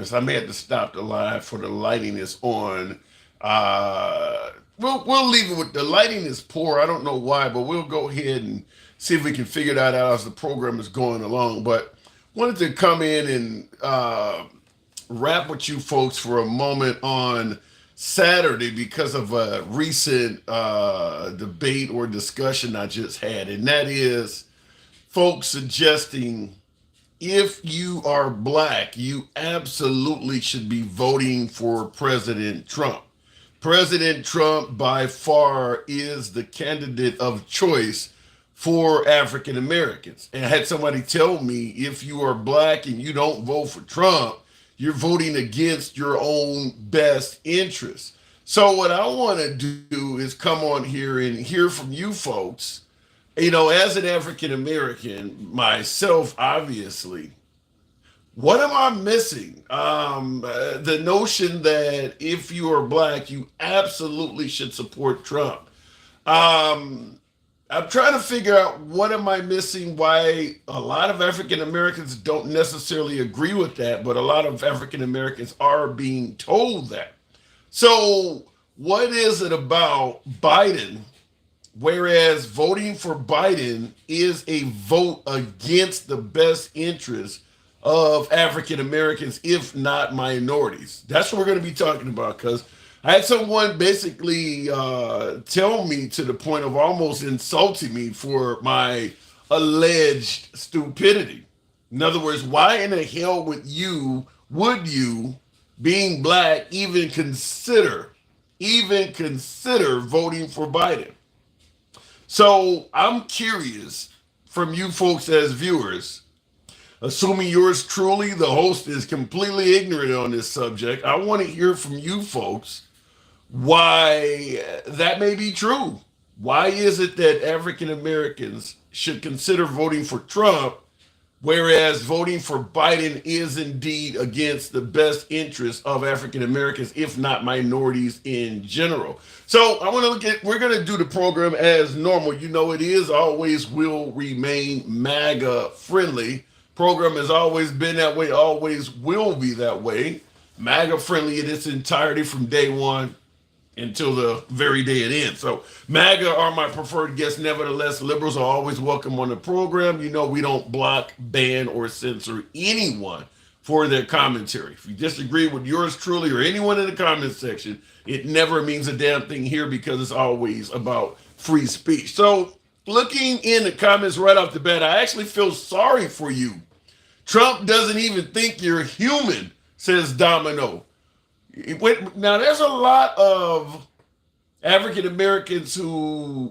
this. I may have to stop the live for the lighting is on. We'll leave it with the lighting is poor. I don't know why, but we'll go ahead and see if we can figure that out as the program is going along. But wanted to come in and wrap with you folks for a moment on Saturday because of a recent debate or discussion I just had, and that is folks suggesting if you are black, you absolutely should be voting for President Trump. President Trump, by far, is the candidate of choice for African Americans. And I had somebody tell me if you are black and you don't vote for Trump, you're voting against your own best interests. So, what I want to do is come on here and hear from you folks. As an African American, myself, obviously, what am I missing? The notion that if you are black, you absolutely should support Trump. Um, I'm trying to figure out what am I missing, why a lot of African Americans don't necessarily agree with that, but a lot of African Americans are being told that. So, what is it about Biden? Whereas voting for Biden is a vote against the best interest of African Americans, if not minorities. That's what we're going to be talking about because I had someone basically tell me to the point of almost insulting me for my alleged stupidity. In other words, why in the hell would you, being black, even consider voting for Biden? So I'm curious from you folks as viewers, assuming yours truly, the host, is completely ignorant on this subject. I want to hear from you folks why that may be true. Why is it that African Americans should consider voting for Trump, whereas voting for Biden is indeed against the best interests of African Americans, if not minorities in general? So I want to we're going to do the program as normal. It is always will remain MAGA friendly. Program has always been that way, always will be that way. MAGA friendly in its entirety from day one until the very day it ends. So MAGA are my preferred guests. Nevertheless, liberals are always welcome on the program. We don't block, ban, or censor anyone for their commentary. If you disagree with yours truly or anyone in the comment section, it never means a damn thing here because it's always about free speech. So looking in the comments right off the bat, I actually feel sorry for you. Trump doesn't even think you're human, says Domino. Now, there's a lot of African Americans who,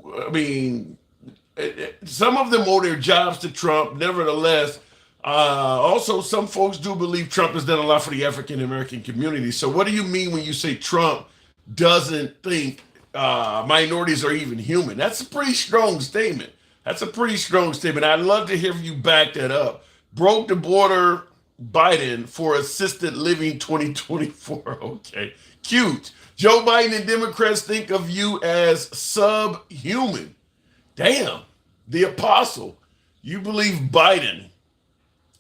some of them owe their jobs to Trump. Nevertheless, also some folks do believe Trump has done a lot for the African American community. So, what do you mean when you say Trump doesn't think minorities are even human? That's a pretty strong statement. I'd love to hear you back that up. Broke the border Biden for assisted living 2024. Okay, cute. Joe Biden and Democrats think of you as subhuman. Damn, the apostle. You believe Biden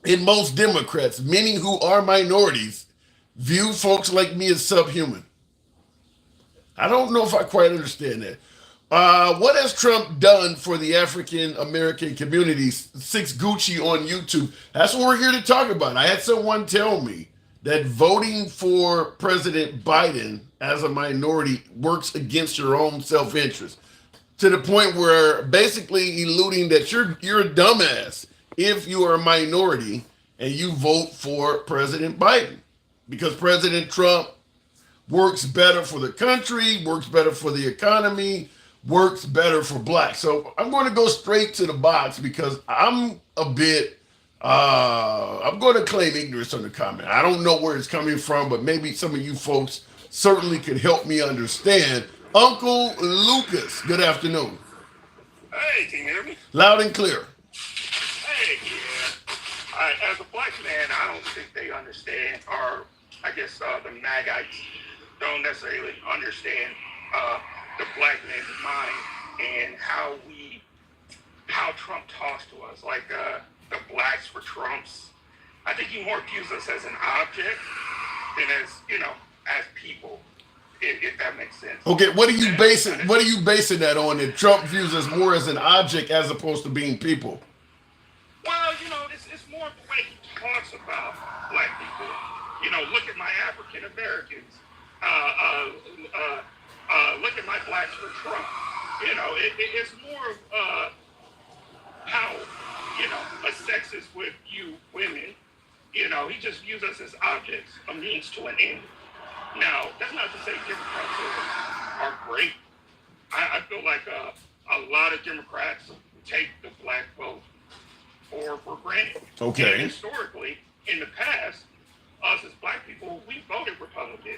and most Democrats, many who are minorities, view folks like me as subhuman. I don't know if I quite understand that. What has Trump done for the African American community? Six Gucci on YouTube. That's what we're here to talk about. I had someone tell me that voting for President Biden as a minority works against your own self-interest, to the point where basically eluding that you're a dumbass if you are a minority and you vote for President Biden, because President Trump works better for the country, works better for the economy, works better for blacks. So I'm going to go straight to the box because I'm going to claim ignorance on the comment. I don't know where it's coming from, but maybe some of you folks certainly could help me understand. Uncle Lucas, good afternoon. Hey, can you hear me? Loud and clear. Hey, yeah. As a black man, I don't think they understand, or I guess the MAGites don't necessarily understand the black man's mind and how Trump talks to us. Like the blacks were Trumps. I think he more views us as an object than as as people, if that makes sense. Okay, what are you basing And what are you basing that on? That Trump views us more as an object as opposed to being people. well, it's more of the way he talks about black people. Look at my African Americans. Look at my blacks for Trump. It's more of how a sexist with you women. He just views us as objects, a means to an end. Now, that's not to say Democrats are great. I feel like a lot of Democrats take the black vote for granted. Okay. And historically, in the past, us as black people, we voted Republican.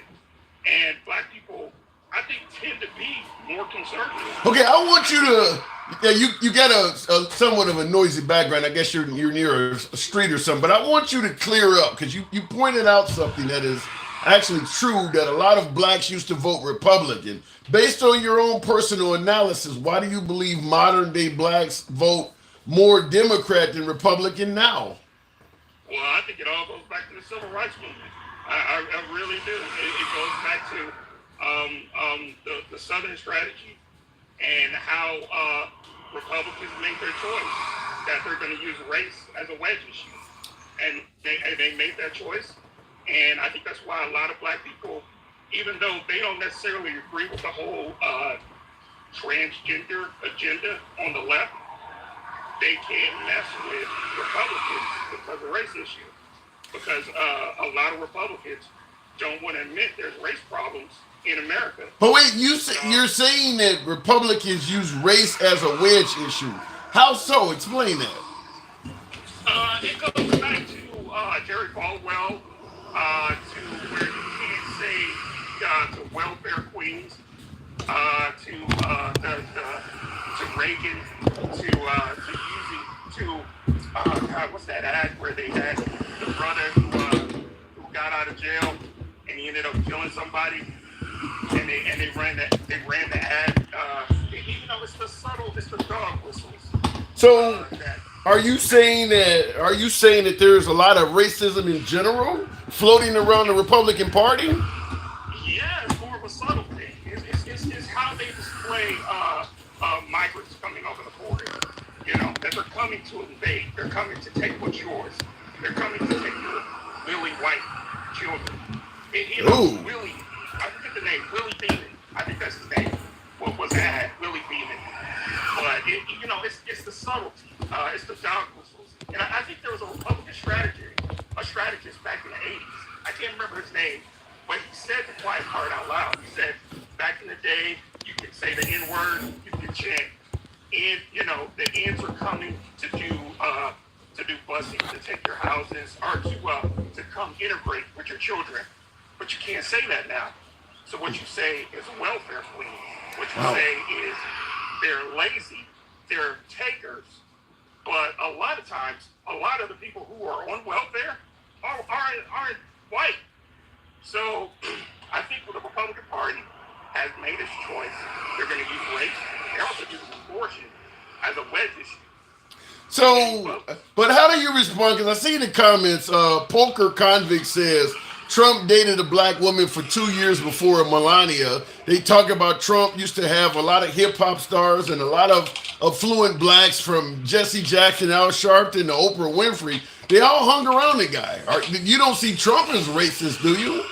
And black people, I think, tend to be more conservative. Okay, I want you to. Yeah, you got a somewhat of a noisy background. I guess you're near a street or something. But I want you to clear up because you pointed out something that is actually true, that a lot of blacks used to vote Republican. Based on your own personal analysis, why do you believe modern day blacks vote more Democrat than Republican now? Well, I think it all goes back to the civil rights movement. I really do. It goes back to the Southern strategy and how Republicans made their choice that they're going to use race as a wedge issue. And they made that choice. And I think that's why a lot of black people, even though they don't necessarily agree with the whole transgender agenda on the left, they can't mess with Republicans because of race issue. Because a lot of Republicans don't want to admit there's race problems in America. But wait, you're saying that Republicans use race as a wedge issue. How so? Explain that. It goes back to Jerry Falwell, to where you can't say to welfare queens, to Reagan, to using God, what's that ad where they had the brother who got out of jail and he ended up killing somebody, and they ran the ad. It's the subtle, it's the dog whistles. So, are you saying that there's a lot of racism in general floating around the Republican Party? Yeah, it's more of a subtle thing. It's how they display migrants coming over the border. That they're coming to invade. They're coming to take what's yours. They're coming to take your lily white children. Willie, I forget the name, Willie Beeman. I think that's his name. What was that? Willie Beeman. But it's the subtlety. It's the dog whistles. And I think there was a Republican strategist back in the 80s. I can't remember his name, but he said the quiet part out loud. He said, back in the day, you could say the N-word, you could chant, and the ends are coming to do busing, to take your houses, or to come integrate with your children. But you can't say that now. So what you say is a welfare queen. What you say is they're lazy, they're takers. But a lot of times, a lot of the people who are on welfare aren't white. So I think the Republican Party has made its choice. They're going to use race. They're also using abortion as a wedge issue. So, but how do you respond? Because I see in the comments, Poker Convict says Trump dated a black woman for 2 years before Melania. They talk about Trump used to have a lot of hip hop stars and a lot of affluent blacks, from Jesse Jackson, Al Sharpton to Oprah Winfrey. They all hung around the guy. You don't see Trump as racist, do you?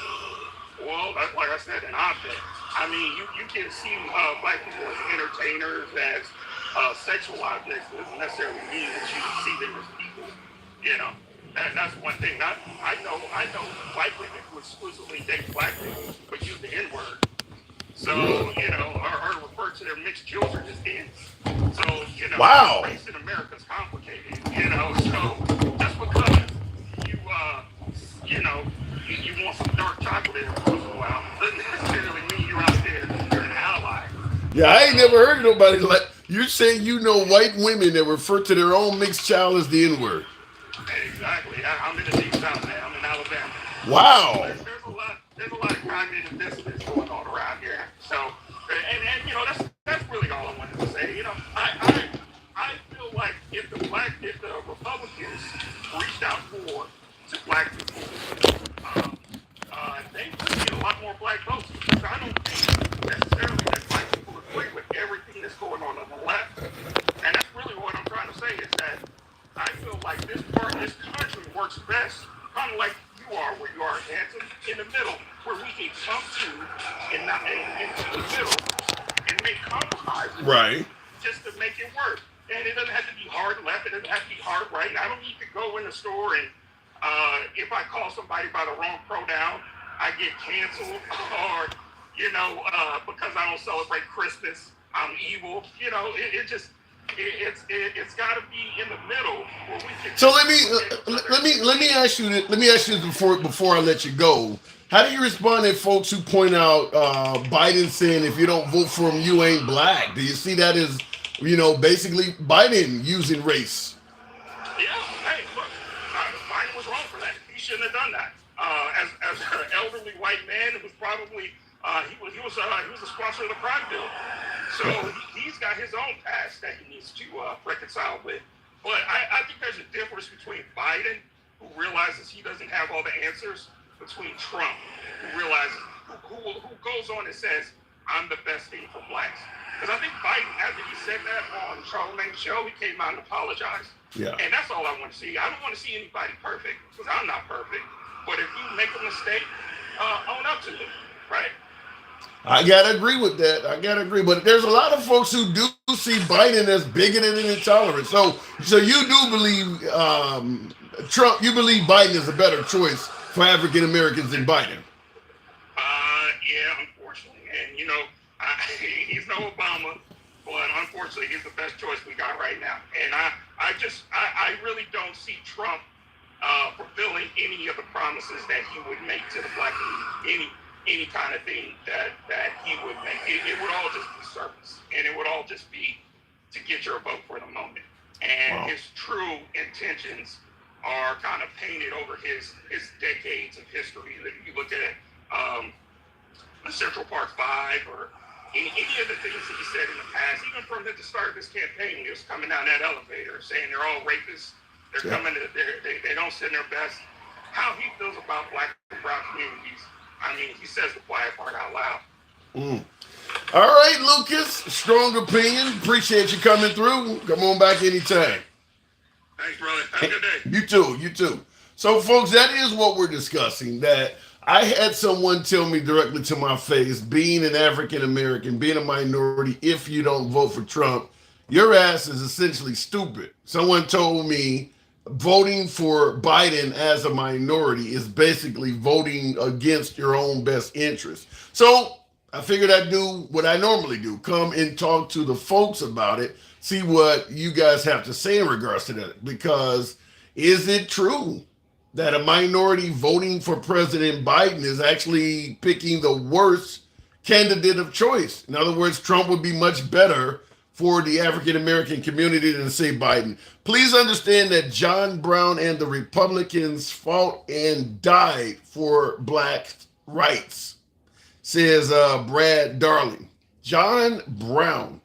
Well, like I said, an object. I mean, you can see black people as entertainers, as sexual objects. It doesn't necessarily mean that you see them as people. And that's one thing. I know white women who exclusively date black people but use the N-word. So, or refer to their mixed children as ends. So, wow. Race in America is complicated. So just because you want some dark chocolate every once in a while doesn't necessarily mean you're out there, you're an ally. Yeah, I ain't never heard of nobody like you're saying. White women that refer to their own mixed child as the N-word. Exactly. I'm in the deep south, man. I'm in Alabama. Wow. There's a lot of cognitive dissonance going on around here. So, and that's really all I wanted to say. I feel like if the Republicans reached out more to black people, white votes because I don't think necessarily that white people agree with everything that's going on the left. And that's really what I'm trying to say is that I feel like this part of this country works best, kind of like you are, where you are, Anthony, in the middle, where we can come to and not into the middle and make compromises Right. just to make it work. And it doesn't have to be hard left, it doesn't have to be hard right. I don't need to go in the store and if I call somebody by the wrong pronoun, I get canceled, or because I don't celebrate Christmas, I'm evil. It's got to be in the middle where we can. So let me ask you this, before I let you go. How do you respond to folks who point out Biden saying if you don't vote for him, you ain't black? Do you see that as basically Biden using race? Yeah, hey, look, Biden was wrong for that. He shouldn't have done that. As an elderly white man, it was probably he was a sponsor of the crime bill, so he's got his own past that he needs to reconcile with. But I think there's a difference between Biden, who realizes he doesn't have all the answers, between Trump, who realizes who goes on and says, "I'm the best thing for blacks." Because I think Biden, after he said that on Charlemagne's show, he came out and apologized. Yeah. And that's all I want to see. I don't want to see anybody perfect, because I'm not perfect. But if you make a mistake, own up to it, right? I gotta agree with that. But there's a lot of folks who do see Biden as bigoted and intolerant. So you do believe Trump? You believe Biden is a better choice for African Americans than Biden? Yeah, unfortunately, and he's no Obama, but unfortunately, he's the best choice we got right now. And I really don't see Trump fulfilling any of the promises that he would make to the black community. Any kind of thing that he would make. It would all just be surface, and it would all just be to get your vote for the moment. And his true intentions are kind of painted over his decades of history. If you look at the Central Park Five or any of the things that he said in the past, even from the start of his campaign, he was coming down that elevator saying they're all rapists. They're coming to they don't send their best. How he feels about black and brown communities. I mean, he says the quiet part out loud. All right, Lucas. Strong opinion. Appreciate you coming through. Come on back anytime. Thanks, brother. Have a good day. You too. So, folks, that is what we're discussing. That I had someone tell me directly to my face, being an African American, being a minority, if you don't vote for Trump, your ass is essentially stupid. Someone told me voting for Biden as a minority is basically voting against your own best interest. So I figured I'd do what I normally do, come and talk to the folks about it, see what you guys have to say in regards to that. Because is it true that a minority voting for President Biden is actually picking the worst candidate of choice? In other words, Trump would be much better for the African American community than say Biden. Please understand that John Brown and the Republicans fought and died for black rights, says Brad Darling. John Brown.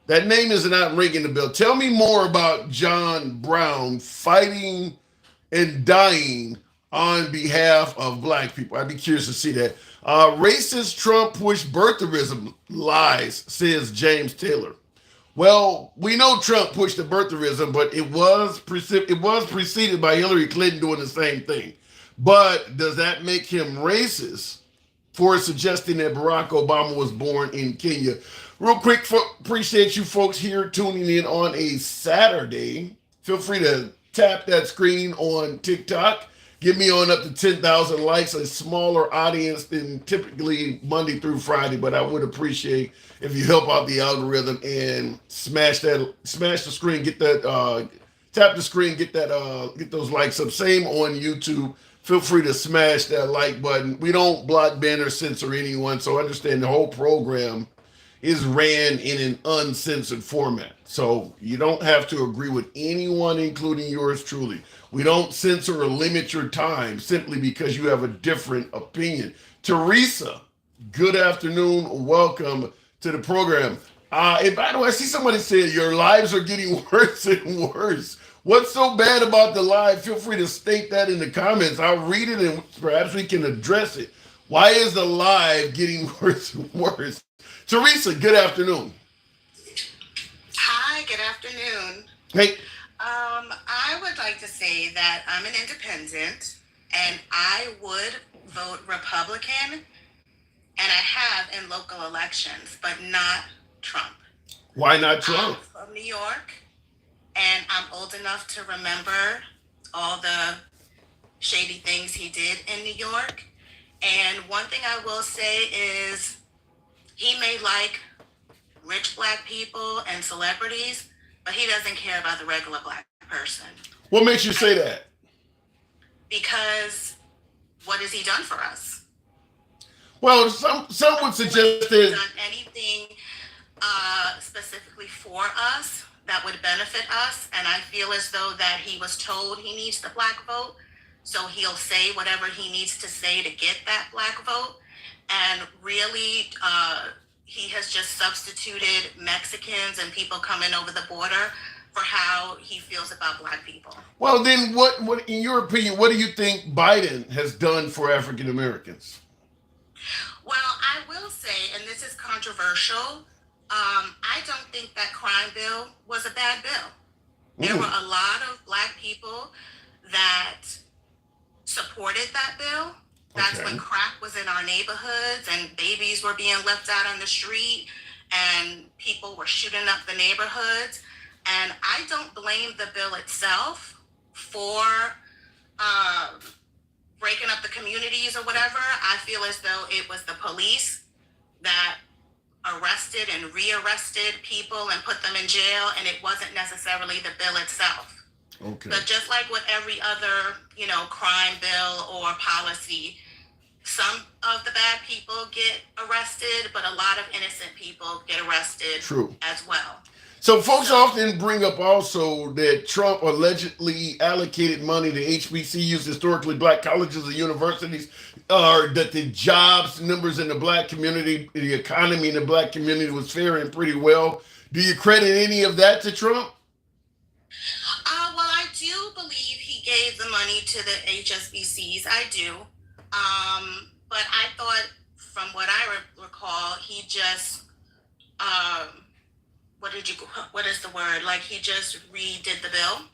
That name is not ringing the bell. Tell me more about John Brown fighting and dying on behalf of black people. I'd be curious to see that. Racist Trump pushed birtherism lies, says James Taylor. Well, we know Trump pushed the birtherism, but it was preceded by Hillary Clinton doing the same thing. But does that make him racist for suggesting that Barack Obama was born in Kenya? Real quick, appreciate you folks here tuning in on a Saturday. Feel free to tap that screen on TikTok. Get me on up to 10,000 likes, a smaller audience than typically Monday through Friday, but I would appreciate if you help out the algorithm and smash the screen, tap the screen, get those likes up. Same on YouTube. Feel free to smash that like button. We don't block, ban, or censor anyone, so understand the whole program is ran in an uncensored format. So you don't have to agree with anyone, including yours truly. We don't censor or limit your time simply because you have a different opinion. Teresa, good afternoon. Welcome to the program. And by the way, I see somebody saying your lives are getting worse and worse. What's so bad about the live? Feel free to state that in the comments. I'll read it and perhaps we can address it. Why is the live getting worse and worse? Teresa, good afternoon. Hi, good afternoon. Hey, I would like to say that I'm an independent and I would vote Republican, and I have in local elections, but not Trump. why not I'm Trump? from New York and I'm old enough to remember all the shady things he did in New York. And one thing I will say is he may like rich black people and celebrities, but he doesn't care about the regular black person. What makes you I, say that? because what has he done for us? Well, some I would don't feel like suggest he's that. done anything specifically for us that would benefit us. And I feel as though that he was told he needs the black vote. So he'll say whatever he needs to say to get that black vote. And really, he has just substituted Mexicans and people coming over the border for how he feels about black people. Well, then what in your opinion, what do you think Biden has done for African Americans? Well, I will say, and this is controversial, I don't think that crime bill was a bad bill. There were Mm, a lot of black people that supported that bill. That's when okay. crack was in our neighborhoods and babies were being left out on the street and people were shooting up the neighborhoods. And I don't blame the bill itself for um, breaking up the communities or whatever. I feel as though it was the police that arrested and rearrested people and put them in jail, and it wasn't necessarily the bill itself. Okay. But just like with every other, crime bill or policy, some of the bad people get arrested, but a lot of innocent people get arrested True. as well. So folks So, often bring up also that Trump allegedly allocated money to HBCUs, historically black colleges and universities, or that the jobs numbers in the black community, the economy in the black community was faring pretty well. Do you credit any of that to Trump? well, I do believe he gave the money to the HSBCs. I do. But I thought, from what I recall, he just um, what is the word? Like he just redid the bill.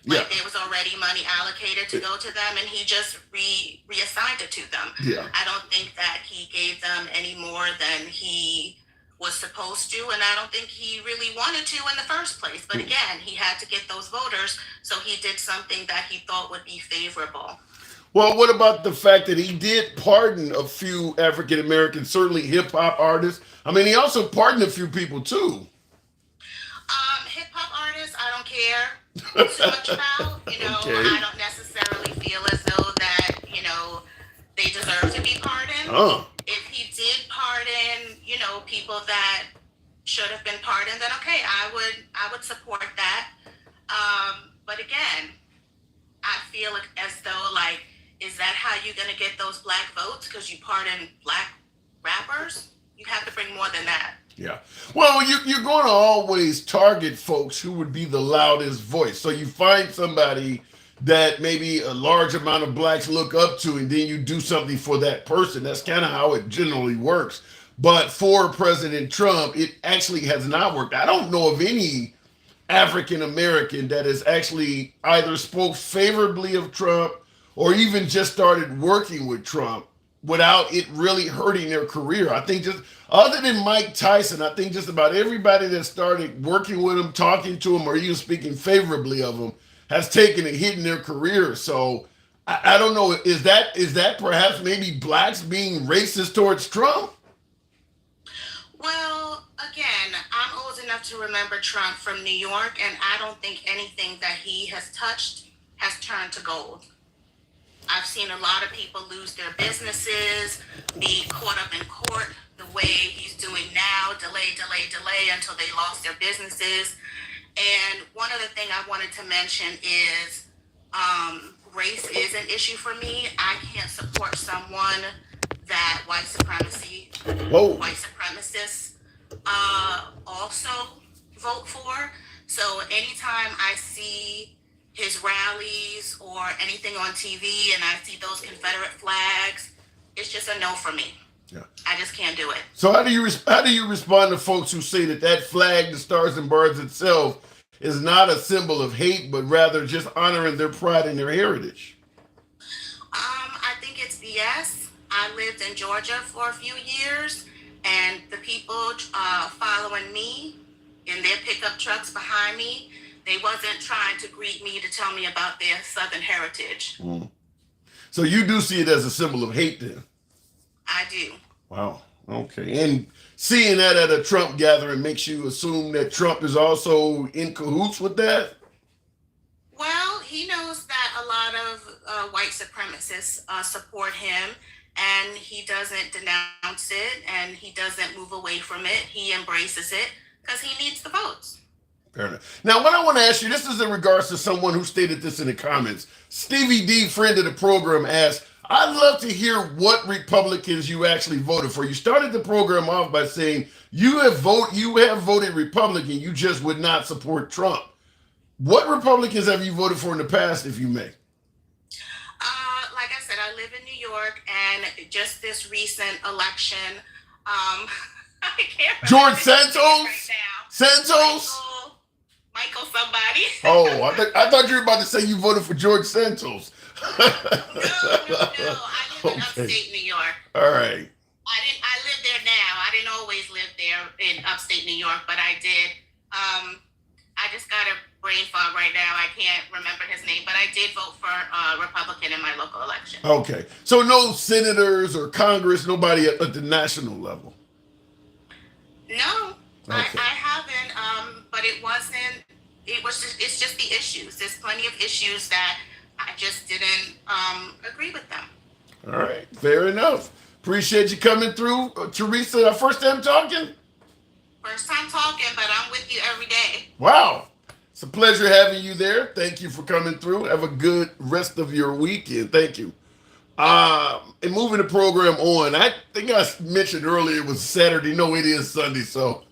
Yeah. Like there was already money allocated to go to them, and he just reassigned it to them. Yeah. I don't think that he gave them any more than he was supposed to, and I don't think he really wanted to in the first place. But again, he had to get those voters, so he did something that he thought would be favorable. Well, what about the fact that he did pardon a few African Americans, certainly hip hop artists? I mean, he also pardoned a few people too. Hip hop artists, I don't care too much about. Okay. I don't necessarily feel as though that they deserve to be pardoned. Oh, If he did pardon, people that should have been pardoned, then okay, I would support that. But again, I feel like as though like, is that how you're gonna get those black votes? Because you pardon black rappers? You have to bring more than that. yeah. Well, you're going to always target folks who would be the loudest voice. So you find somebody that maybe a large amount of blacks look up to, and then you do something for that person. That's kind of how it generally works. But for President Trump, it actually has not worked. I don't know of any African American that has actually either spoke favorably of Trump or even just started working with Trump without it really hurting their career. I think just other than Mike Tyson, I think just about everybody that started working with him, talking to him, or even speaking favorably of him has taken a hit in their career. So I don't know. Is that perhaps maybe blacks being racist towards Trump? Well, again, I'm old enough to remember Trump from New York, and I don't think anything that he has touched has turned to gold. I've seen a lot of people lose their businesses, be caught up in court the way he's doing now, delay until they lost their businesses. And one other thing I wanted to mention is race is an issue for me. I can't support someone that Whoa. white supremacists also vote for. So anytime I see his rallies or anything on TV and I see those Confederate flags, it's it's just a no for me. Yeah. I just can't do it. So how do you respond to folks who say that flag, the stars and birds itself, is not a symbol of hate, but rather just honoring their pride and their heritage? I think it's BS. I lived in Georgia for a few years, and the people following me in their pickup trucks behind me, they wasn't trying to greet me to tell me about their Southern heritage. Mm. So you do see it as a symbol of hate then? I do. Wow. Okay. And seeing that at a Trump gathering makes you assume that Trump is also in cahoots with that? Well, he knows that a lot of white supremacists support him, and he doesn't denounce it, and he doesn't move away from it. He embraces it because he needs the votes. Fair enough. Now, what I want to ask you, this is in regards to someone who stated this in the comments. Stevie D, friend of the program, asked, I'd love to hear what Republicans you actually voted for. You started the program off by saying you have voted Republican, you just would not support Trump. What Republicans have you voted for in the past, if you may? Like I said, I live in New York, and just this recent election, I can't remember George his name Santos? right now. Santos? Michael somebody. Oh, I thought you were about to say you voted for George Santos. No. I live in upstate New York. All right. I live there now. I didn't always live there in upstate New York, but I did. I just got a brain fog right now. I can't remember his name, but I did vote for Republican in my local election. Okay. So no senators or Congress, nobody at the national level? No, Okay. I haven't. But it's just the issues. There's plenty of issues that I just didn't agree with them. All right. Fair enough. Appreciate you coming through. Teresa, our first time talking? First time talking, but I'm with you every day. Wow. It's a pleasure having you there. Thank you for coming through. Have a good rest of your weekend. Thank you. And moving the program on, I think I mentioned earlier it was Saturday. No, it is Sunday, so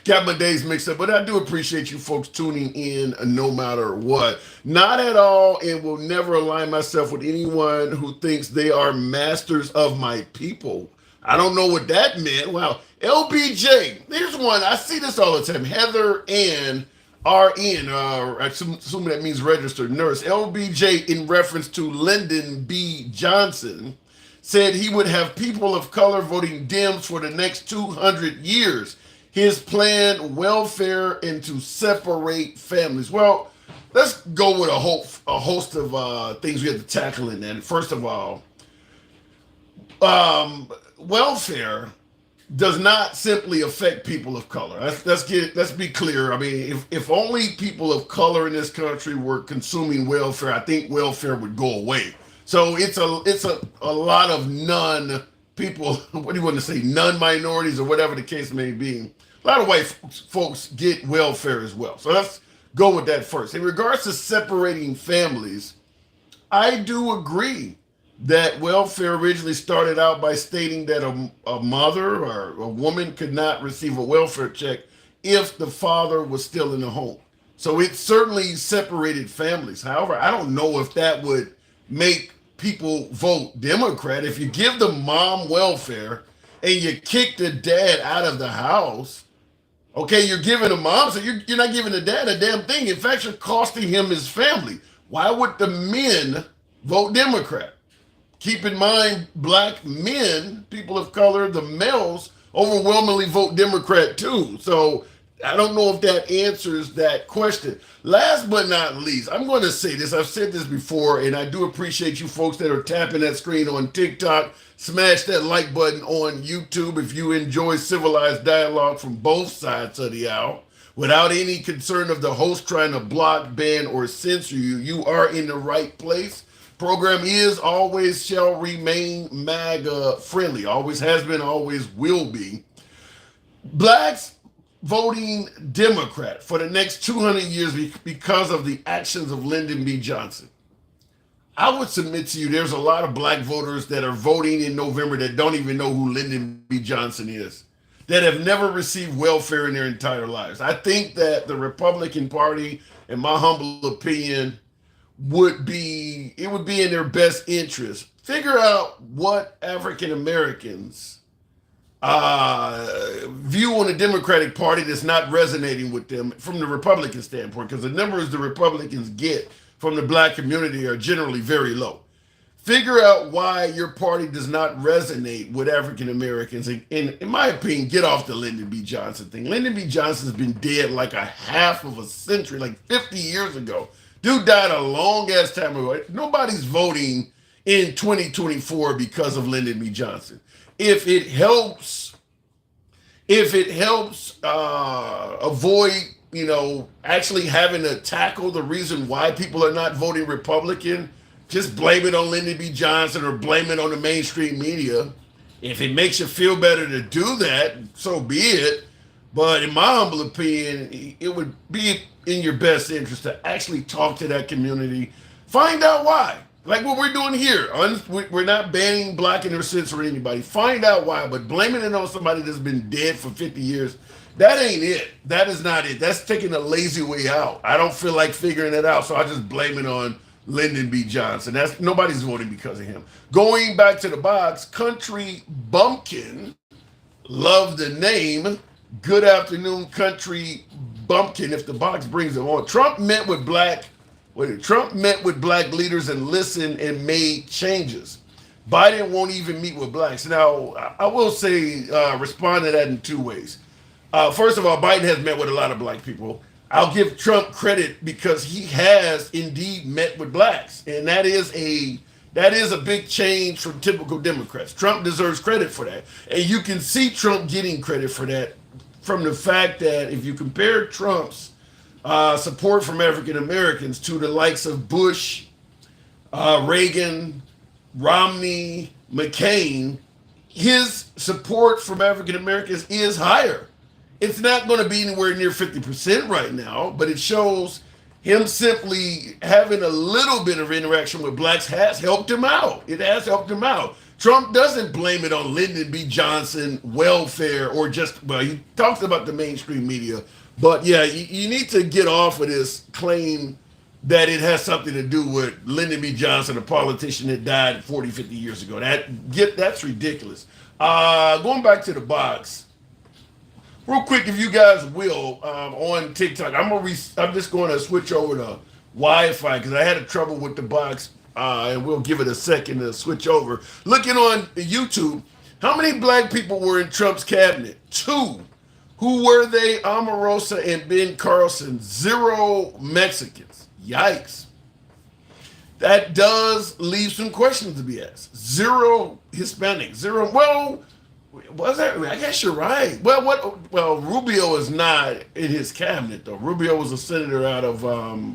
got my days mixed up. But I do appreciate you folks tuning in no matter what. Not at all, and will never align myself with anyone who thinks they are masters of my people. I don't know what that meant. Wow. LBJ, there's one. I see this all the time. Heather Ann RN, I assume that means registered nurse. LBJ, in reference to Lyndon B. Johnson, said he would have people of color voting Dems for the next 200 years. His planned welfare and to separate families. Well, let's go with a host of things we have to tackle in that. First of all, welfare does not simply affect people of color. Let's be clear. I mean, if only people of color in this country were consuming welfare, I think welfare would go away. So it's a lot of people. What do you want to say? Non-minorities or whatever the case may be. A lot of white folks get welfare as well. So let's go with that first. In regards to separating families, I do agree that welfare originally started out by stating that a mother or a woman could not receive a welfare check if the father was still in the home. So it certainly separated families. However, I don't know if that would make people vote Democrat. If you give the mom welfare and you kick the dad out of the house, okay, you're giving the mom, so you're not giving the dad a damn thing. In fact, you're costing him his family. Why would the men vote Democrat? Keep in mind, black men, people of color, the males, overwhelmingly vote Democrat too. So I don't know if that answers that question. Last but not least, I'm going to say this. I've said this before, and I do appreciate you folks that are tapping that screen on TikTok. Smash that like button on YouTube if you enjoy civilized dialogue from both sides of the aisle. Without any concern of the host trying to block, ban, or censor you, you are in the right place. Program is, always shall remain MAGA friendly. Always has been, always will be. Blacks voting Democrat for the next 200 years because of the actions of Lyndon B. Johnson. I would submit to you there's a lot of black voters that are voting in November that don't even know who Lyndon B. Johnson is, that have never received welfare in their entire lives. I think that the Republican Party, in my humble opinion, it would be in their best interest figure out what African Americans view on the Democratic Party that's not resonating with them from the Republican standpoint, because the numbers the Republicans get from the black community are generally very low. Figure out why your party does not resonate with African Americans. And in my opinion, get off the Lyndon B. Johnson thing. Lyndon B. Johnson's been dead like a half of a century, like 50 years ago. Dude died a long ass time ago. Nobody's voting in 2024 because of Lyndon B. Johnson. If it helps, avoid, actually having to tackle the reason why people are not voting Republican, just blame it on Lyndon B. Johnson or blame it on the mainstream media. If it makes you feel better to do that, so be it. But in my humble opinion, it would be in your best interest to actually talk to that community, find out why. Like what we're doing here. We're not banning blacking or censoring anybody. Find out why, but blaming it on somebody that's been dead for 50 years, that ain't it. That is not it. That's taking a lazy way out. I don't feel like figuring it out, so I just blame it on Lyndon B. Johnson. That's nobody's voting because of him. Going back to the box, Country Bumpkin, love the name. Good afternoon, Country Bumpkin. If the box brings it on, Trump met with black leaders and listened and made changes. Biden won't even meet with blacks. Now, I will say, respond to that in two ways. First of all, Biden has met with a lot of black people. I'll give Trump credit because he has indeed met with blacks, and that is a big change from typical Democrats. Trump deserves credit for that, and you can see Trump getting credit for that from the fact that if you compare Trump's support from African Americans to the likes of Bush, Reagan, Romney, McCain, his support from African Americans is higher. It's not going to be anywhere near 50% right now, but it shows him simply having a little bit of interaction with blacks has helped him out. It has helped him out. Trump doesn't blame it on Lyndon B. Johnson, welfare, or he talks about the mainstream media. But yeah, you need to get off of this claim that it has something to do with Lyndon B. Johnson, a politician that died 40, 50 years ago. That's ridiculous. Going back to the box. Real quick, if you guys will, on TikTok, I'm just going to switch over to Wi-Fi because I had trouble with the box, and we'll give it a second to switch over. Looking on YouTube, how many black people were in Trump's cabinet? 2. Who were they? Omarosa and Ben Carlson. 0 Mexicans. Yikes. That does leave some questions to be asked. 0 Hispanics. 0. Well, was that? I guess you're right. Well, Rubio is not in his cabinet though. Rubio was a senator out of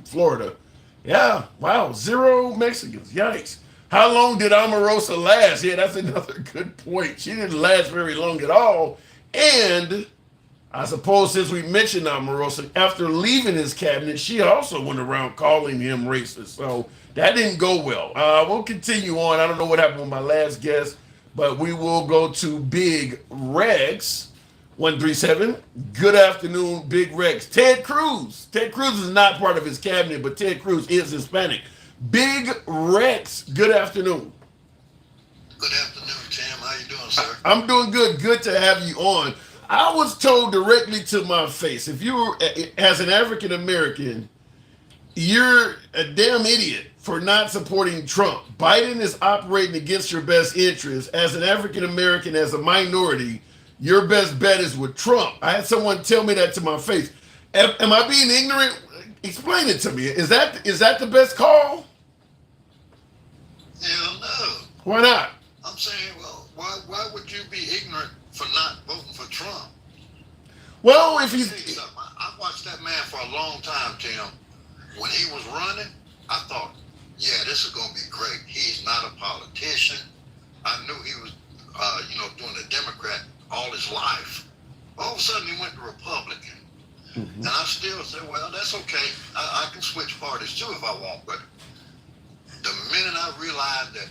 Florida. Yeah. Wow. 0 Mexicans. Yikes. How long did Omarosa last? Yeah, that's another good point. She didn't last very long at all. And I suppose since we mentioned Omarosa, after leaving his cabinet, she also went around calling him racist. So that didn't go well. We'll continue on. I don't know what happened with my last guest. But we will go to Big Rex, 137. Good afternoon, Big Rex. Ted Cruz. Ted Cruz is not part of his cabinet, but Ted Cruz is Hispanic. Big Rex, good afternoon. Good afternoon, Tim. How you doing, sir? I'm doing good. Good to have you on. I was told directly to my face, if you were, as an African American, you're a damn idiot for not supporting Trump. Biden is operating against your best interests. As an African American, as a minority, your best bet is with Trump. I had someone tell me that to my face. Am I being ignorant? Explain it to me. Is that the best call? Hell no. Why not? I'm saying, well, why would you be ignorant for not voting for Trump? Well, if he's... I watched that man for a long time, Tim. When he was running, I thought, yeah, this is going to be great. He's not a politician. I knew he was, doing a Democrat all his life. All of a sudden, he went to Republican. Mm-hmm. And I still said, well, that's okay. I can switch parties too if I want. But the minute I realized that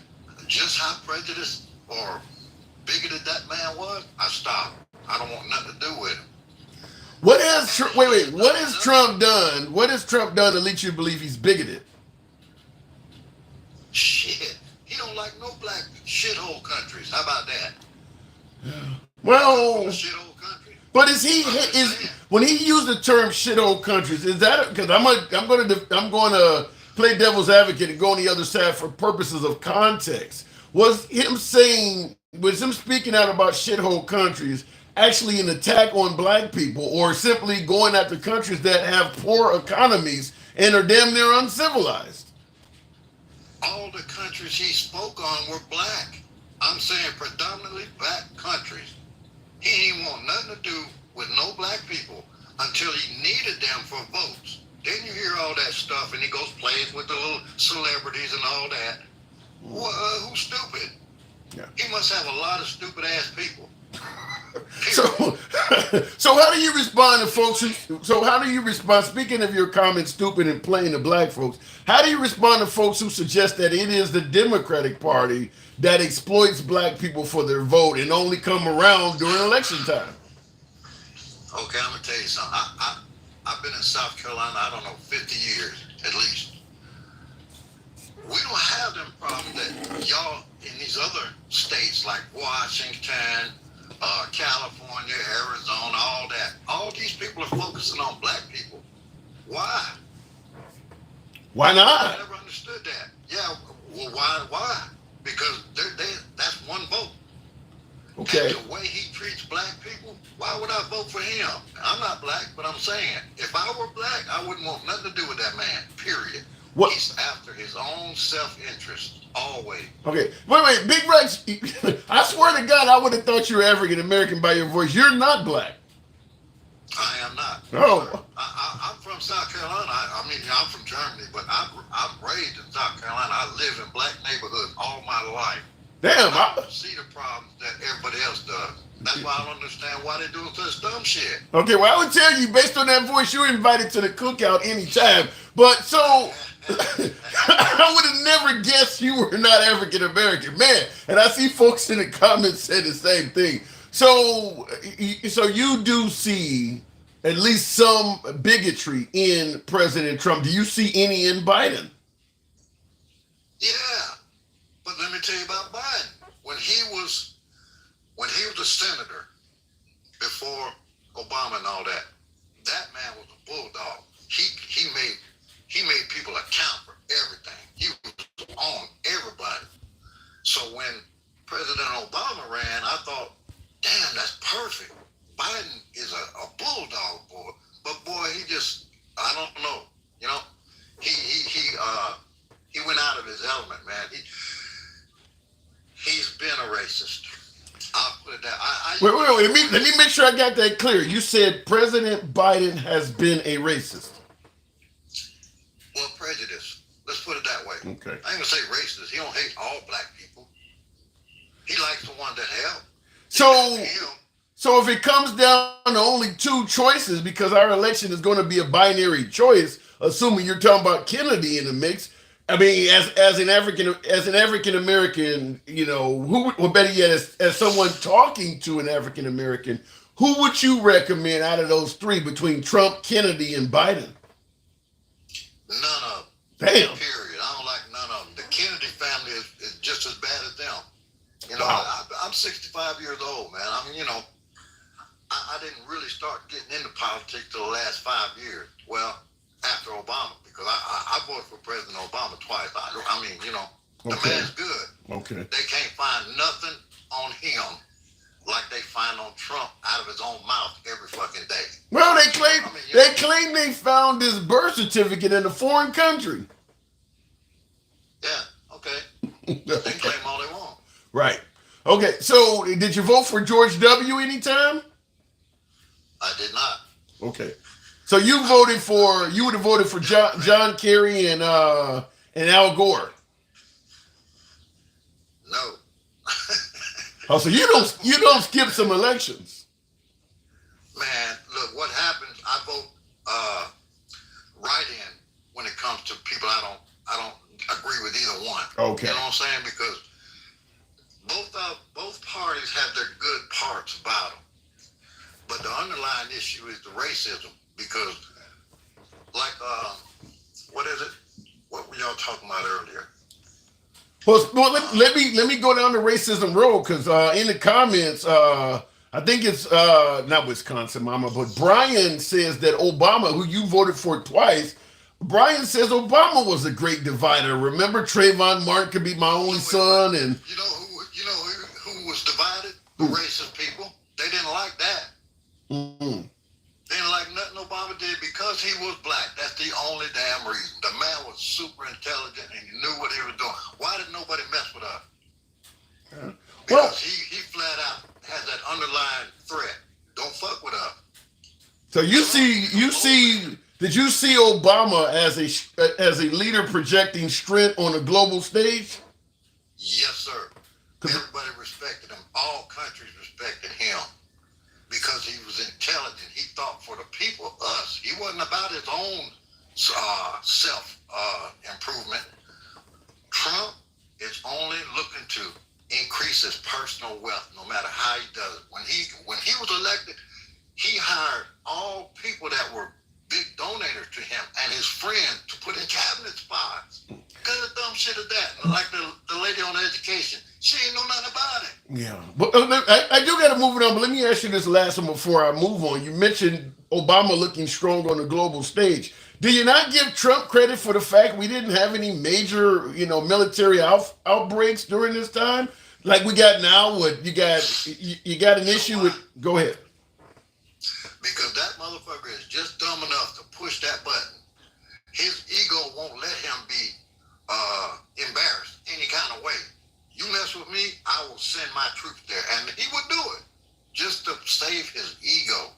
just how prejudiced or bigoted that man was, I stopped. I don't want nothing to do with him. What has Trump done? What has Trump done to lead you to believe he's bigoted? Shit, he don't like no black shithole countries. How about that? Well, Shithole country. but when he used the term shithole countries, is that because I'm going to play devil's advocate and go on the other side for purposes of context? Was him speaking out about shithole countries actually an attack on black people, or simply going after countries that have poor economies and are damn near uncivilized? All the countries he spoke on were black. I'm saying predominantly black countries. He ain't want nothing to do with no black people until he needed them for votes. Then you hear all that stuff, and he goes plays with the little celebrities and all that. Well, who's stupid? Yeah. He must have a lot of stupid ass people. So how do you respond to folks speaking of your comment stupid and playing the black folks, how do you respond to folks who suggest that it is the Democratic Party that exploits black people for their vote and only come around during election time? Okay, I'm gonna tell you something. I've been in South Carolina, I don't know, 50 years at least. We don't have them problems that y'all in these other states like Washington, California, Arizona, all that. All these people are focusing on black people. Why? Why I not? never understood that. Yeah, well, why? Because that's one vote. Okay. And the way he treats black people, why would I vote for him? I'm not black, but I'm saying, if I were black, I wouldn't want nothing to do with that man, period. What? He's after his own self-interest, always. Okay. Wait. Big Rex, I swear to God, I would have thought you were African American by your voice. You're not black. I am not. Oh. I'm from South Carolina. I mean, I'm from Germany, but I'm raised in South Carolina. I live in black neighborhoods all my life. Damn. I don't see the problems that everybody else does. That's why I don't understand why they doing such dumb shit. Okay, well, I would tell you, based on that voice, you're invited to the cookout anytime. But so, I would have never guessed you were not African American, man. And I see folks in the comments say the same thing. So you do see at least some bigotry in President Trump. Do you see any in Biden? Yeah, but let me tell you about Biden. When he was a senator before Obama and all that, that man was a bulldog. He made people account for everything. He was on everybody. So when President Obama ran, I thought, damn, that's perfect. Biden is a bulldog, boy. But boy, I don't know. You know, he went out of his element, man. He's been a racist. I'll put it that. Wait. Let me make sure I got that clear. You said President Biden has been a racist. Well, prejudice. Let's put it that way. Okay. I ain't gonna say racist. He don't hate all black people. He likes the ones that help. So if it comes down to only two choices, because our election is going to be a binary choice, assuming you're talking about Kennedy in the mix. I mean, as an African American, you know, or better yet, as someone talking to an African American, who would you recommend out of those three between Trump, Kennedy, and Biden? None of Damn. them. Period. I don't like none of them. The Kennedy family is just as bad as them. You know, Wow. I'm 65 years old, man. I mean, you know, I didn't really start getting into politics till the last 5 years. Well, after Obama, because I voted for President Obama twice. I mean, you know, the man's good. Okay. They can't find nothing on him like they find on Trump out of his own mouth every fucking day. Well, they claim they found his birth certificate in a foreign country. Yeah, okay. They claim all they want. Right. Okay. So, did you vote for George W. anytime? I did not. Okay. So you would have voted for John Kerry and Al Gore. No. Oh, so you don't skip some elections. Man, look, what happens, I vote write-in when it comes to people I don't agree with either one. Okay. You know what I'm saying? Because both parties have their good parts about them. But the underlying issue is the racism. Because, like, what is it? What were y'all talking about earlier? Well, let me go down the racism road because in the comments, I think it's not Wisconsin, Mama, but Brian says that Obama, who you voted for twice, Brian says Obama was a great divider. Remember, Trayvon Martin could be my only son, and who was divided? The racist people. They didn't like that. mm-hmm. They didn't like nothing Obama did because he was black. That's the only damn reason. The man was super intelligent and he knew what he was doing. Why did nobody mess with us? Because he flat out has that underlying threat. Don't fuck with us. So you see. Did you see Obama as a leader projecting strength on a global stage? Yes, sir. Everybody respected him. All countries respected him because he was intelligent. He thought for the people, us. He wasn't about his own self improvement. Trump is only looking to increase his personal wealth, no matter how he does it. When he was elected, he hired all people that were big donators to him and his friends to put in cabinet spots. Kind of dumb shit at that. Like the lady on education, she ain't know nothing about it. Yeah, but I do got to move it on. But let me ask you this last one before I move on. You mentioned Obama looking strong on the global stage. Do you not give Trump credit for the fact we didn't have any major, military outbreaks during this time, like we got now? What you got an issue with? Go ahead. Because that motherfucker is just dumb enough to push that button. His ego won't let him be embarrassed any kind of way. You mess with me, I will send my troops there. And he would do it just to save his ego.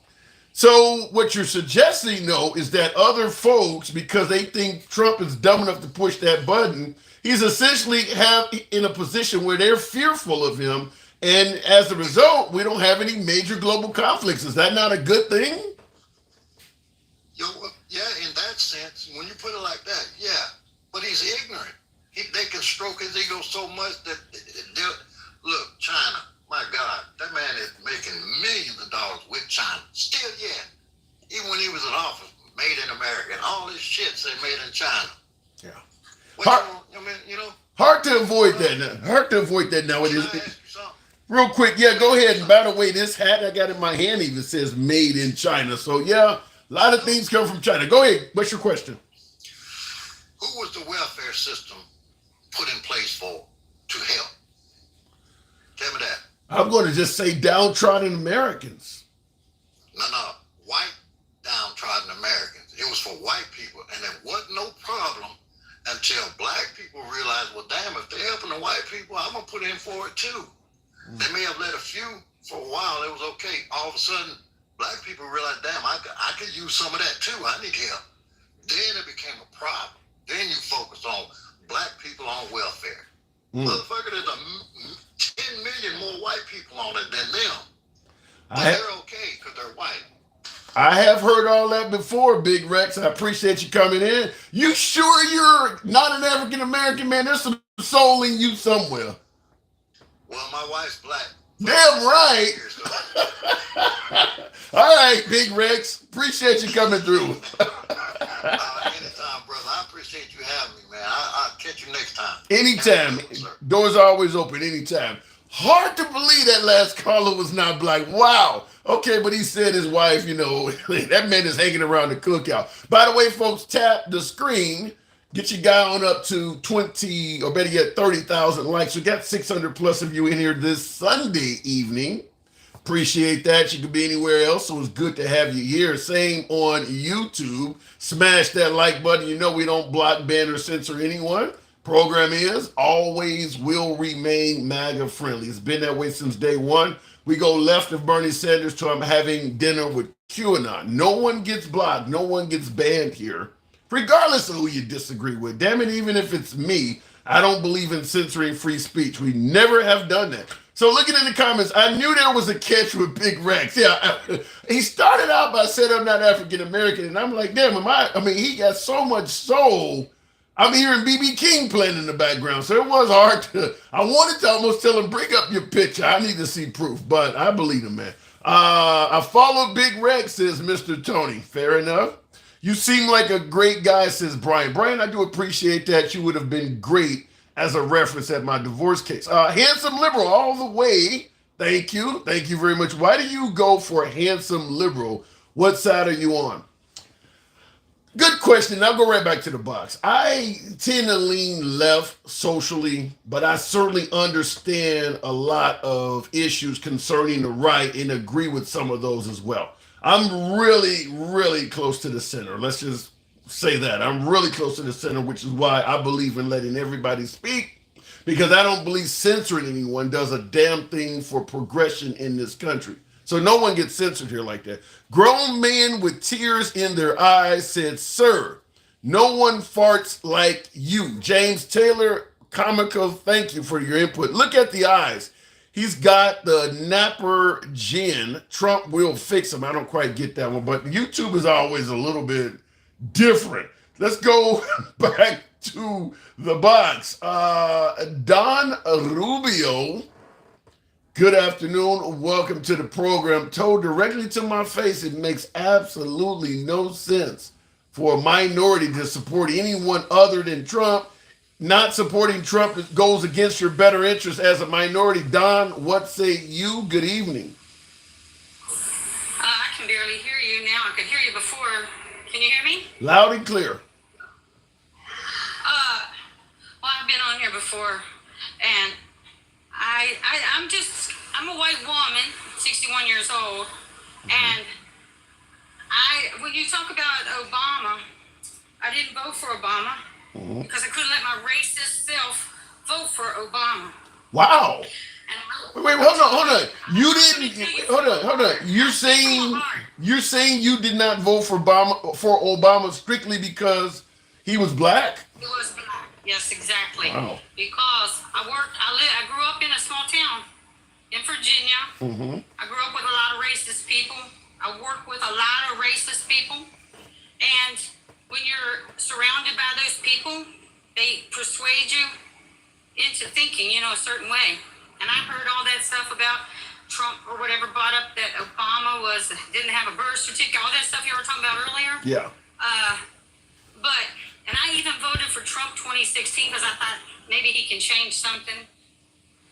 So what you're suggesting, though, is that other folks, because they think Trump is dumb enough to push that button, he's essentially in a position where they're fearful of him. And as a result, we don't have any major global conflicts. Is that not a good thing? Yeah, in that sense, when you put it like that, yeah. But he's ignorant. They can stroke his ego so much that look, China, my God, that man is making millions of dollars with China. Still, yeah. Even when he was in office, made in America, and all this shit say made in China. Yeah. Hard to avoid that now. Hard to avoid that nowadays. Real quick, yeah, go ahead. And by the way, this hat I got in my hand even says made in China. So, yeah, a lot of things come from China. Go ahead. What's your question? Who was the welfare system put in place for to help? Tell me that. I'm going to just say downtrodden Americans. No. White downtrodden Americans. It was for white people. And it wasn't no problem until black people realized, well, damn, if they're helping the white people, I'm going to put in for it too. They may have let a few for a while. It was okay. All of a sudden, black people realized, damn, I could use some of that too. I need help. Then it became a problem. Then you focus on black people on welfare. Motherfucker, there's 10 million more white people on it than them. But they're okay because they're white. I have heard all that before, Big Rex. I appreciate you coming in. You sure you're not an African American, man? There's some soul in you somewhere. Well, my wife's black. Damn right. All right, Big Rex. Appreciate you coming through. Anytime, brother. I appreciate you having me, man. I'll catch you next time. Anytime. Doors are always open. Anytime. Hard to believe that last caller was not black. Wow. Okay, but he said his wife, that man is hanging around the cookout. By the way, folks, tap the screen. Get your guy on up to 20, or better yet, 30,000 likes. We got 600 plus of you in here this Sunday evening. Appreciate that. You could be anywhere else, so it's good to have you here. Same on YouTube. Smash that like button. We don't block, ban, or censor anyone. Program is, always will remain MAGA friendly. It's been that way since day one. We go left of Bernie Sanders to I'm having dinner with QAnon. No one gets blocked. No one gets banned here, regardless of who you disagree with. Damn it, even if it's me, I don't believe in censoring free speech. We never have done that. So looking in the comments, I knew there was a catch with Big Rex. Yeah, he started out by saying I'm not African American, and I'm like, damn, he got so much soul. I'm hearing B.B. King playing in the background, so it was hard to, I wanted to almost tell him, bring up your picture. I need to see proof, but I believe him, man. I follow Big Rex, says Mr. Tony. Fair enough. You seem like a great guy, says Brian. Brian, I do appreciate that. You would have been great as a reference at my divorce case. Handsome liberal all the way. Thank you. Thank you very much. Why do you go for handsome liberal? What side are you on? Good question. I'll go right back to the box. I tend to lean left socially, but I certainly understand a lot of issues concerning the right and agree with some of those as well. I'm really, really close to the center. Let's just say that. I'm really close to the center, which is why I believe in letting everybody speak, because I don't believe censoring anyone does a damn thing for progression in this country. So no one gets censored here like that. Grown men with tears in their eyes said, "Sir, no one farts like you." James Taylor, comical, thank you for your input. Look at the eyes. He's got the Napper gin. Trump will fix him. I don't quite get that one, but YouTube is always a little bit different. Let's go back to the box. Don Rubio, good afternoon. Welcome to the program. Told directly to my face, it makes absolutely no sense for a minority to support anyone other than Trump. Not supporting Trump goes against your better interest as a minority. Don, what say you? Good evening. I can barely hear you now. I could hear you before. Can you hear me? Loud and clear. Well, I've been on here before, and I'm a white woman, 61 years old, and when you talk about Obama, I didn't vote for Obama because I couldn't let my racist self vote for Obama. Wow. And Wait, hold on. You didn't. Hold on. You're saying you did not vote for Obama strictly because he was black? He was black. Yes, exactly. Wow. Because I grew up in a small town in Virginia. I grew up with a lot of racist people. I work with a lot of racist people. And when you're surrounded by those people, they persuade you into thinking, a certain way. And I heard all that stuff about Trump or whatever brought up that Obama didn't have a birth certificate, all that stuff you were talking about earlier. Yeah. And I even voted for Trump 2016 because I thought maybe he can change something.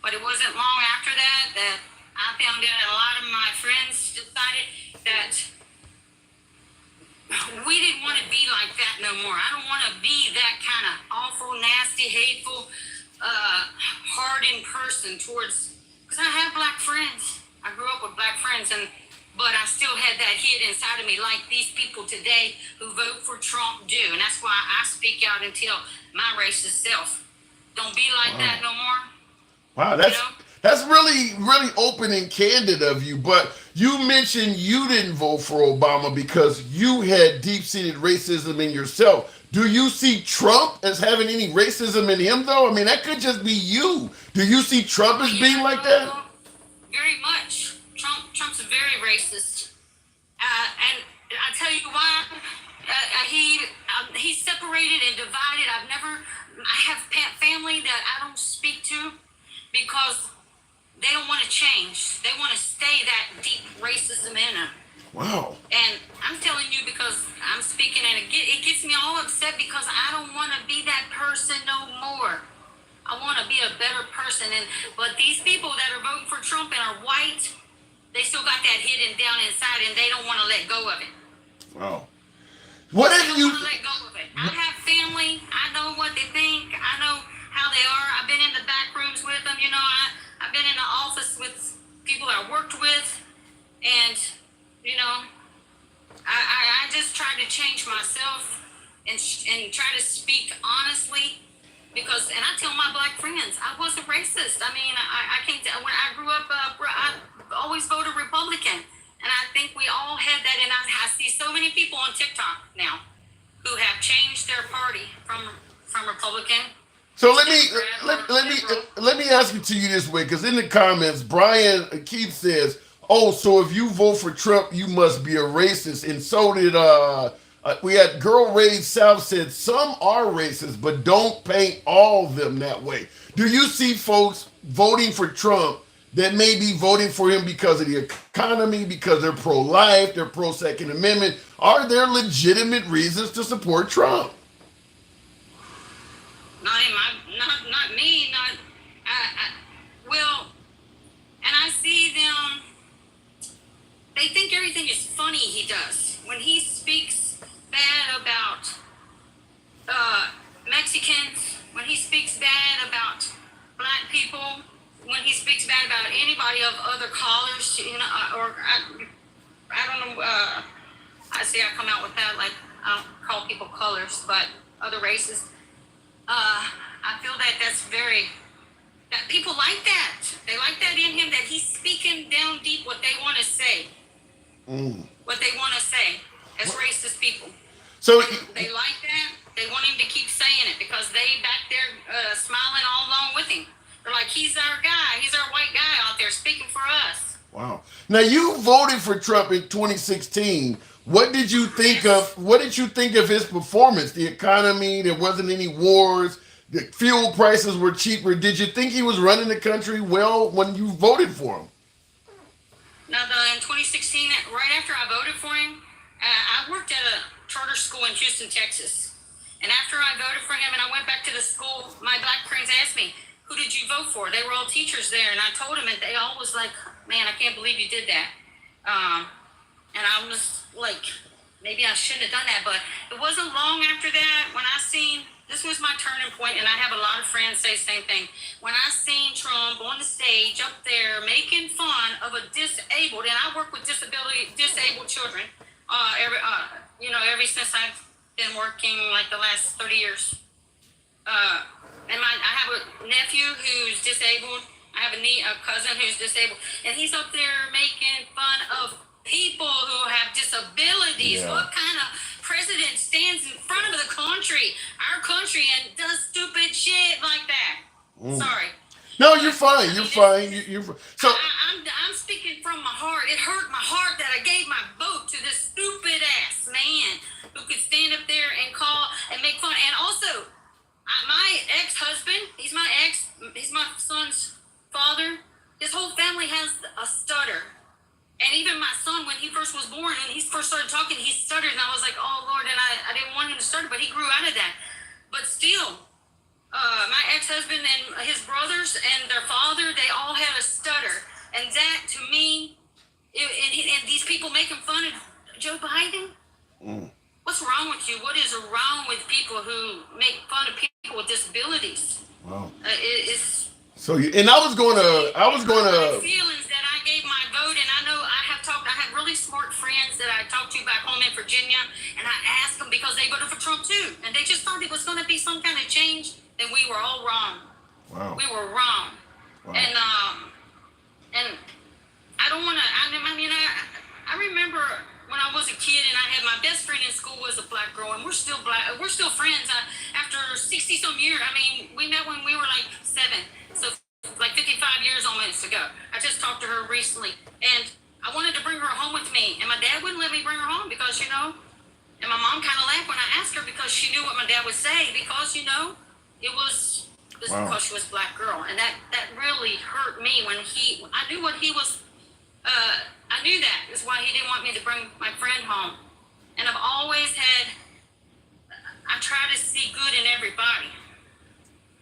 But it wasn't long after that I found out a lot of my friends decided that we didn't want to be like that no more. I don't want to be that kind of awful, nasty, hateful, hardened person because I have black friends. I grew up with black friends, but I still had that hid inside of me like these people today who vote for Trump do. And that's why I speak out and tell my racist self, don't be like that no more. Wow, that's really, really open and candid of you. But you mentioned you didn't vote for Obama because you had deep-seated racism in yourself. Do you see Trump as having any racism in him, though? I mean, that could just be you. Do you see Trump as being like that? Very much. Trump's very racist. And I tell you why. He's separated and divided. I have family that I don't speak to because they don't want to change. They want to stay that deep racism in them. Wow. And I'm telling you because I'm speaking and it gets me all upset because I don't want to be that person no more. I want to be a better person. But these people that are voting for Trump and are white, they still got that hidden down inside and they don't want to let go of it. Wow. What if you want to let go of it? I have family. I know what they think. I know how they are. I've been in the back rooms with them. I've been in the office with people I worked with. And, I just try to change myself and try to speak honestly. And I tell my black friends, I wasn't racist. I mean, I can't tell. When I grew up, I always voted Republican. And I think we all had that. And I see so many people on TikTok now who have changed their party from Republican. So let me ask it to you this way, because in the comments, Brian Keith says, "Oh, so if you vote for Trump, you must be a racist." And so did we had Girl Raised South said some are racist, but don't paint all of them that way. Do you see folks voting for Trump that may be voting for him because of the economy, because they're pro-life, they're pro-Second Amendment? Are there legitimate reasons to support Trump? Not me. does. When he speaks bad about Mexicans, when he speaks bad about black people, when he speaks bad about anybody of other colors, you know, or I don't know. I see I come out with that, like I don't call people colors, but other races. I feel that that's that people like that. They like that in him, that he's speaking down deep what they want to say. What they want to say as racist people. So they like that. They want him to keep saying it because they back there smiling all along with him. They're like, he's our guy. He's our white guy out there speaking for us. wow. Now you voted for Trump in 2016. What did you think of? What did you think of his performance? The economy. There wasn't any wars. The fuel prices were cheaper. Did you think he was running the country well when you voted for him? Now, in 2016, right after I voted for him, I worked at a charter school in Houston, Texas. And after I voted for him and I went back to the school, my black friends asked me, who did you vote for? They were all teachers there. And I told them, and they all was like, man, I can't believe you did that. And I was like, maybe I shouldn't have done that. But it wasn't long after that when I seen, this was my turning point, and I have a lot of friends say the same thing. When I seen Trump on the stage up there making fun of a disabled, and I work with disabled children, ever since I've been working like the last 30 years. And I have a nephew who's disabled. I have a cousin who's disabled, and he's up there making fun of people who have disabilities. Yeah. What kind of president stands in front of the country, our country, and does stupid shit like that? Sorry. No, you're fine. You're fine. You're so. I'm speaking from my heart. It hurt my heart that I gave my vote to this stupid ass man who could stand up there and call and make fun. And also, my ex-husband, he's my son's father. His whole family has a stutter. And even my son, when he first was born and he first started talking, he stuttered. And I was like, oh, Lord, and I didn't want him to stutter, but he grew out of that. But still, my ex-husband and his brothers and their father, they all had a stutter. And that, to me, and these people making fun of Joe Biden, what's wrong with you? What is wrong with people who make fun of people with disabilities? Wow. So I was going to. Feelings that I gave my vote, and I know I have really smart friends that I talked to back home in Virginia, and I asked them because they voted for Trump too, and they just thought it was going to be some kind of change, and we were all wrong. Wow. We were wrong. Wow. And I don't want to. I remember when I was a kid, and I had my best friend in school was a black girl, and we're still friends after 60 some years. I mean, we met when we were like 7. So like 55 years almost ago. I just talked to her recently, and I wanted to bring her home with me, and my dad wouldn't let me bring her home because, and my mom kind of laughed when I asked her because she knew what my dad would say because, it was just because she was a black girl, and that really hurt me when I knew what he was, I knew that is why he didn't want me to bring my friend home, and I try to see good in everybody.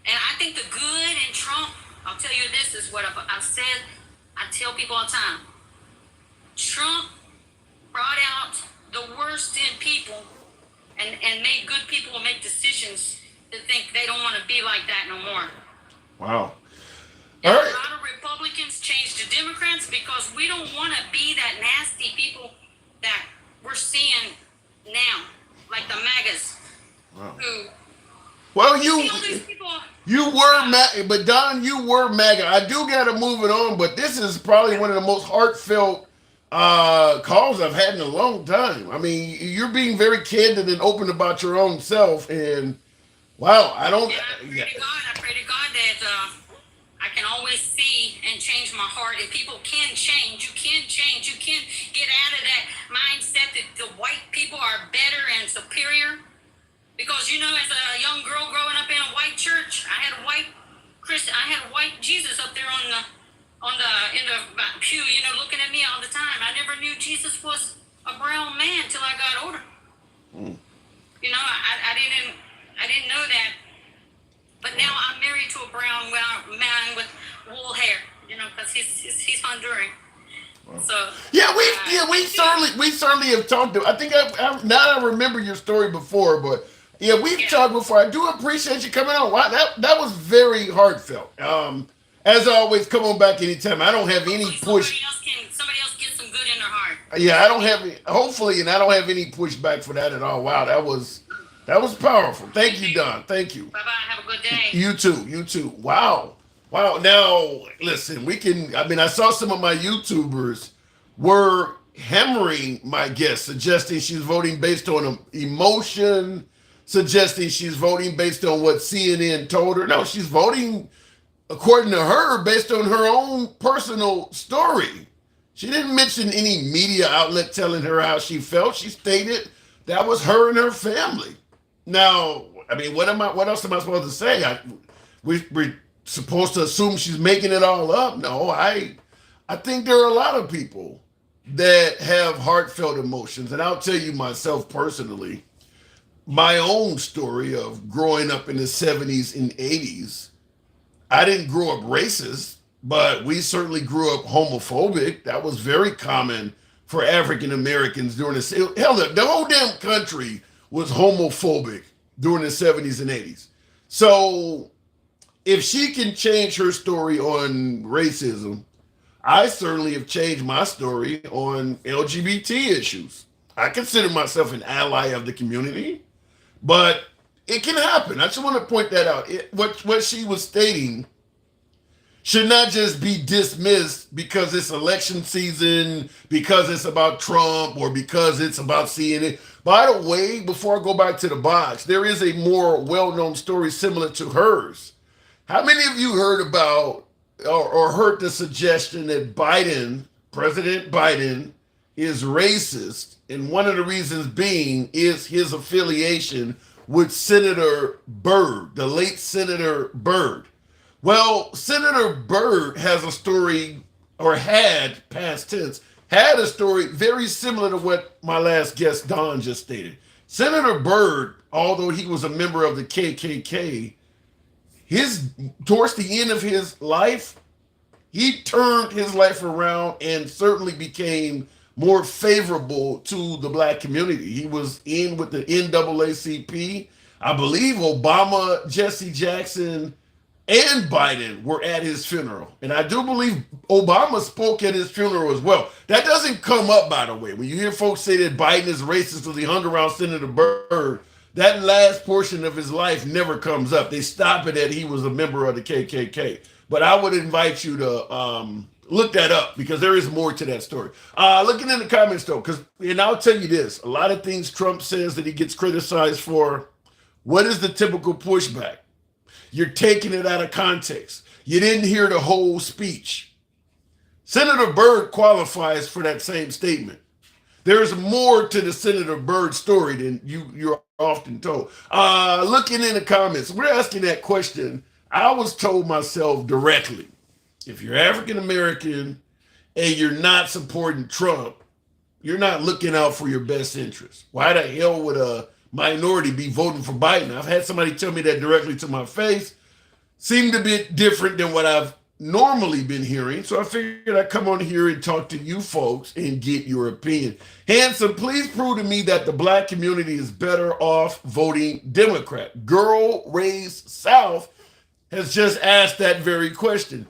And I think the good in Trump, I'll tell you this is what I've said, I tell people all the time. Trump brought out the worst in people and made good people make decisions to think they don't want to be like that no more. Wow. And All right. a lot of Republicans changed to Democrats because we don't want to be that nasty people that we're seeing now, like the MAGAs. Wow. Who Well, people. you were MAGA, but Don, you were MAGA. I do got to move it on, but this is probably one of the most heartfelt calls I've had in a long time. I mean, you're being very candid and open about your own self, and wow, I don't. And I pray to God that I can always see and change my heart. And people can change. You can change. You can get out of that mindset that the white people are better and superior. Because, as a young girl growing up in a white church, I had a white Jesus up there in the pew, looking at me all the time. I never knew Jesus was a brown man till I got older. I didn't know that. But now I'm married to a brown man with wool hair, because he's Honduran. So we certainly have talked. I think now I remember your story before, but yeah, we've talked before. I do appreciate you coming on. Wow, that was very heartfelt. As always, come on back anytime. I don't have any push. somebody else get some good in their heart. Yeah, I don't have hopefully, and I don't have any pushback for that at all. Wow, that was powerful. Thank you, Don. Thank you. Bye bye. Have a good day. You too. You too. Wow. Wow. Now, listen, we can. I mean, I saw some of my YouTubers were hammering my guest, suggesting she's voting based on emotion, suggesting she's voting based on what CNN told her. No, she's voting, according to her, based on her own personal story. She didn't mention any media outlet telling her how she felt. She stated that was her and her family. Now, I mean, what else am I supposed to say? We're supposed to assume she's making it all up. No, I think there are a lot of people that have heartfelt emotions. And I'll tell you myself personally, my own story of growing up in the 70s and 80s. I didn't grow up racist, but we certainly grew up homophobic. That was very common for African Americans during the hell, the whole damn country was homophobic during the 70s and 80s. So if she can change her story on racism, I certainly have changed my story on LGBT issues. I consider myself an ally of the community, but it can happen. I just want to point that out. What she was stating should not just be dismissed because it's election season, because it's about Trump, or because it's about CNN. By the way, before I go back to the box, there is a more well-known story similar to hers. How many of you heard about or heard the suggestion that President Biden, is racist, and one of the reasons being is his affiliation with Senator Byrd, the late Senator Byrd? Well, Senator Byrd has a story, or had, past tense, had a story very similar to what my last guest, Don, just stated. Senator Byrd, although he was a member of the KKK, towards the end of his life, he turned his life around and certainly became more favorable to the black community. He was in with the NAACP. I believe Obama, Jesse Jackson, and Biden were at his funeral. And I do believe Obama spoke at his funeral as well. That doesn't come up, by the way. When you hear folks say that Biden is racist because he hung around Senator Byrd, that last portion of his life never comes up. They stop it at he was a member of the KKK. But I would invite you to look that up because there is more to that story. Looking in the comments, though, and I'll tell you this, a lot of things Trump says that he gets criticized for, what is the typical pushback? You're taking it out of context. You didn't hear the whole speech. Senator Byrd qualifies for that same statement. There's more to the Senator Byrd story than you're often told. Looking in the comments, we're asking that question. I was told myself directly, if you're African American and you're not supporting Trump, you're not looking out for your best interest. Why the hell would a minority be voting for Biden? I've had somebody tell me that directly to my face. Seemed a bit different than what I've normally been hearing. So I figured I'd come on here and talk to you folks and get your opinion. Handsome, please prove to me that the black community is better off voting Democrat. Girl Raised South has just asked that very question.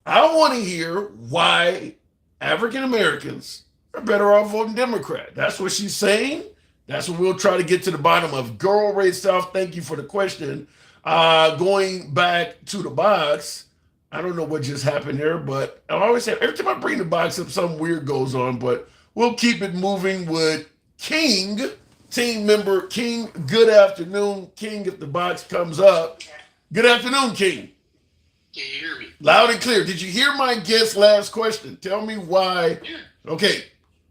I want to hear why African Americans are better off voting Democrat. That's what she's saying. That's what we'll try to get to the bottom of. Girl Raised South, thank you for the question. Going back to the box, I don't know what just happened there, but I always say, every time I bring the box up, something weird goes on, but we'll keep it moving with King, team member King. Good afternoon, King, if the box comes up. Good afternoon, King. Can you hear me? Loud and clear. Did you hear my guest's last question? Tell me why. Yeah. Okay,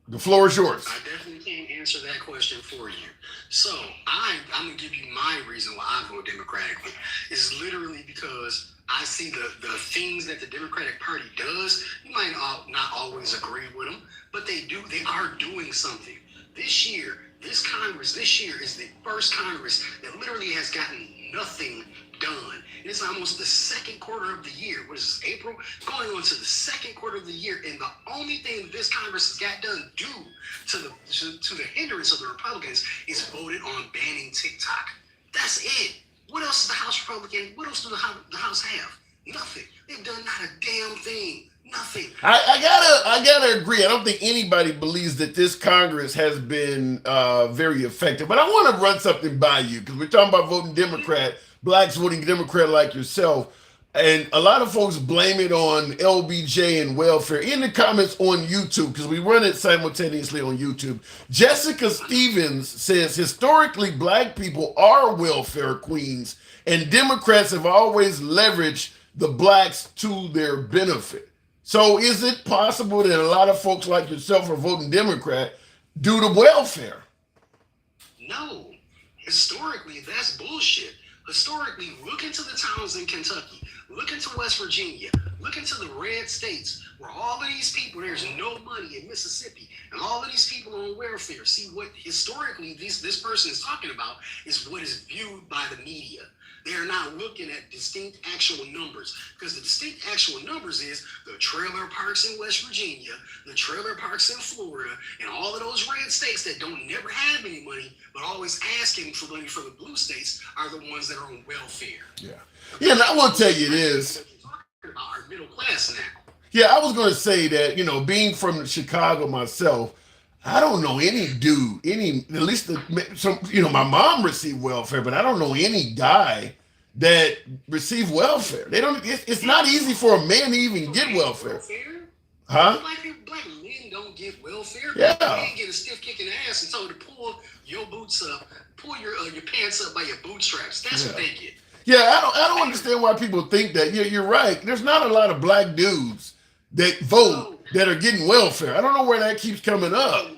the floor is yours. I definitely can't answer that question for you. So I'm going to give you my reason why I vote Democratically. It's literally because I see the things that the Democratic Party does. You might not always agree with them, but they are doing something. This year is the first Congress that literally has gotten nothing done. It's almost the second quarter of the year. What is this, April? Going on to the second quarter of the year, and the only thing this this Congress has got done due to the hindrance of the Republicans is voted on banning TikTok. That's it. What else is the House Republican? What else do the House have? Nothing. They've done not a damn thing. Nothing. I gotta agree. I don't think anybody believes that this Congress has been very effective. But I want to run something by you because we're talking about voting Democrat, blacks voting Democrat like yourself. And a lot of folks blame it on LBJ and welfare. In the comments on YouTube, because we run it simultaneously on YouTube, Jessica Stevens says historically black people are welfare queens, and Democrats have always leveraged the blacks to their benefit. So is it possible that a lot of folks like yourself are voting Democrat due to welfare? No. Historically, that's bullshit. Historically, look into the towns in Kentucky. Look into West Virginia. Look into the red states where all of these people, there's no money in Mississippi, and all of these people are on welfare. See, what historically this person is talking about is what is viewed by the media. They are not looking at distinct actual numbers, because the distinct actual numbers is the trailer parks in West Virginia, the trailer parks in Florida, and all of those red states that don't never have any money, but always asking for money for the blue states are the ones that are on welfare. Yeah. Yeah, and I want to tell you this. What you're talking about are middle class now. Yeah, I was going to say that, being from Chicago myself, I don't know any dude, at least my mom received welfare, but I don't know any guy that received welfare. They don't. It's not easy for a man to even get welfare. Huh? Black men don't get welfare. Yeah. Men get a stiff kicking ass and told to pull your boots up, pull your pants up by your bootstraps. That's what they get. Yeah, I don't understand why people think that. You're right. There's not a lot of black dudes that vote that are getting welfare. I don't know where that keeps coming up.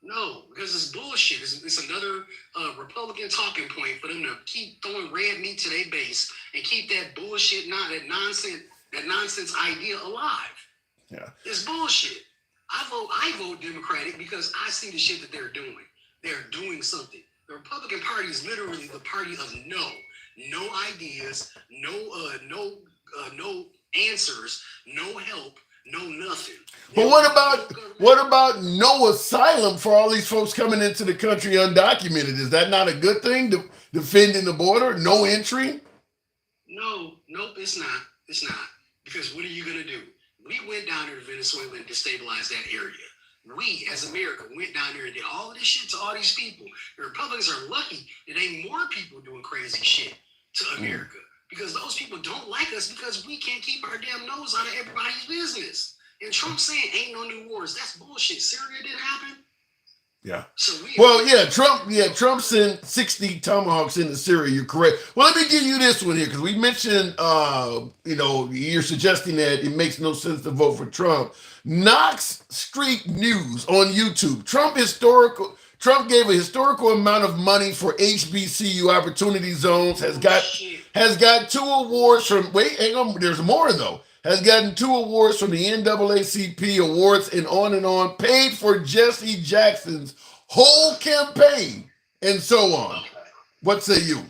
No, because it's bullshit. It's another Republican talking point for them to keep throwing red meat to their base and keep that bullshit, that nonsense idea alive. Yeah, it's bullshit. I vote Democratic because I see the shit that they're doing. They're doing something. The Republican Party is literally the party of no ideas, no answers, no help, no nothing. But what about no asylum for all these folks coming into the country undocumented? Is that not a good thing? Defending the border, no entry? Nope, it's not. It's not. Because what are you gonna do? We went down there to Venezuela and destabilized that area. We, as America, went down there and did all of this shit to all these people. The Republicans are lucky that ain't more people doing crazy shit to America. Because those people don't like us because we can't keep our damn nose out of everybody's business. And Trump saying ain't no new wars. That's bullshit. Syria didn't happen. Yeah. So Trump sent 60 tomahawks into Syria. You're correct. Well, let me give you this one here because we mentioned, you're suggesting that it makes no sense to vote for Trump. Knox Street News on YouTube. Trump gave a historical amount of money for HBCU opportunity zones. Has got 2 awards from. Wait, hang on. There's more though. Has gotten 2 awards from the NAACP awards and on. Paid for Jesse Jackson's whole campaign and so on. Okay. What say you?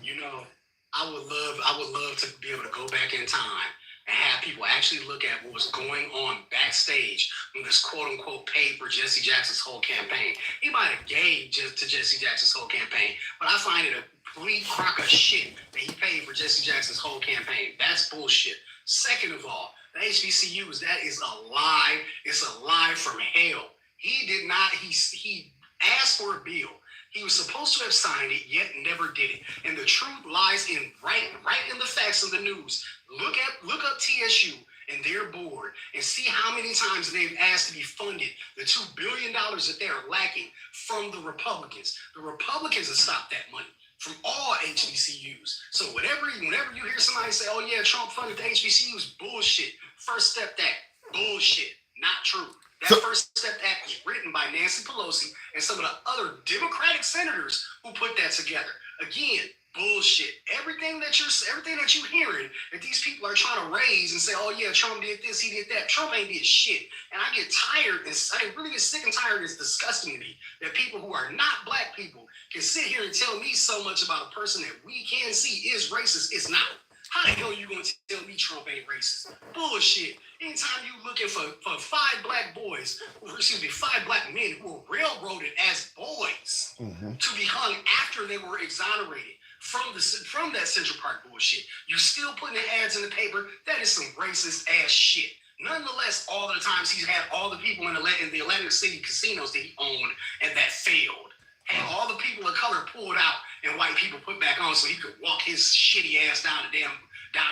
I would love to be able to go back in time and have people actually look at what was going on backstage when this quote unquote paid for Jesse Jackson's whole campaign. He might have gave to Jesse Jackson's whole campaign, but I find it a complete crock of shit that he paid for Jesse Jackson's whole campaign. That's bullshit. Second of all, the HBCUs, that is a lie. It's a lie from hell. He did not, he asked for a bill. He was supposed to have signed it, yet never did it. And the truth lies in right in the facts of the news. Look up TSU and their board and see how many times they've asked to be funded the $2 billion that they are lacking from the Republicans. The Republicans have stopped that money from all HBCUs. So whenever you hear somebody say, oh yeah, Trump funded the HBCUs, bullshit. First Step Act, bullshit, not true. That First Step Act was written by Nancy Pelosi and some of the other Democratic senators who put that together. Again, bullshit. Everything that you're hearing that these people are trying to raise and say, oh yeah, Trump did this, he did that. Trump ain't did shit. And I get tired, I really get sick and tired. It's disgusting to me that people who are not black people can sit here and tell me so much about a person that we can see is racist. It's not. How the hell you gonna tell me Trump ain't racist? Bullshit. Anytime you looking for 5 black boys, or excuse me, 5 black men who were railroaded as boys to be hung after they were exonerated from that Central Park bullshit, you still putting the ads in the paper. That is some racist ass shit. Nonetheless, all of the times he's had all the people in the Atlantic City casinos that he owned and that failed. Had all the people of color pulled out and white people put back on so he could walk his shitty ass down the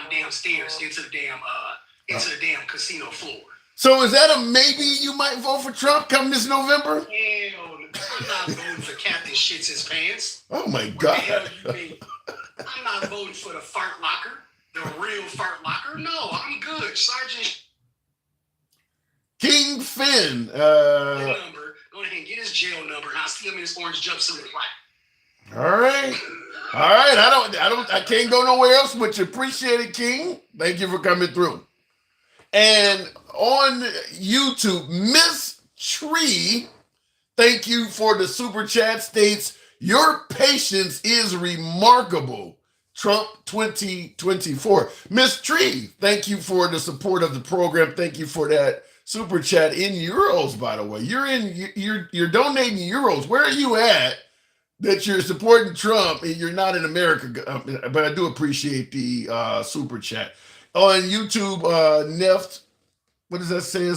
damn stairs into the damn casino floor. So is that a maybe you might vote for Trump come this November? Hell, I'm not voting for Captain Shits His Pants. Oh my What God. the hell you mean? I'm not voting for the fart locker, the real fart locker. No, I'm good. Sergeant King Finn. number. Go ahead and get his jail number, and I'll see him in his orange jumpsuit. All right. I can't go nowhere else but you. Appreciate it, King. Thank you for coming through. And on YouTube, Miss Tree, thank you for the super chat, states, your patience is remarkable. Trump 2024. Miss Tree, thank you for the support of the program. Thank you for that super chat in euros, by the way. You're donating euros. Where are you at that you're supporting Trump and you're not in America? But I do appreciate the super chat. On YouTube, Neft, what does that say?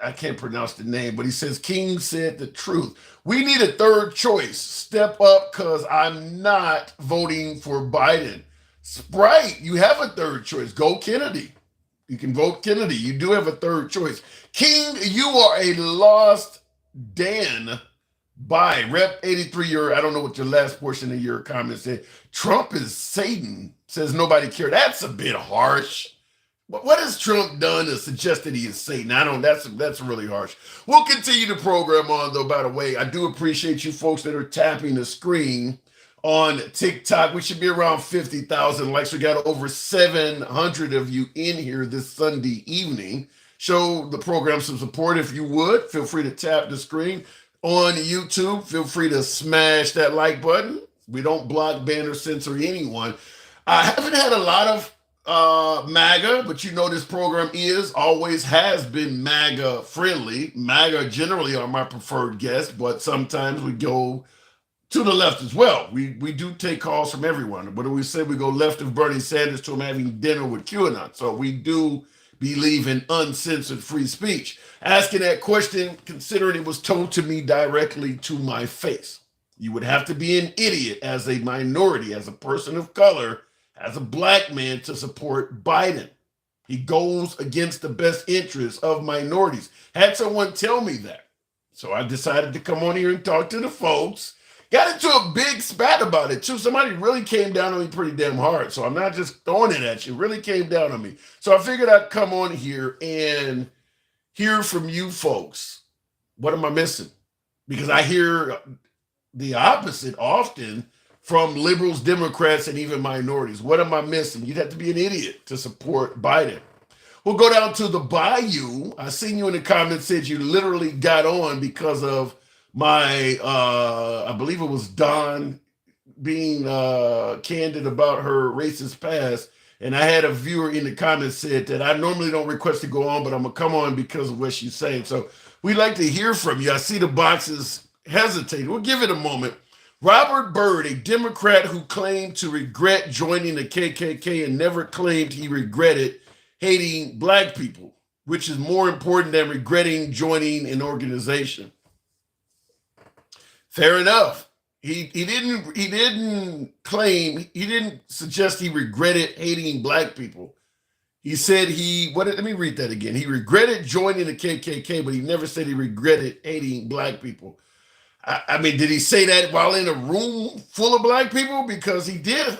I can't pronounce the name, but he says, King said the truth. We need a third choice. Step up, because I'm not voting for Biden. Sprite, you have a third choice. Go Kennedy. You can vote Kennedy. You do have a third choice. King, you are a lost Dan. Bye. Rep 83, I don't know what your last portion of your comment said. Trump is Satan, says nobody cared. That's a bit harsh. What has Trump done to suggest that he is Satan? That's really harsh. We'll continue the program on, though, by the way. I do appreciate you folks that are tapping the screen on TikTok. We should be around 50,000 likes. We got over 700 of you in here this Sunday evening. Show the program some support if you would. Feel free to tap the screen. On YouTube, feel free to smash that like button. We don't block, ban, or censor anyone. I haven't had a lot of MAGA, but you know this program always has been MAGA friendly. MAGA generally are my preferred guests, but sometimes we go to the left as well. We do take calls from everyone. But we say we go left of Bernie Sanders to him having dinner with QAnon. So we do believe in uncensored free speech. Asking that question, considering it was told to me directly to my face. You would have to be an idiot as a minority, as a person of color, as a black man to support Biden. He goes against the best interests of minorities. Had someone tell me that. So I decided to come on here and talk to the folks. Got into a big spat about it too. Somebody really came down on me pretty damn hard. So I'm not just throwing it at you. Really came down on me. So I figured I'd come on here and hear from you folks. What am I missing? Because I hear the opposite often from liberals, Democrats, and even minorities. What am I missing? You'd have to be an idiot to support Biden. We'll go down to the Bayou. I seen you in the comments said you literally got on because of my, I believe it was Dawn being candid about her racist past. And I had a viewer in the comments said that I normally don't request to go on, but I'm going to come on because of what she's saying. So we'd like to hear from you. I see the boxes hesitating. We'll give it a moment. Robert Byrd, a Democrat who claimed to regret joining the KKK and never claimed he regretted hating black people, which is more important than regretting joining an organization. Fair enough. He didn't suggest he regretted hating black people. He said let me read that again. He regretted joining the KKK, but he never said he regretted hating black people. I mean, did he say that while in a room full of black people? Because he did.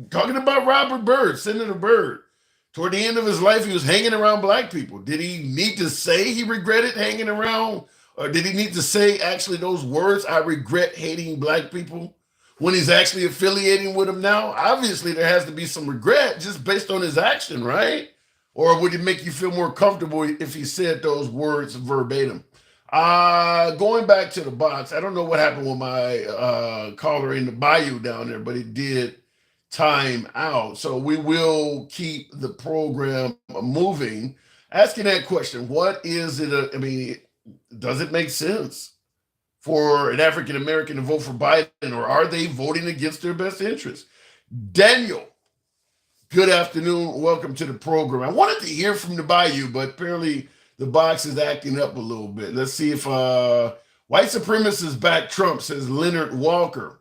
Talking about Robert Byrd, Senator Byrd. Toward the end of his life, he was hanging around black people. Did he need to say he regretted hanging around? Or did he need to say actually those words, I regret hating black people, when he's actually affiliating with them now? Obviously, there has to be some regret just based on his action, right? Or would it make you feel more comfortable if he said those words verbatim? Going back to the box, I don't know what happened with my caller in the Bayou down there, but it did time out. So we will keep the program moving. Asking that question, what is it? I mean, does it make sense for an African American to vote for Biden, or are they voting against their best interest? Daniel, good afternoon. Welcome to the program. I wanted to hear from the Bayou, but apparently the box is acting up a little bit. Let's see if white supremacists back Trump, says Leonard Walker.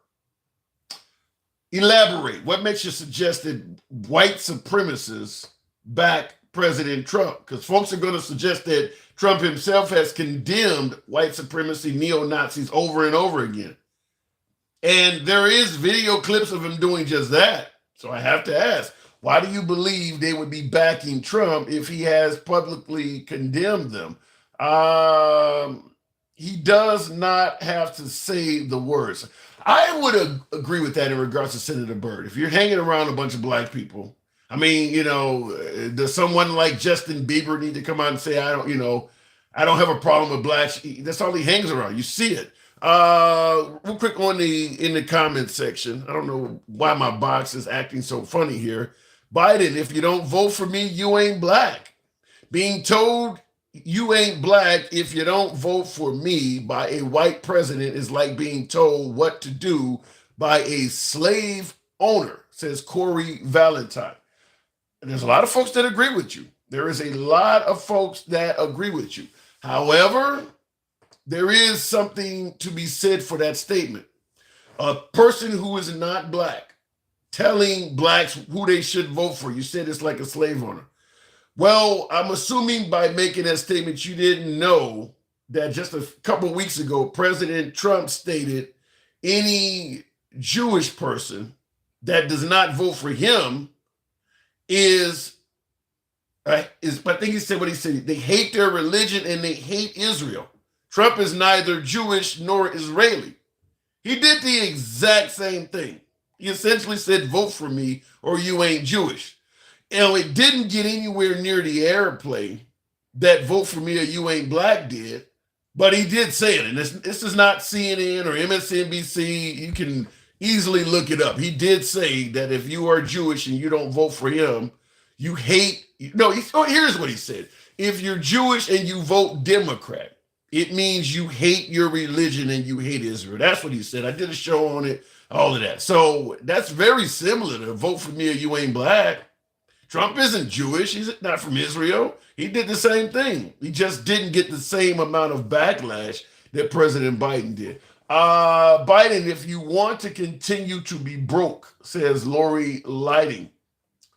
Elaborate. What makes you suggest that white supremacists back President Trump? Because folks are going to suggest that Trump himself has condemned white supremacy, neo-Nazis over and over again. And there is video clips of him doing just that. So I have to ask, why do you believe they would be backing Trump if he has publicly condemned them? He does not have to say the words. I would agree with that in regards to Senator Byrd. If you're hanging around a bunch of black people, I mean, does someone like Justin Bieber need to come out and say, I don't have a problem with blacks? That's all he hangs around. You see it. Real quick in the comment section. I don't know why my box is acting so funny here. Biden, if you don't vote for me, you ain't black. Being told you ain't black if you don't vote for me by a white president is like being told what to do by a slave owner, says Corey Valentine. And there's a lot of folks that agree with you. There is a lot of folks that agree with you. However, there is something to be said for that statement. A person who is not black telling blacks who they should vote for, you said it's like a slave owner. Well, I'm assuming by making that statement, you didn't know that just a couple of weeks ago, President Trump stated any Jewish person that does not vote for him is I think he said what he said. They hate their religion and they hate Israel. Trump is neither Jewish nor Israeli. He did the exact same thing. He essentially said, vote for me or you ain't Jewish. It didn't get anywhere near the airplay that vote for me or you ain't black did, but he did say it. And this is not CNN or MSNBC. You can easily look it up. He did say that if you are Jewish and you don't vote for him, you hate. No, here's what he said. If you're Jewish and you vote Democrat, it means you hate your religion and you hate Israel. That's what he said. I did a show on it, all of that. So that's very similar to vote for me or you ain't black. Trump isn't Jewish. He's not from Israel. He did the same thing. He just didn't get the same amount of backlash that President Biden did. Biden, if you want to continue to be broke, says Lori Lighting.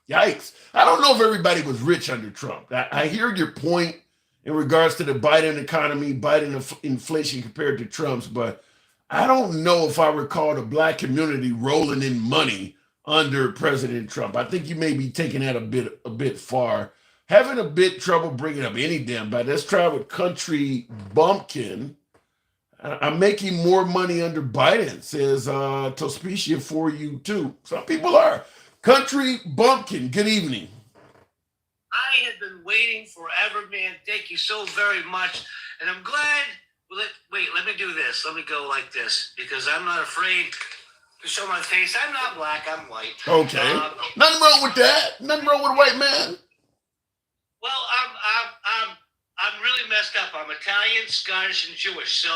Yikes. I don't know if everybody was rich under Trump. I hear your point in regards to the Biden economy, Biden inflation compared to Trump's, but I don't know if I recall the black community rolling in money under President Trump. I think you may be taking that a bit far. Having a bit trouble bringing up any damn bad. Let's try with Country Bumpkin. I'm making more money under Biden, says Tospecia for you too. Some people are. Country Bumpkin, good evening. I have been waiting forever, man. Thank you so very much. And I'm glad. Wait, let me do this. Let me go like this because I'm not afraid to show my face. I'm not black. I'm white. Okay. Nothing wrong with that. Nothing wrong with a white man. Well, I'm really messed up. I'm Italian, Scottish, and Jewish. So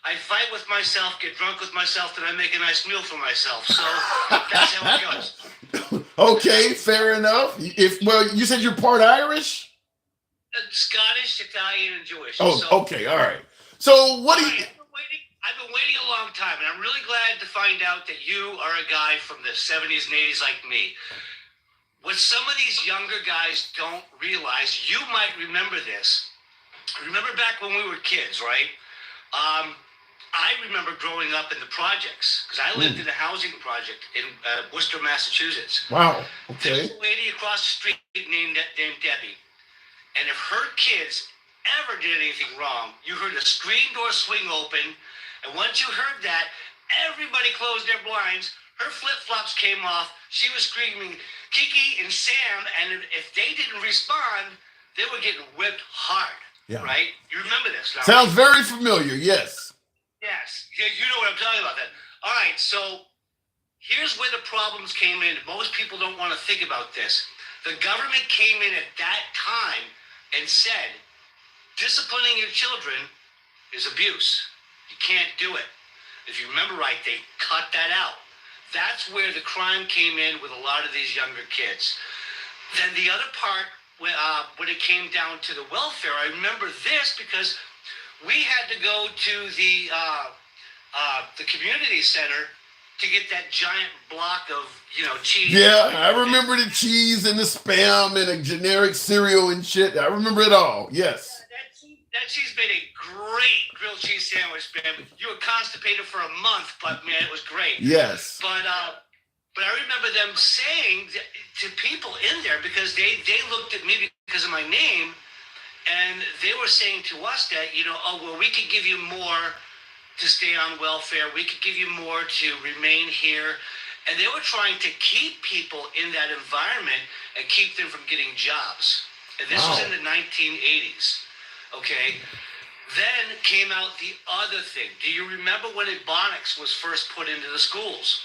I fight with myself, get drunk with myself, and I make a nice meal for myself. So that's how it goes. Okay, fair enough. You said you're part Irish? Scottish, Italian, and Jewish. Oh, so, okay, all right. So what do you? I've been waiting a long time, and I'm really glad to find out that you are a guy from the 70s and 80s like me. What some of these younger guys don't realize, you might remember this. Remember back when we were kids, right? I remember growing up in the projects because I lived in a housing project in Worcester, Massachusetts. Wow. Okay. There's a lady across the street named Debbie, and if her kids ever did anything wrong, you heard a screen door swing open, and once you heard that, everybody closed their blinds. Her flip-flops came off. She was screaming, Kiki and Sam, and if they didn't respond, they were getting whipped hard. Yeah. Right? You remember this? Sounds very familiar, yes. Yes. You know what I'm talking about then. All right, so here's where the problems came in. Most people don't want to think about this. The government came in at that time and said, disciplining your children is abuse. You can't do it. If you remember right, they cut that out. That's where the crime came in with a lot of these younger kids. Then the other part, when it came down to the welfare, I remember this because we had to go to the community center to get that giant block of, cheese. Yeah, I remember the cheese and the Spam and a generic cereal and shit. I remember it all. Yes. That cheese made a great grilled cheese sandwich, man. You were constipated for a month, but man, it was great. Yes. But I remember them saying to people in there, because they looked at me because of my name, and they were saying to us that, we could give you more to stay on welfare. We could give you more to remain here. And they were trying to keep people in that environment and keep them from getting jobs. And this was in the 1980s. Okay. Then came out the other thing. Do you remember when Ebonics was first put into the schools?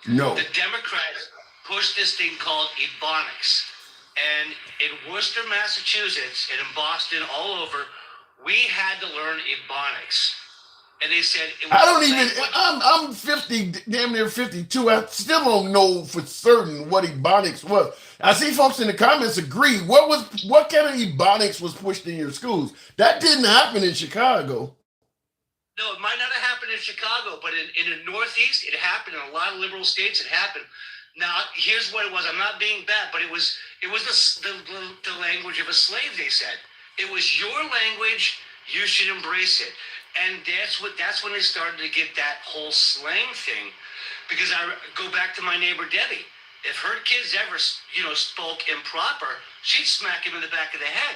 No. The Democrats pushed this thing called Ebonics. And in Worcester, Massachusetts, and in Boston, all over, we had to learn Ebonics. And they said it was I'm 50, damn near 52. I still don't know for certain what Ebonics was. I see folks in the comments agree. What kind of Ebonics was pushed in your schools? That didn't happen in Chicago. No, it might not have happened in Chicago, but in the Northeast, it happened. In a lot of liberal states, it happened. Now, here's what it was. I'm not being bad, but it was the language of a slave, they said. It was your language. You should embrace it. And that's when they started to get that whole slang thing. Because I go back to my neighbor, Debbie. If her kids ever, spoke improper, she'd smack him in the back of the head.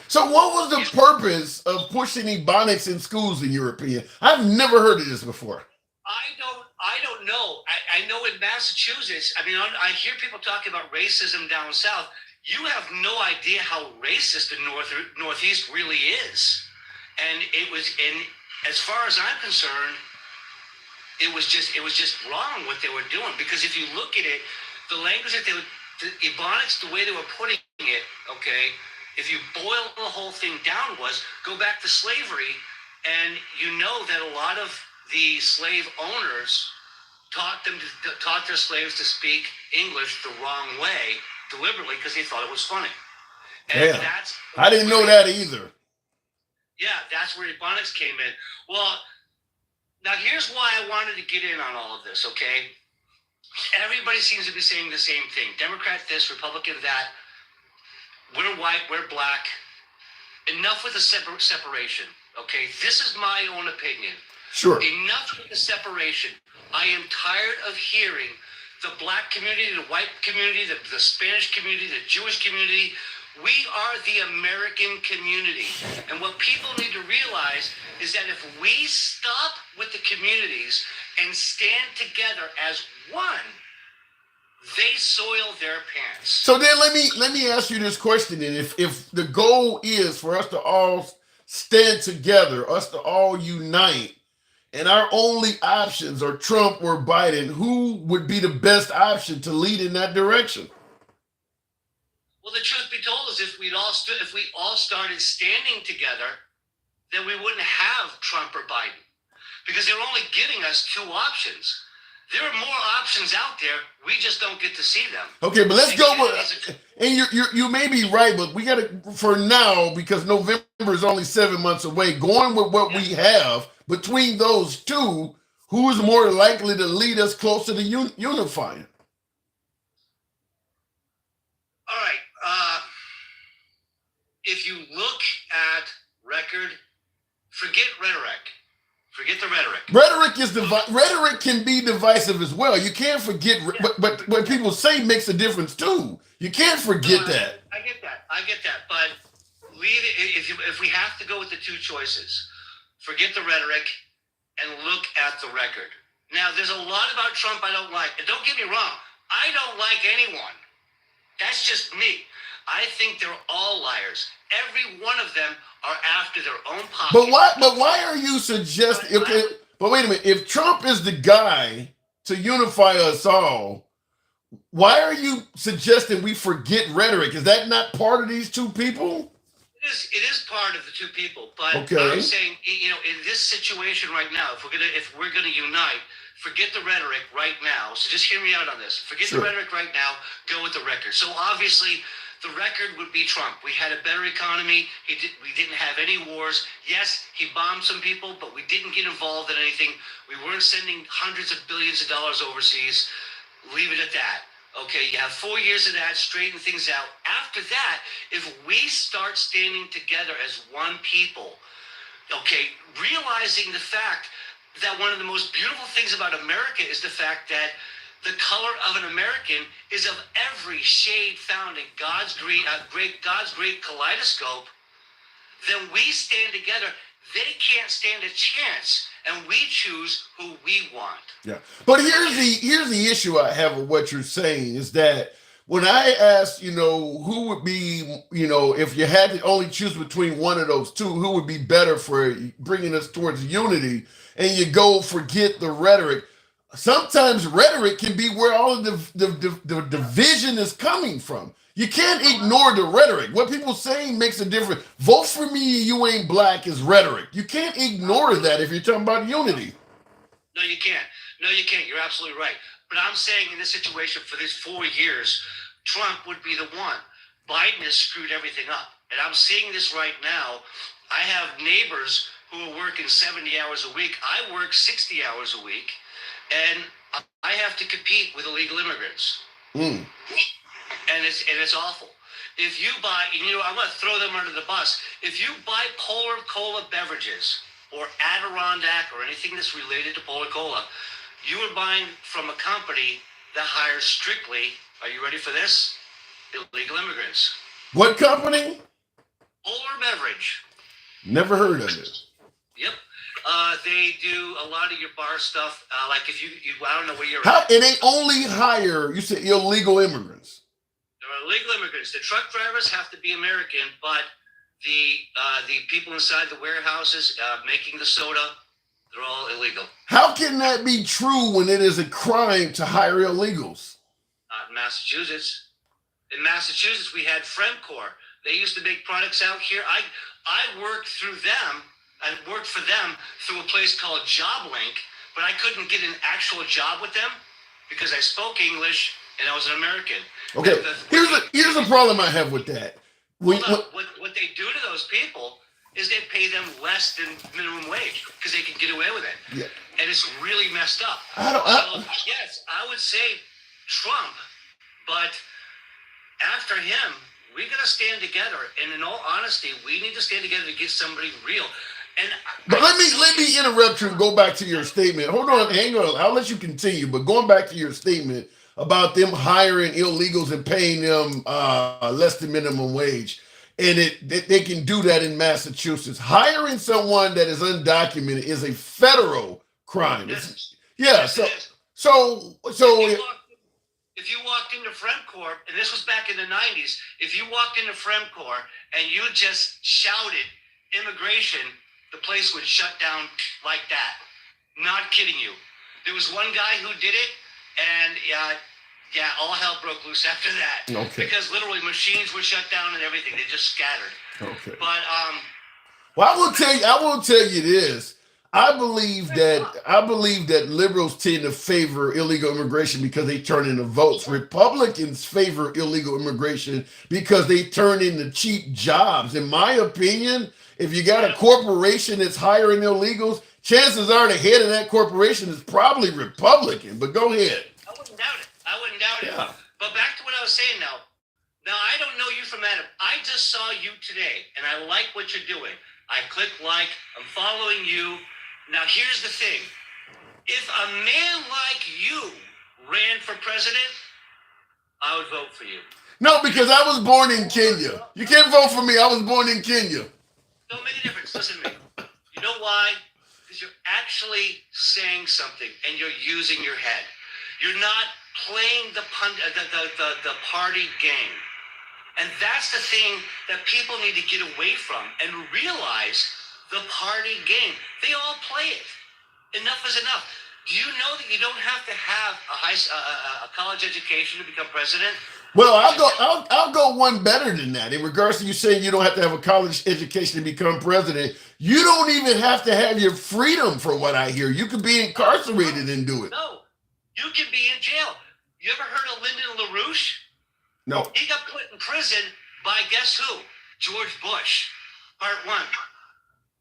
So what was the purpose of pushing Ebonics in schools, in your opinion? I've never heard of this before. I don't know. I know in Massachusetts, I hear people talking about racism down south. You have no idea how racist the Northeast really is. And as far as I'm concerned, it was just wrong what they were doing. Because if you look at it, the language that the Ebonics, the way they were putting it, okay, if you boil the whole thing down, was go back to slavery, and you know that a lot of the slave owners taught their slaves to speak English the wrong way, deliberately, because they thought it was funny. And I didn't know that either. Yeah, that's where Ebonics came in. Well, now here's why I wanted to get in on all of this, okay? Everybody seems to be saying the same thing. Democrat this, Republican that. We're white, we're black. Enough with the separation, okay? This is my own opinion. Sure. Enough with the separation. I am tired of hearing the black community, the white community, the Spanish community, the Jewish community. We are the American community. And what people need to realize is that if we stop with the communities and stand together as one, they soil their pants. So then let me ask you this question. And if the goal is for us to all stand together, us to all unite, and our only options are Trump or Biden, who would be the best option to lead in that direction? Well, the truth be told is if we all started standing together, then we wouldn't have Trump or Biden, because they're only giving us two options. There are more options out there. We just don't get to see them. Okay, but let's go with, and you may be right, but we got to, for now, because November is only 7 months away, going with what we have between those two, who is more likely to lead us closer to unifying? All right. If you look at record, forget rhetoric. Forget the rhetoric. Rhetoric can be divisive as well. You can't forget, but what people say makes a difference too. You can't forget that. I get that. But leave it, if we have to go with the two choices, forget the rhetoric and look at the record. Now, there's a lot about Trump I don't like. And don't get me wrong, I don't like anyone. That's just me. I think they're all liars. Every one of them are after their own pocket. But why are you suggesting? Okay, but wait a minute. If Trump is the guy to unify us all. Why are you suggesting we forget rhetoric? Is that not part of these two people? It is part of the two people, but Okay. I'm saying, you know, in this situation right now, if we're gonna unite, forget the rhetoric right now. So just hear me out on this. Forget Sure. the rhetoric right now. Go with the record. So obviously, the record would be Trump. We had a better economy. We didn't have any wars. Yes, he bombed some people, but we didn't get involved in anything. We weren't sending hundreds of billions of dollars overseas. Leave it at that. Okay, you have 4 years of that, straighten things out. After that, if we start standing together as one people, okay, realizing the fact that one of the most beautiful things about America is the fact that the color of an American is of every shade found in God's great kaleidoscope, then we stand together. They can't stand a chance, and we choose who we want. Yeah. But here's the issue I have with what you're saying is that when I asked, you know, who would be, you know, if you had to only choose between one of those two, who would be better for bringing us towards unity, and you go forget the rhetoric. Sometimes rhetoric can be where all of the division is coming from. You can't ignore the rhetoric. What people saying makes a difference. Vote for me, you ain't black is rhetoric. You can't ignore that if you're talking about unity. No, you can't. No, you can't. You're absolutely right. But I'm saying in this situation for these 4 years, Trump would be the one. Biden has screwed everything up. And I'm seeing this right now. I have neighbors who are working 70 hours a week. I work 60 hours a week. And I have to compete with illegal immigrants. Mm. And it's awful. If you buy, you know, I'm going to throw them under the bus. If you buy Polar Cola beverages or Adirondack or anything that's related to Polar Cola, you are buying from a company that hires strictly, are you ready for this? Illegal immigrants. What company? Polar Beverage. Never heard of it. Yep. They do a lot of your bar stuff. Like if you I don't know where you're How? at. And they only hire, you said, illegal immigrants. There are illegal immigrants. The truck drivers have to be American, but the people inside the warehouses making the soda, they're all illegal. How can that be true when it is a crime to hire illegals? Not in Massachusetts. In Massachusetts, we had Fremcor. They used to make products out here. I worked through them. I worked for them through a place called JobLink, but I couldn't get an actual job with them because I spoke English and I was an American. Okay, here's a problem I have with that. What they do to those people is they pay them less than minimum wage because they can get away with it. Yeah. And it's really messed up. Yes, I would say Trump, but after him, we got to stand together. And in all honesty, we need to stand together to get somebody real. But let me interrupt you and go back to your statement. Hold on, hang on. I'll let you continue. But going back to your statement about them hiring illegals and paying them less than minimum wage, and they can do that in Massachusetts. Hiring someone that is undocumented is a federal crime. Yes. So if you walked into Fremcor, and this was back in the 90s, if you walked into Fremcor and you just shouted immigration, the place would shut down like that. Not kidding you. There was one guy who did it, and all hell broke loose after that. Okay. Because literally machines were shut down and everything. They just scattered. Okay. But well, I will tell you this. I believe that liberals tend to favor illegal immigration because they turn into votes. Republicans favor illegal immigration because they turn into cheap jobs. In my opinion, if you got a corporation that's hiring illegals, chances are the head of that corporation is probably Republican. But go ahead. I wouldn't doubt it. Yeah. But back to what I was saying now. Now, I don't know you from Adam. I just saw you today, and I like what you're doing. I click like. I'm following you. Now, here's the thing. If a man like you ran for president, I would vote for you. No, because I was born in Kenya. You can't vote for me. I was born in Kenya. Don't make a difference. Listen to me. You know why? Because you're actually saying something, and you're using your head. You're not playing the party game. And that's the thing that people need to get away from and realize the party game. They all play it. Enough is enough. Do you know that you don't have to have a college education to become president? Well, I'll go one better than that. In regards to you saying you don't have to have a college education to become president, you don't even have to have your freedom, for what I hear. You could be incarcerated and do it. No, you can be in jail. You ever heard of Lyndon LaRouche? No. He got put in prison by guess who? George Bush. Part 1.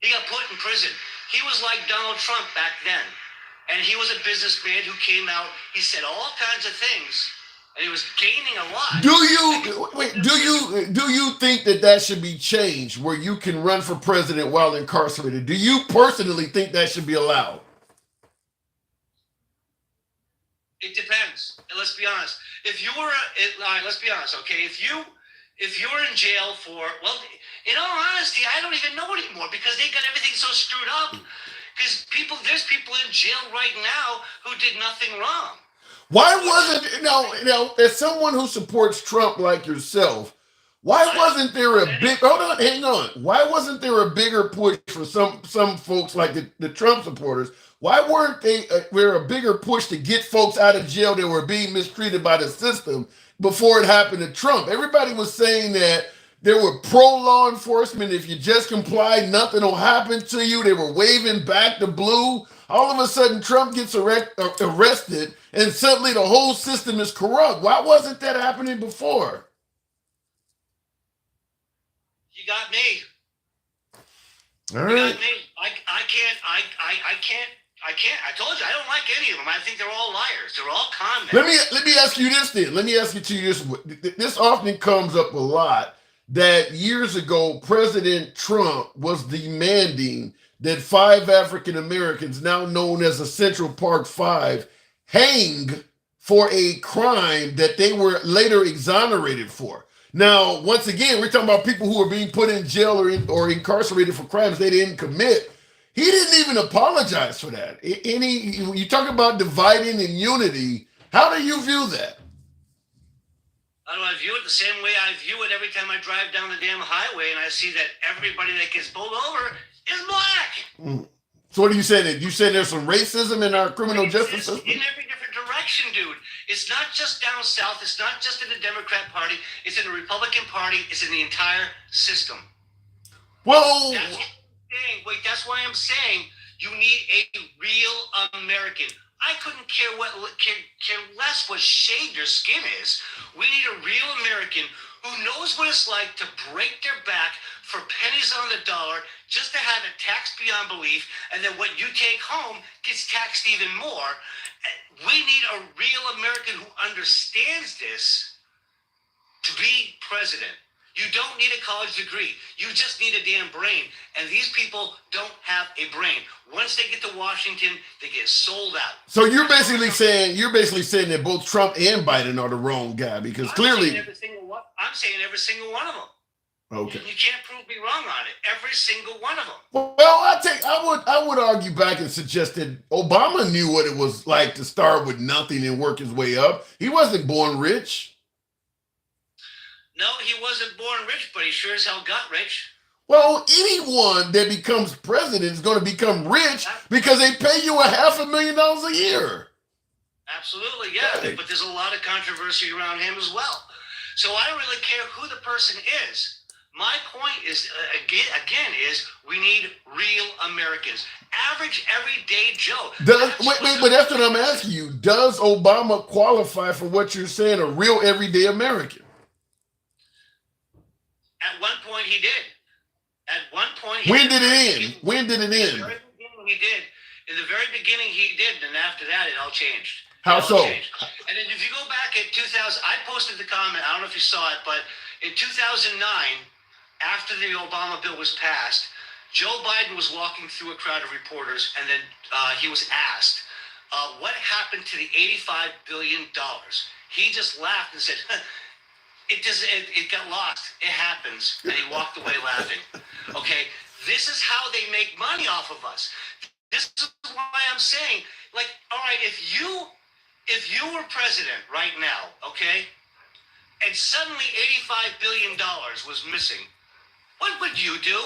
He got put in prison. He was like Donald Trump back then. And he was a businessman who came out. He said all kinds of things. And he was gaining a lot. Do you think that should be changed, where you can run for president while incarcerated? Do you personally think that should be allowed? It depends. And let's be honest. If you were, let's be honest, okay? If you're in jail for, well, in all honesty, I don't even know anymore because they got everything so screwed up. Because there's people in jail right now who did nothing wrong. Why wasn't, as someone who supports Trump like yourself, why wasn't there a big, hang on. Why wasn't there a bigger push for some folks like the Trump supporters? Why weren't there a bigger push to get folks out of jail that were being mistreated by the system before it happened to Trump? Everybody was saying that they were pro-law enforcement. If you just comply, nothing will happen to you. They were waving back the blue. All of a sudden, Trump gets arrested, and suddenly the whole system is corrupt. Why wasn't that happening before? You got me. All You right. got me. I can't. I told you I don't like any of them. I think they're all liars. They're all con men. Let me ask you this then. Let me ask you this. This often comes up a lot, that years ago, President Trump was demanding that 5 African Americans, now known as the Central Park 5, hang for a crime that they were later exonerated for. Now, once again, we're talking about people who are being put in jail or incarcerated for crimes they didn't commit. He didn't even apologize for that. You talk about dividing and unity. How do you view that? How do I view it? The same way I view it every time I drive down the damn highway and I see that everybody that gets pulled over is black. So what are you saying? You saying there's some racism in our criminal justice system? In every different direction, dude. It's not just down south. It's not just in the Democrat Party. It's in the Republican Party. It's in the entire system. Well, that's why I'm saying you need a real American. I couldn't care less what shade your skin is. We need a real American who knows what it's like to break their back for pennies on the dollar just to have it taxed beyond belief, and then what you take home gets taxed even more. We need a real American who understands this to be president. You don't need a college degree. You just need a damn brain. And these people don't have a brain. Once they get to Washington, they get sold out. So you're basically saying that both Trump and Biden are the wrong guy, because clearly I'm saying every single one of them. Okay. You can't prove me wrong on it. Every single one of them. Well, I would argue back and suggest that Obama knew what it was like to start with nothing and work his way up. He wasn't born rich. No, he wasn't born rich, but he sure as hell got rich. Well, anyone that becomes president is going to become rich because they pay you $500,000 a year. Absolutely, yeah. Right. But there's a lot of controversy around him as well. So I don't really care who the person is. My point is, again, is we need real Americans. Average, everyday Joe. But that's what I'm asking you. Does Obama qualify for what you're saying, a real everyday American? At one point, he did. At one point, when did it end? When did it end? In the very beginning, he did. In the very beginning, he did, and after that, it all changed. How so? And then if you go back at 2000, I posted the comment. I don't know if you saw it, but in 2009, after the Obama bill was passed, Joe Biden was walking through a crowd of reporters, and then he was asked, "What happened to the $85 billion?" He just laughed and said, It got lost. It happens. And he walked away laughing. Okay? This is how they make money off of us. This is why I'm saying, like, all right, if you were president right now, okay, and suddenly $85 billion was missing, what would you do?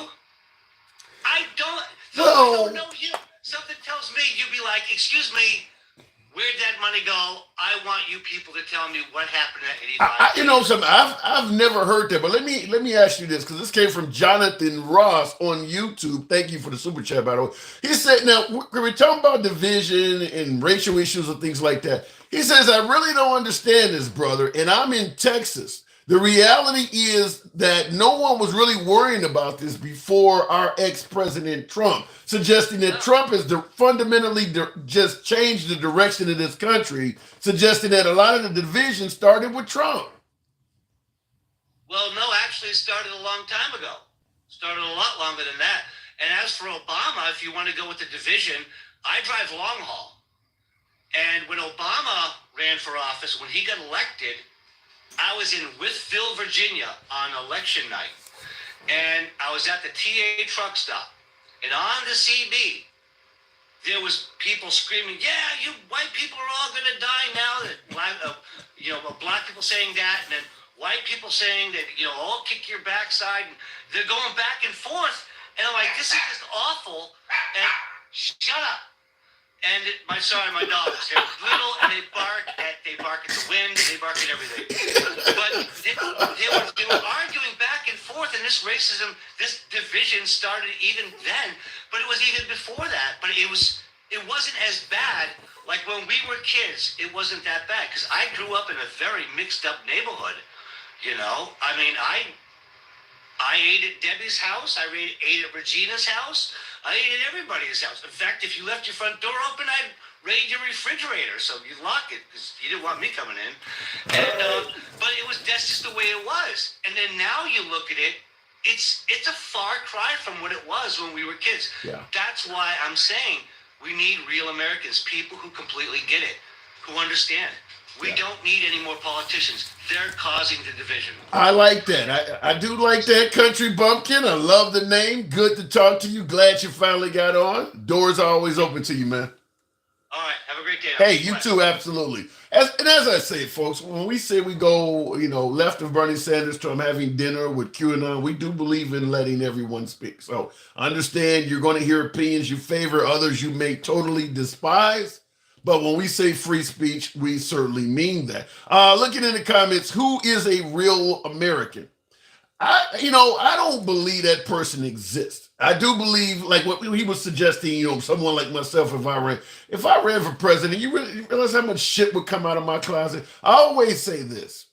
I don't know you. Something tells me you'd be be like, excuse me, where'd that money go? I want you people to tell me what happened at 85. You know something? I've never heard that, but let me ask you this, because this came from Jonathan Ross on YouTube. Thank you for the super chat, by the way. He said, now we're talking about division and racial issues and things like that. He says, I really don't understand this, brother, and I'm in Texas. The reality is that no one was really worrying about this before our ex-president Trump, suggesting that Trump has fundamentally just changed the direction of this country, suggesting that a lot of the division started with Trump. Well, no, actually it started a long time ago. Started a lot longer than that. And as for Obama, if you want to go with the division, I drive long haul. And when Obama ran for office, when he got elected, I was in Withville, Virginia on election night. And I was at the TA truck stop. And on the CB, there was people screaming, yeah, you white people are all going to die now. That black people saying that, and then white people saying that, oh, kick your backside. And they're going back and forth. And I'm like, this is just awful. And shut up. And my dogs, they're little and they bark at the wind, they bark at everything. But they were arguing back and forth, and this racism, this division started even then, but it was even before that. But it wasn't as bad. Like when we were kids, it wasn't that bad, because I grew up in a very mixed up neighborhood. I mean, I ate at Debbie's house, I ate at Regina's house, I ate at everybody's house. In fact, if you left your front door open, I'd raid your refrigerator, so you lock it, because you didn't want me coming in. And but that's just the way it was. And then now you look at it, it's a far cry from what it was when we were kids. Yeah. That's why I'm saying we need real Americans, people who completely get it, who understand. We don't need any more politicians. They're causing the division. I like that. I do like that, Country Bumpkin. I love the name. Good to talk to you. Glad you finally got on. Doors are always open to you, man. All right. Have a great day. Hey, you too, absolutely. As I say, folks, when we say we go, left of Bernie Sanders to having dinner with QAnon, we do believe in letting everyone speak. So understand you're going to hear opinions you favor, others you may totally despise. But when we say free speech, we certainly mean that. Looking in the comments, who is a real American? I don't believe that person exists. I do believe, like what he was suggesting, someone like myself, if I ran for president, you really realize how much shit would come out of my closet? I always say this.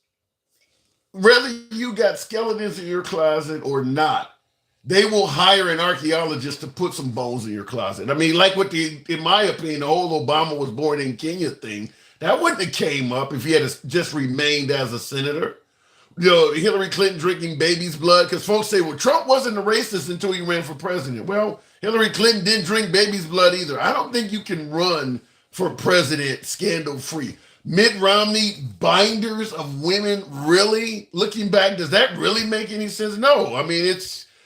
Whether you got skeletons in your closet or not, they will hire an archaeologist to put some bones in your closet. I mean, like in my opinion, the whole Obama was born in Kenya thing, that wouldn't have came up if he had just remained as a senator. Hillary Clinton drinking baby's blood, because folks say, well, Trump wasn't a racist until he ran for president. Well, Hillary Clinton didn't drink baby's blood either. I don't think you can run for president scandal-free. Mitt Romney, binders of women, really? Looking back, does that really make any sense? No. I mean,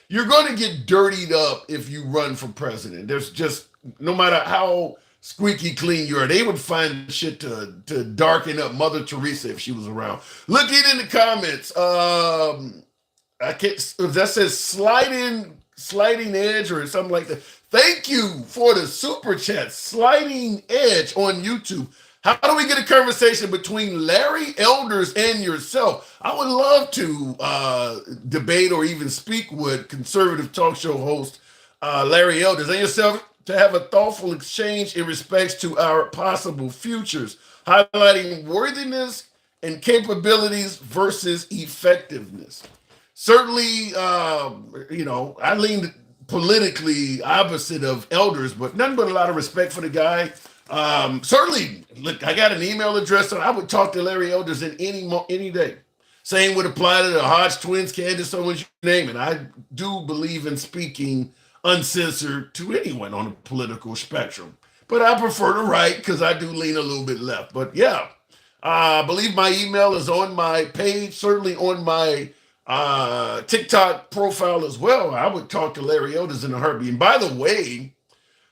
you're going to get dirtied up if you run for president. There's just, no matter how squeaky clean you are, they would find shit to darken up Mother Teresa if she was around. Looking in the comments, I can't, if that says sliding edge or something like that. Thank you for the super chat, Sliding Edge on YouTube. How do we get a conversation between Larry Elders and yourself? I would love to debate or even speak with conservative talk show host Larry Elders and yourself to have a thoughtful exchange in respects to our possible futures, highlighting worthiness and capabilities versus effectiveness. Certainly, I lean politically opposite of Elders, but nothing but a lot of respect for the guy. Certainly, look, I got an email address, so I would talk to Larry Elders in any day. Same would apply to the Hodge twins, Candace, so much you name it. I do believe in speaking uncensored to anyone on the political spectrum, but I prefer to write because I do lean a little bit left. But yeah, I believe my email is on my page, certainly on my TikTok profile as well. I would talk to Larry Elders in a heartbeat. And by the way,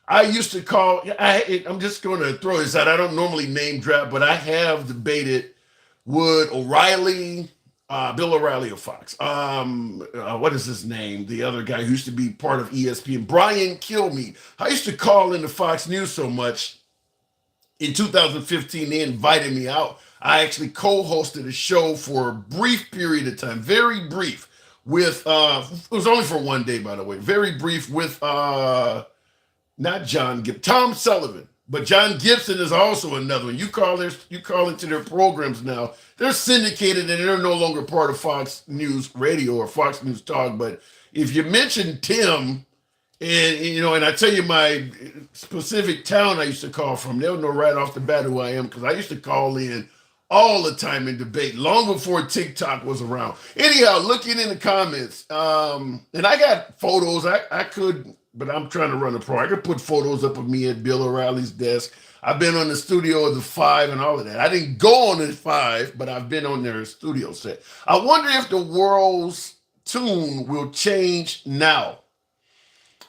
I used to call, I'm just going to throw this out. I don't normally name drop, but I have debated would O'Reilly, Bill O'Reilly of Fox, what is his name? The other guy who used to be part of ESPN, Brian Kilmeade. I used to call into Fox News so much in 2015, they invited me out. I actually co-hosted a show for a brief period of time, very brief, with it was only for one day, by the way, very brief with not John Gibson, Tom Sullivan. But John Gibson is also another one. You call into their programs now. They're syndicated and they're no longer part of Fox News Radio or Fox News Talk. But if you mention Tim, and I tell you my specific town I used to call from, they'll know right off the bat who I am, because I used to call in all the time in debate, long before TikTok was around. Anyhow, looking in the comments, and I got photos. I could, but I'm trying to run a pro. I could put photos up of me at Bill O'Reilly's desk. I've been on the studio of the 5 and all of that. I didn't go on the 5, but I've been on their studio set. I wonder if the world's tune will change now.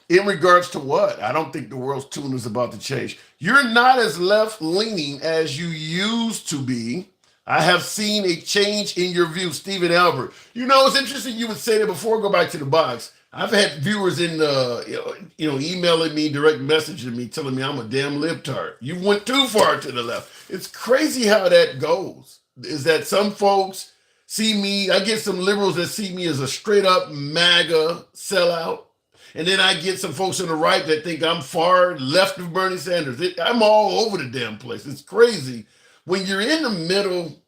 In regards to what? I don't think the world's tune is about to change. You're not as left-leaning as you used to be. I have seen a change in your view, Stephen Albert. It's interesting you would say that before I go back to the box. I've had viewers in emailing me, direct messaging me, telling me I'm a damn libtard. You went too far to the left. It's crazy how that goes. Is that some folks see me, I get some liberals that see me as a straight up MAGA sellout. And then I get some folks on the right that think I'm far left of Bernie Sanders. I'm all over the damn place. It's crazy. When you're in the middle,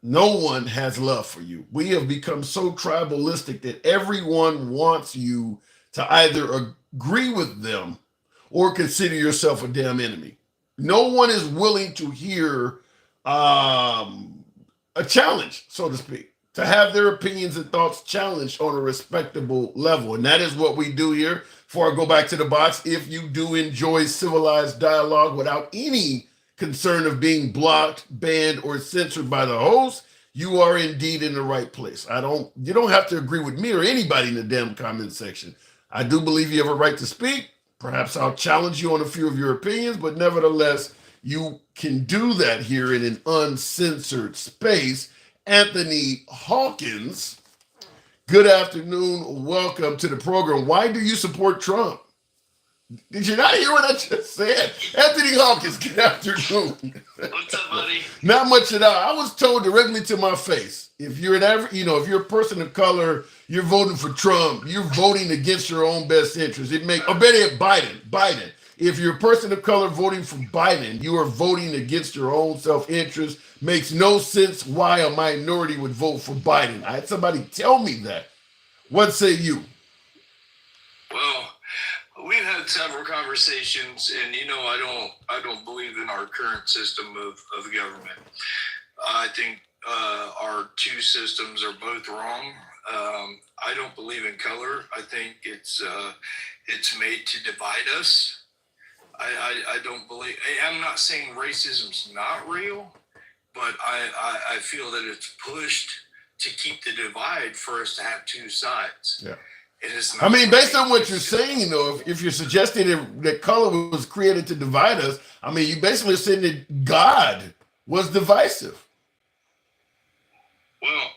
no one has love for you. We have become so tribalistic that everyone wants you to either agree with them or consider yourself a damn enemy. No one is willing to hear a challenge, so to speak, to have their opinions and thoughts challenged on a respectable level. And that is what we do here. Before I go back to the box, if you do enjoy civilized dialogue without any concern of being blocked, banned, or censored by the host, you are indeed in the right place. You don't have to agree with me or anybody in the damn comment section. I do believe you have a right to speak. Perhaps I'll challenge you on a few of your opinions, but nevertheless, you can do that here in an uncensored space. Anthony Hawkins, good afternoon. Welcome to the program. Why do you support Trump? Did you not hear what I just said? Anthony Hawkins, good afternoon. What's up, buddy? Not much at all. I was told directly to my face, if you're if you're a person of color, you're voting for Trump, you're voting against your own best interest. Biden. If you're a person of color voting for Biden, you are voting against your own self-interest. Makes no sense why a minority would vote for Biden. I had somebody tell me that. What say you? Well, we've had several conversations, and I don't believe in our current system of government. I think our two systems are both wrong. I don't believe in color. I think it's made to divide us. I don't believe. I'm not saying racism's not real, but I feel that it's pushed to keep the divide for us to have two sides. Yeah. I mean, based on what you're saying, though, if you're suggesting that color was created to divide us, I mean, you basically saying that God was divisive. Well,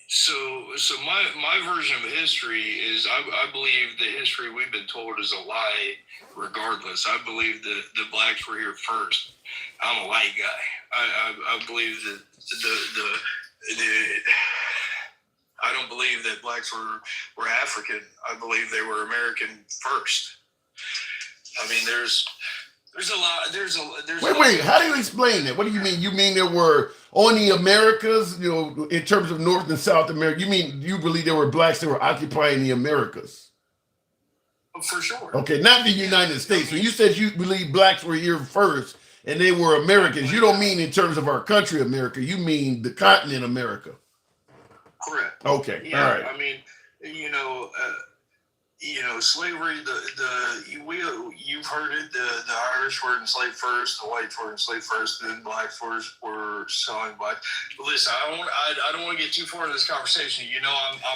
so my version of history is I believe the history we've been told is a lie. Regardless, I believe that the blacks were here first. I'm a white guy. I believe that I don't believe that blacks were African. I believe they were American first. I mean, there's a lot. Wait. How do you explain that? What do you mean? You mean there were only Americas, in terms of North and South America? You believe there were blacks that were occupying the Americas? For sure. Okay, not the United States. When you said you believe blacks were here first and they were Americans, you don't mean in terms of our country, America. You mean the continent, America. Correct. Okay. Yeah, all right. I mean, slavery. You've heard it. The Irish were enslaved first. The whites were enslaved first. Then blacks were selling black. But listen, I don't want to get too far into this conversation.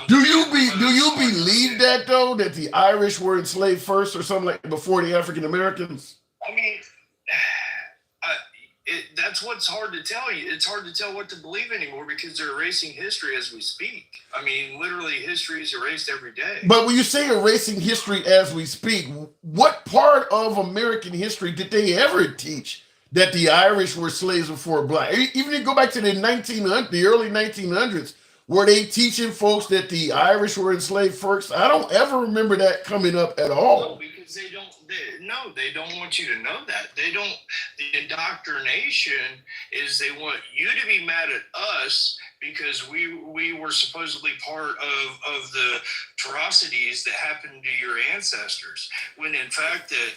Do you believe that though, that the Irish were enslaved first or something like before the African Americans? I mean, that's what's hard to tell you. It's hard to tell what to believe anymore because they're erasing history as we speak. I mean, literally, history is erased every day. But when you say erasing history as we speak, what part of American history did they ever teach that the Irish were slaves before black? Even if you go back to the early 1900s, were they teaching folks that the Irish were enslaved first? I don't ever remember that coming up at No, all. because they don't want you to know that. They don't. The indoctrination is they want you to be mad at us because we were supposedly part of the atrocities that happened to your ancestors. When in fact that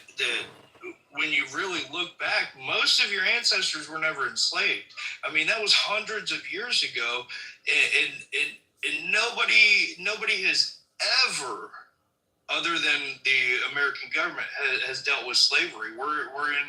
when you really look back, most of your ancestors were never enslaved. I mean, that was hundreds of years ago, and nobody has ever, other than the American government, has dealt with slavery. We're in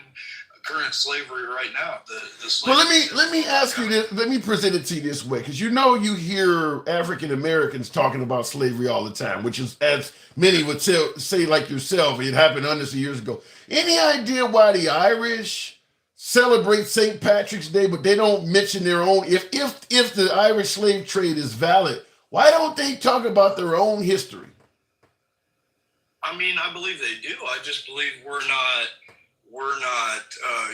current slavery right now. The Well, slavery let me ask you this. Let me present it to you this way, because you hear African Americans talking about slavery all the time, which is, as many would say like yourself, it happened hundreds of years ago. Any idea why the Irish celebrate St. Patrick's Day, but they don't mention their own? If the Irish slave trade is valid, why don't they talk about their own history? I mean, I believe they do. I just believe we're not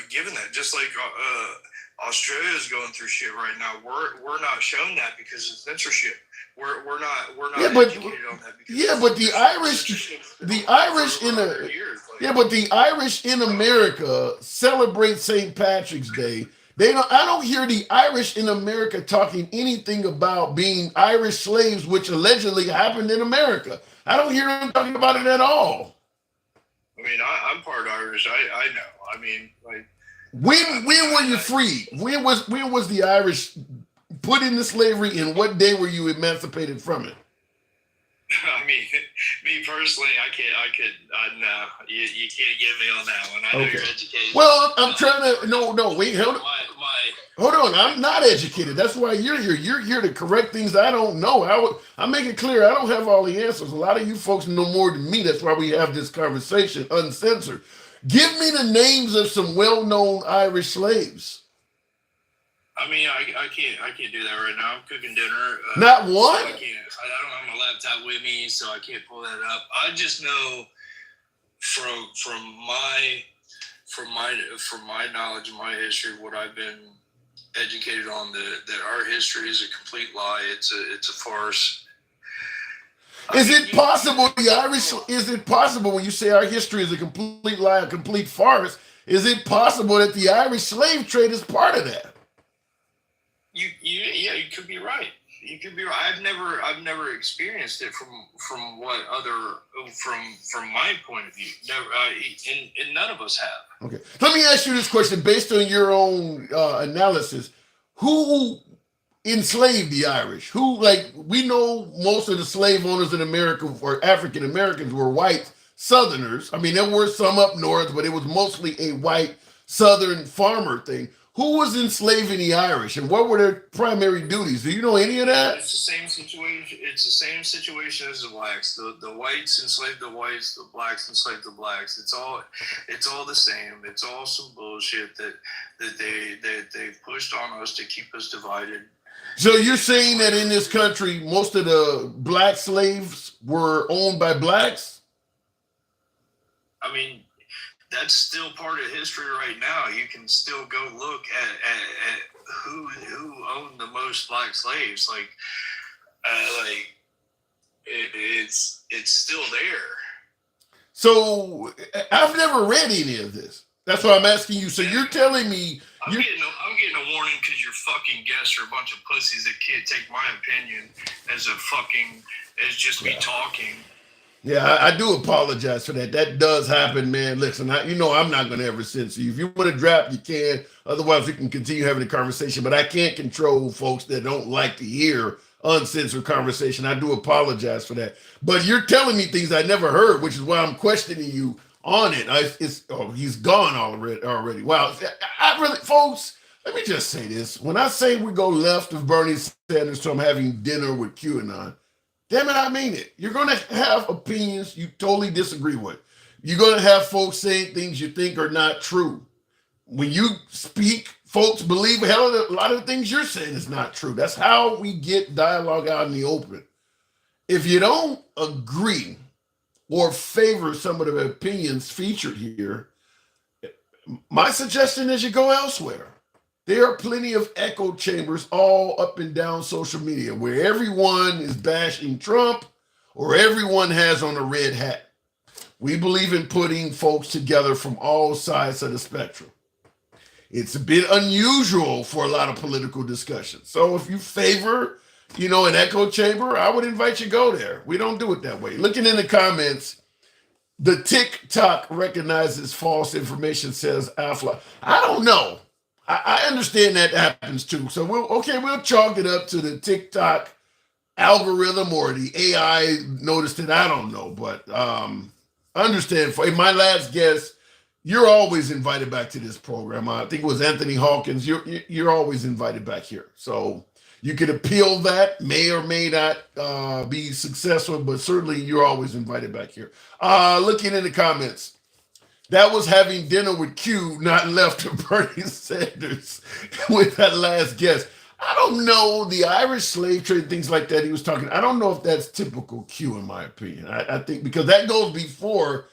given that. Just like Australia is going through shit right now. We're not shown that because of censorship. We're not Yeah, but educated on that because yeah, but the Irish in America celebrate St. Patrick's Day. I don't hear the Irish in America talking anything about being Irish slaves, which allegedly happened in America. I don't hear them talking about it at all. I mean, I'm part Irish. I know. I mean, like, When were you freed? When was the Irish put into slavery, and what day were you emancipated from it? I mean, me personally, no, you can't get me on that one. I know Okay. you're educated. Well, I'm trying to. No, wait, hold on. I'm not educated. That's why you're here. You're here to correct things I don't know. I make it clear I don't have all the answers. A lot of you folks know more than me. That's why we have this conversation uncensored. Give me the names of some well-known Irish slaves. I mean, I can't do that right now. I'm cooking dinner. Not one? So I can't. I don't have my laptop with me, so I can't pull that up. I just know from my knowledge and my history, what I've been educated on, that our history is a complete lie. It's a farce. Is it possible when you say our history is a complete lie, a complete farce, is it possible that the Irish slave trade is part of that? You could be right. You could be right. I've never experienced it from my point of view. Never, and none of us have. Okay. Let me ask you this question based on your own analysis. Who enslaved the Irish? We know most of the slave owners in America, or African Americans, were white Southerners. I mean, there were some up north, but it was mostly a white Southern farmer thing. Who was enslaving the Irish, and what were their primary duties? Do you know any of that? It's the same situation. It's the same situation as the blacks. The whites enslaved the whites. The blacks enslaved the blacks. It's all the same. It's all some bullshit that they've pushed on us to keep us divided. So you're saying that in this country, most of the black slaves were owned by blacks? I mean, that's still part of history right now. You can still go look at who owned the most black slaves. It's still there. So I've never read any of this. That's why I'm asking you. So you're telling me I'm getting a warning because your fucking guests are a bunch of pussies that can't take my opinion as just me talking. Yeah, I do apologize for that. That does happen, man. Listen, I'm not going to ever censor you. If you want to drop, you can. Otherwise, we can continue having a conversation. But I can't control folks that don't like to hear uncensored conversation. I do apologize for that. But you're telling me things I never heard, which is why I'm questioning you on it. He's gone already. Wow. Folks, let me just say this. When I say we go left of Bernie Sanders, so I'm having dinner with QAnon, damn it, I mean it. You're going to have opinions you totally disagree with. You're going to have folks saying things you think are not true. When you speak folks believe a lot of the things you're saying is not true. That's how we get dialogue out in the open. If you don't agree or favor some of the opinions featured here, my suggestion is you go elsewhere. There are plenty of echo chambers all up and down social media where everyone is bashing Trump or everyone has on a red hat. We believe in putting folks together from all sides of the spectrum. It's a bit unusual for a lot of political discussion. So if you favor, an echo chamber, I would invite you to go there. We don't do it that way. Looking in the comments, the TikTok recognizes false information, says Afla. I don't know. I understand that happens too. So we'll chalk it up to the TikTok algorithm or the AI noticed it. I don't know, but I understand. For my last guess, you're always invited back to this program. I think it was Anthony Hawkins. You're always invited back here. So you could appeal that, may or may not be successful, but certainly you're always invited back here. Looking in the comments. That was having dinner with Q, not left to Bernie Sanders with that last guess. I don't know, the Irish slave trade, things like that he was talking. I don't know if that's typical Q in my opinion. I think because that goes before,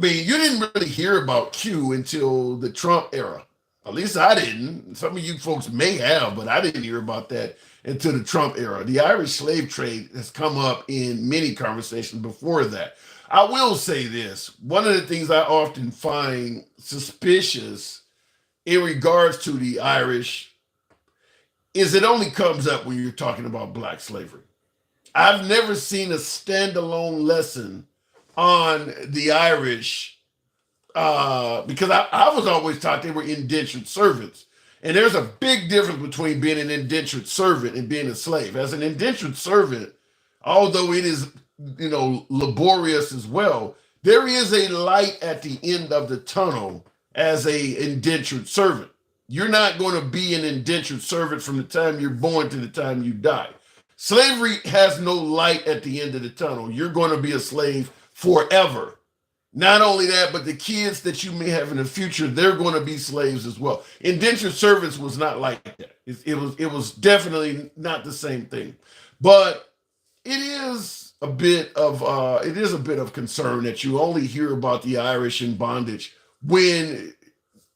you didn't really hear about Q until the Trump era. At least I didn't. Some of you folks may have, but I didn't hear about that until the Trump era. The Irish slave trade has come up in many conversations before that. I will say this. One of the things I often find suspicious in regards to the Irish is it only comes up when you're talking about black slavery. I've never seen a standalone lesson on the Irish because I was always taught they were indentured servants. And there's a big difference between being an indentured servant and being a slave. As an indentured servant, although it is laborious as well, there is a light at the end of the tunnel as a indentured servant. You're not going to be an indentured servant from the time you're born to the time you die. Slavery has no light at the end of the tunnel. You're going to be a slave forever. Not only that, but the kids that you may have in the future, they're going to be slaves as well. Indentured servants was not like that. It was definitely not the same thing. But it is a bit of concern that you only hear about the Irish in bondage when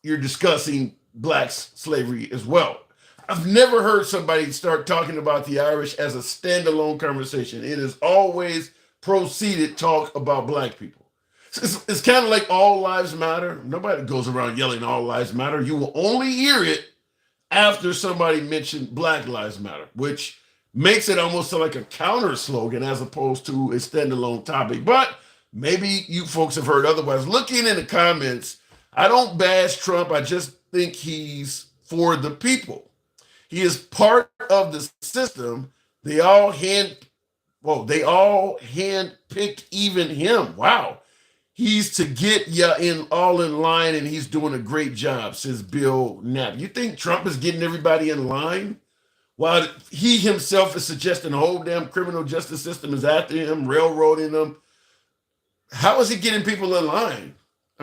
you're discussing black slavery as well. I've never heard somebody start talking about the Irish as a standalone conversation. It is always proceeded talk about black people. It's kind of like all lives matter. Nobody goes around yelling all lives matter. You will only hear it after somebody mentioned Black Lives Matter, which makes it almost like a counter slogan as opposed to a standalone topic. But maybe you folks have heard otherwise. Looking in the comments, I don't bash Trump. I just think he's for the people. He is part of the system. They all handpicked even him. Wow. He's to get you in line, and he's doing a great job, says Bill Knapp. You think Trump is getting everybody in line? While he himself is suggesting the whole damn criminal justice system is after him, railroading them. How is he getting people in line?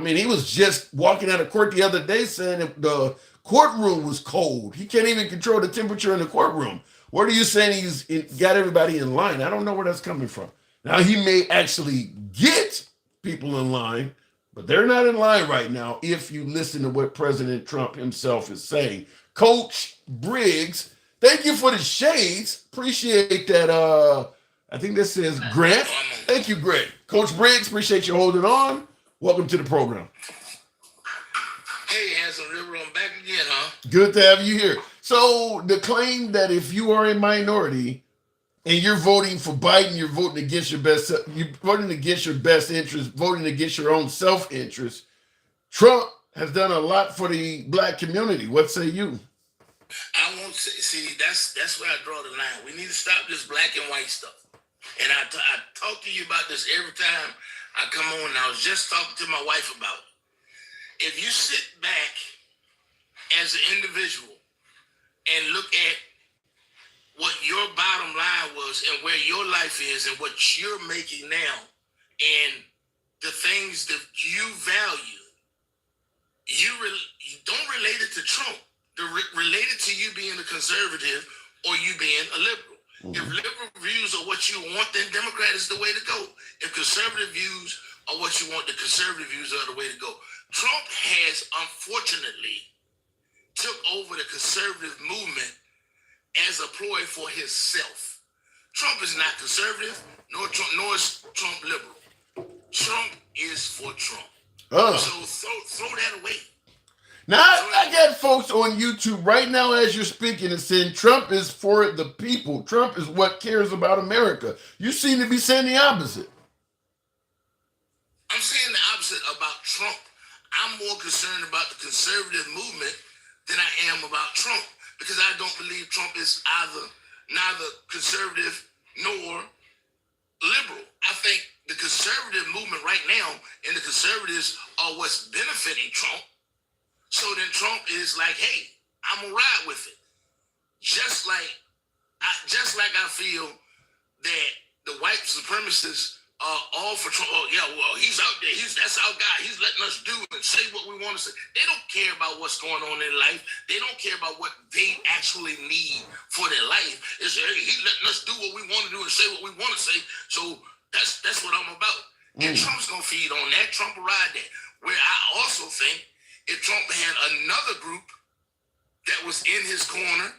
He was just walking out of court the other day saying that the courtroom was cold. He can't even control the temperature in the courtroom. What are you saying he's got everybody in line? I don't know where that's coming from. Now, he may actually get people in line, but they're not in line right now if you listen to what President Trump himself is saying. Coach Briggs, thank you for the shades. Appreciate that. I think this says Grant. Thank you, Grant. Coach Briggs, appreciate you holding on. Welcome to the program. Hey, handsome river, I'm back again, huh? Good to have you here. So the claim that if you are a minority and you're voting for Biden, you're voting against your best interest, voting against your own self-interest. Trump has done a lot for the black community. What say you? I won't see that's where I draw the line. We need to stop this black and white stuff. And I talk to you about this every time I come on. And I was just talking to my wife about it. If you sit back as an individual and look at what your bottom line was and where your life is and what you're making now and the things that you value, you don't relate it to Trump. The related to you being a conservative or you being a liberal. If liberal views are what you want, then Democrat is the way to go. If conservative views are what you want, the conservative views are the way to go. Trump has, unfortunately, took over the conservative movement as a ploy for himself. Trump is not conservative, nor is Trump liberal. Trump is for Trump. So throw that away. Now, I got folks on YouTube right now as you're speaking and saying Trump is for the people. Trump is what cares about America. You seem to be saying the opposite. I'm saying the opposite about Trump. I'm more concerned about the conservative movement than I am about Trump, because I don't believe Trump is neither conservative nor liberal. I think the conservative movement right now and the conservatives are what's benefiting Trump. So then Trump is like, hey, I'm gonna ride with it. Just like I feel that the white supremacists are all for Trump. Oh yeah, well, he's out there. That's our guy. He's letting us do and say what we want to say. They don't care about what's going on in life. They don't care about what they actually need for their life. It's hey, he's letting us do what we want to do and say what we want to say. So that's what I'm about. And Trump's gonna feed on that. Trump will ride that. Where I also think if Trump had another group that was in his corner,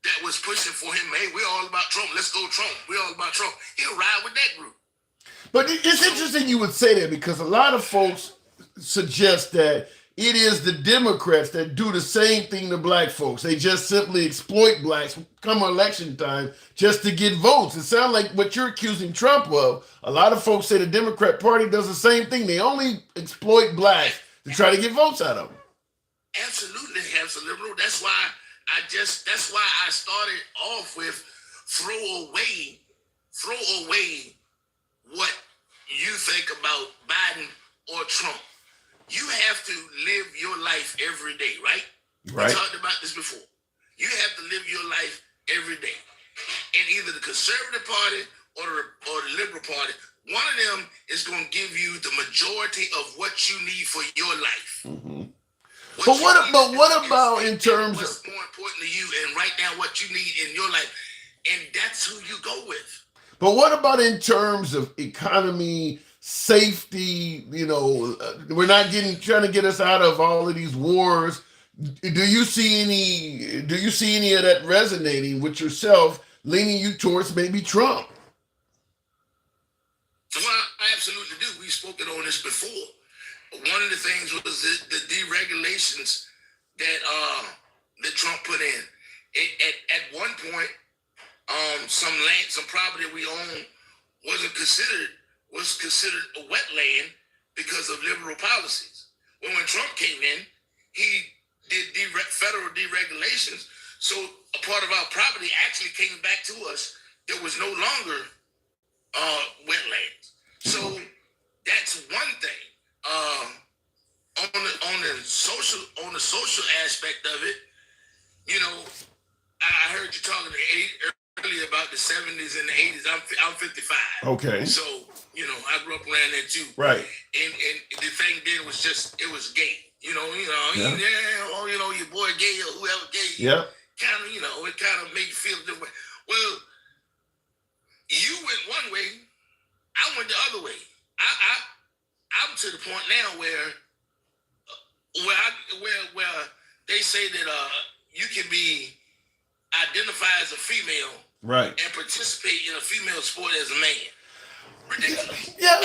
that was pushing for him, hey, we're all about Trump. Let's go Trump. We're all about Trump. He'll ride with that group. But it's interesting you would say that, because a lot of folks suggest that it is the Democrats that do the same thing to black folks. They just simply exploit blacks come election time just to get votes. It sounds like what you're accusing Trump of. A lot of folks say the Democrat Party does the same thing. They only exploit blacks to try to get votes out of them. Absolutely, as a liberal. That's why I started off with throw away what you think about Biden or Trump. You have to live your life every day, right? Right. We talked about this before. You have to live your life every day. And either the conservative party or the liberal party, one of them is going to give you the majority of what you need for your life. But what about in terms of what's more important to you, and right now what you need in your life, and that's who you go with. But what about in terms of economy, safety? You know, we're not trying to get us out of all of these wars. Do you see any of that resonating with yourself, leaning you towards maybe Trump? Well, I absolutely do. We've spoken on this before. One of the things was the deregulations that Trump put in. At one point, some property we own was considered a wetland because of liberal policies. When Trump came in, he did federal deregulations, so a part of our property actually came back to us. There was no longer wetlands. So that's one thing. On the social aspect of it, you know, I heard you talking earlier about the 70s and the 80s. I'm 55. Okay. So, you know, I grew up around that too. Right. And the thing then was just, it was gay. You know, Yeah. You know, your boy gay or whoever gay. Yeah. Kind of, you know, it kind of made you feel different. Well, you went one way, I went the other way. I'm to the point now where they say that you can be identified as a female, Right, and participate in a female sport as a man. Ridiculous. Yeah,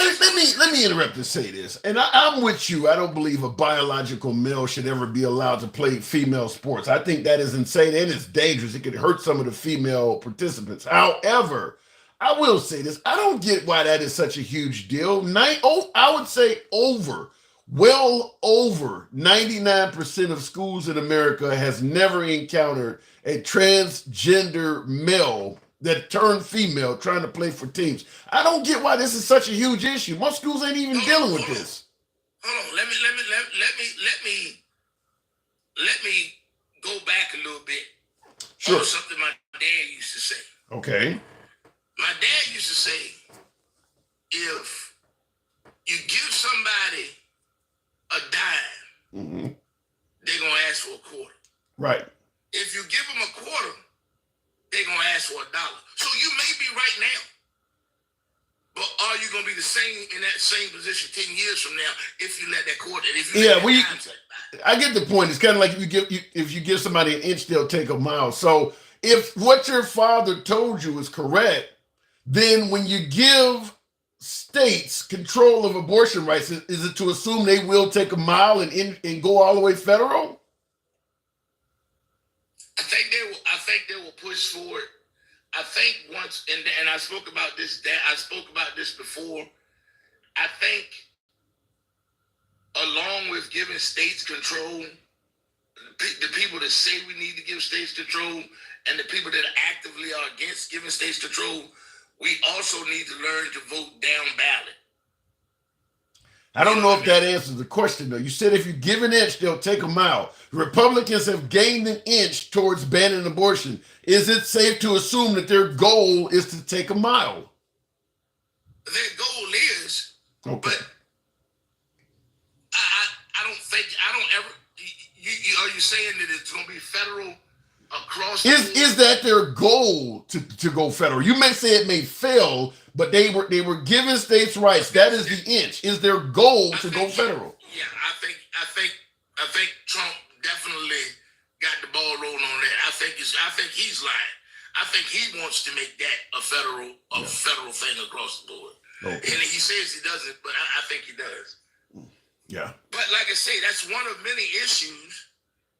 let me interrupt to say this, and I'm with you. I don't believe a biological male should ever be allowed to play female sports. I think that is insane and it's dangerous. It could hurt some of the female participants. However, I will say this: I don't get why that is such a huge deal. I would say well over 99% of schools in America has never encountered a transgender male that turned female trying to play for teams. I don't get why this is such a huge issue. Most schools ain't even dealing with this. Hold on. Let me go back a little bit. Sure. On something my dad used to say. Okay. My dad used to say, if you give somebody a dime, they're gonna ask for a quarter. Right. If you give them a quarter, they're gonna ask for $1. So you may be right now, but are you gonna be the same in that same position 10 years from now if you let that quarter? If you I get the point. It's kind of like if you give somebody an inch, they'll take a mile. So if what your father told you is correct, then when you give states control of abortion rights, is it to assume they will take a mile and go all the way federal? I think they will push for it. I think once, and I spoke about this. I spoke about this before. I think, along with giving states control, the people that say we need to give states control, and the people that actively are against giving states control, we also need to learn to vote down ballot. I don't know if that answers the question, though. You said if you give an inch, they'll take a mile. Republicans have gained an inch towards banning abortion. Is it safe to assume that their goal is to take a mile? Their goal is, okay. But I don't ever. Are you saying that it's going to be federal across? Is that their goal to go federal? You may say it may fail, but they were given states' rights. That is the inch. Is their goal to go federal? Yeah, I think Trump definitely got the ball rolling on that. I think he's lying. I think he wants to make that a federal thing across the board. Okay. And he says he doesn't, but I think he does. Yeah. But like I say, that's one of many issues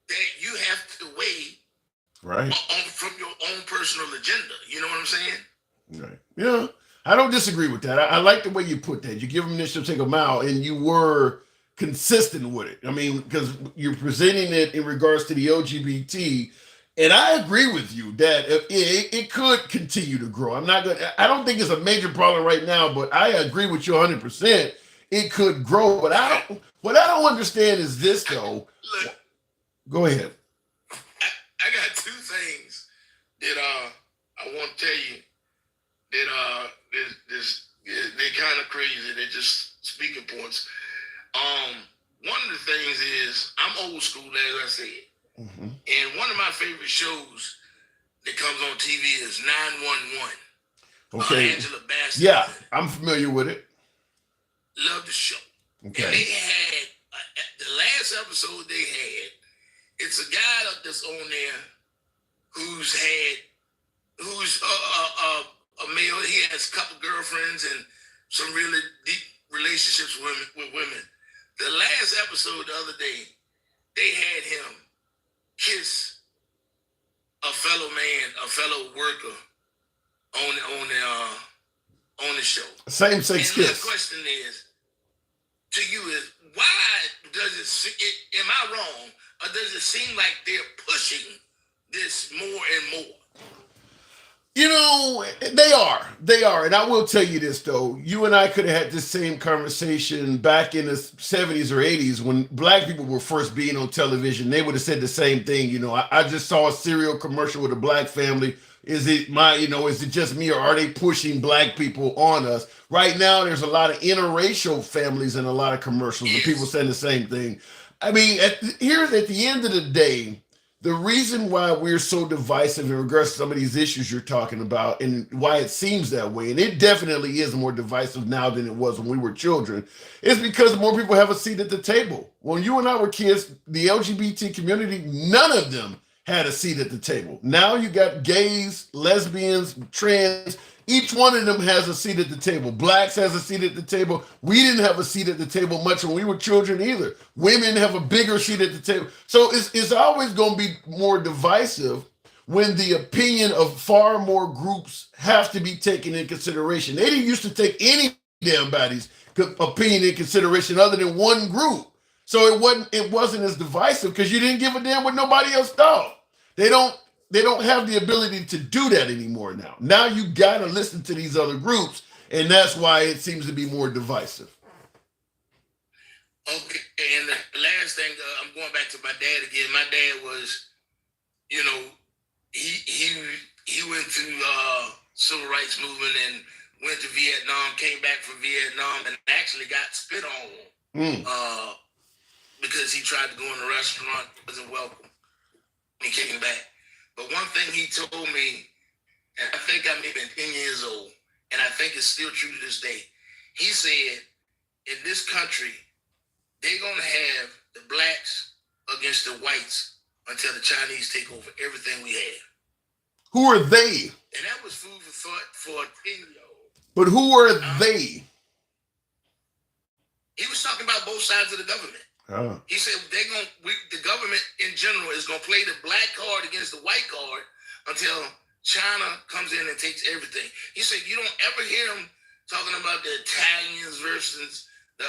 that you have to weigh from your own personal agenda. You know what I'm saying? Right. Yeah. I don't disagree with that. I like the way you put that. You give them this to take a mile, and you were consistent with it. I mean, because you're presenting it in regards to the LGBT, and I agree with you that it could continue to grow. I don't think it's a major problem right now, but I agree with you 100%. It could grow, but what I don't understand is this, though. Look, go ahead. I got two things that I want to tell you that they're kind of crazy. They're just speaking points. One of the things is I'm old school, as I said, and one of my favorite shows that comes on TV is 911. Okay. Angela Bassett. Yeah, I'm familiar with it. Love the show. Okay. And they had the last episode they had. It's a guy that's on there who's a male. He has a couple girlfriends and some really deep relationships with women. The last episode the other day, they had him kiss a fellow man, a fellow worker on the show. Same sex kiss. The question to you is, why does it? Am I wrong, or does it seem like they're pushing this more and more? You know, they are. And I will tell you this, though. You and I could have had this same conversation back in the 70s or 80s when black people were first being on television. They would have said the same thing. You know, I just saw a cereal commercial with a black family. Is it just me, or are they pushing black people on us? Right now, there's a lot of interracial families and a lot of commercials, and people saying the same thing. I mean, at the end of the day, the reason why we're so divisive in regards to some of these issues you're talking about and why it seems that way, and it definitely is more divisive now than it was when we were children, is because more people have a seat at the table. When you and I were kids, the LGBT community, none of them had a seat at the table. Now you got gays, lesbians, trans. Each one of them has a seat at the table. Blacks has a seat at the table. We didn't have a seat at the table much when we were children either. Women have a bigger seat at the table. So it's always going to be more divisive when the opinion of far more groups have to be taken in consideration. They didn't used to take any damn body's opinion in consideration other than one group. So it wasn't as divisive because you didn't give a damn what nobody else thought. They don't have the ability to do that anymore now. Now you got to listen to these other groups, and that's why it seems to be more divisive. Okay, and the last thing, I'm going back to my dad again. My dad was, he went through civil rights movement and went to Vietnam, came back from Vietnam, and actually got spit on because he tried to go in a restaurant, wasn't welcome. me kicking back. But one thing he told me, and I think I may have been 10 years old, and I think it's still true to this day. He said, in this country, they're going to have the blacks against the whites until the Chinese take over everything we have. Who are they? And that was food for thought for a 10-year-old. But who are they? He was talking about both sides of the government. Oh. He said the government in general is going to play the black card against the white card until China comes in and takes everything. He said you don't ever hear him talking about the Italians versus the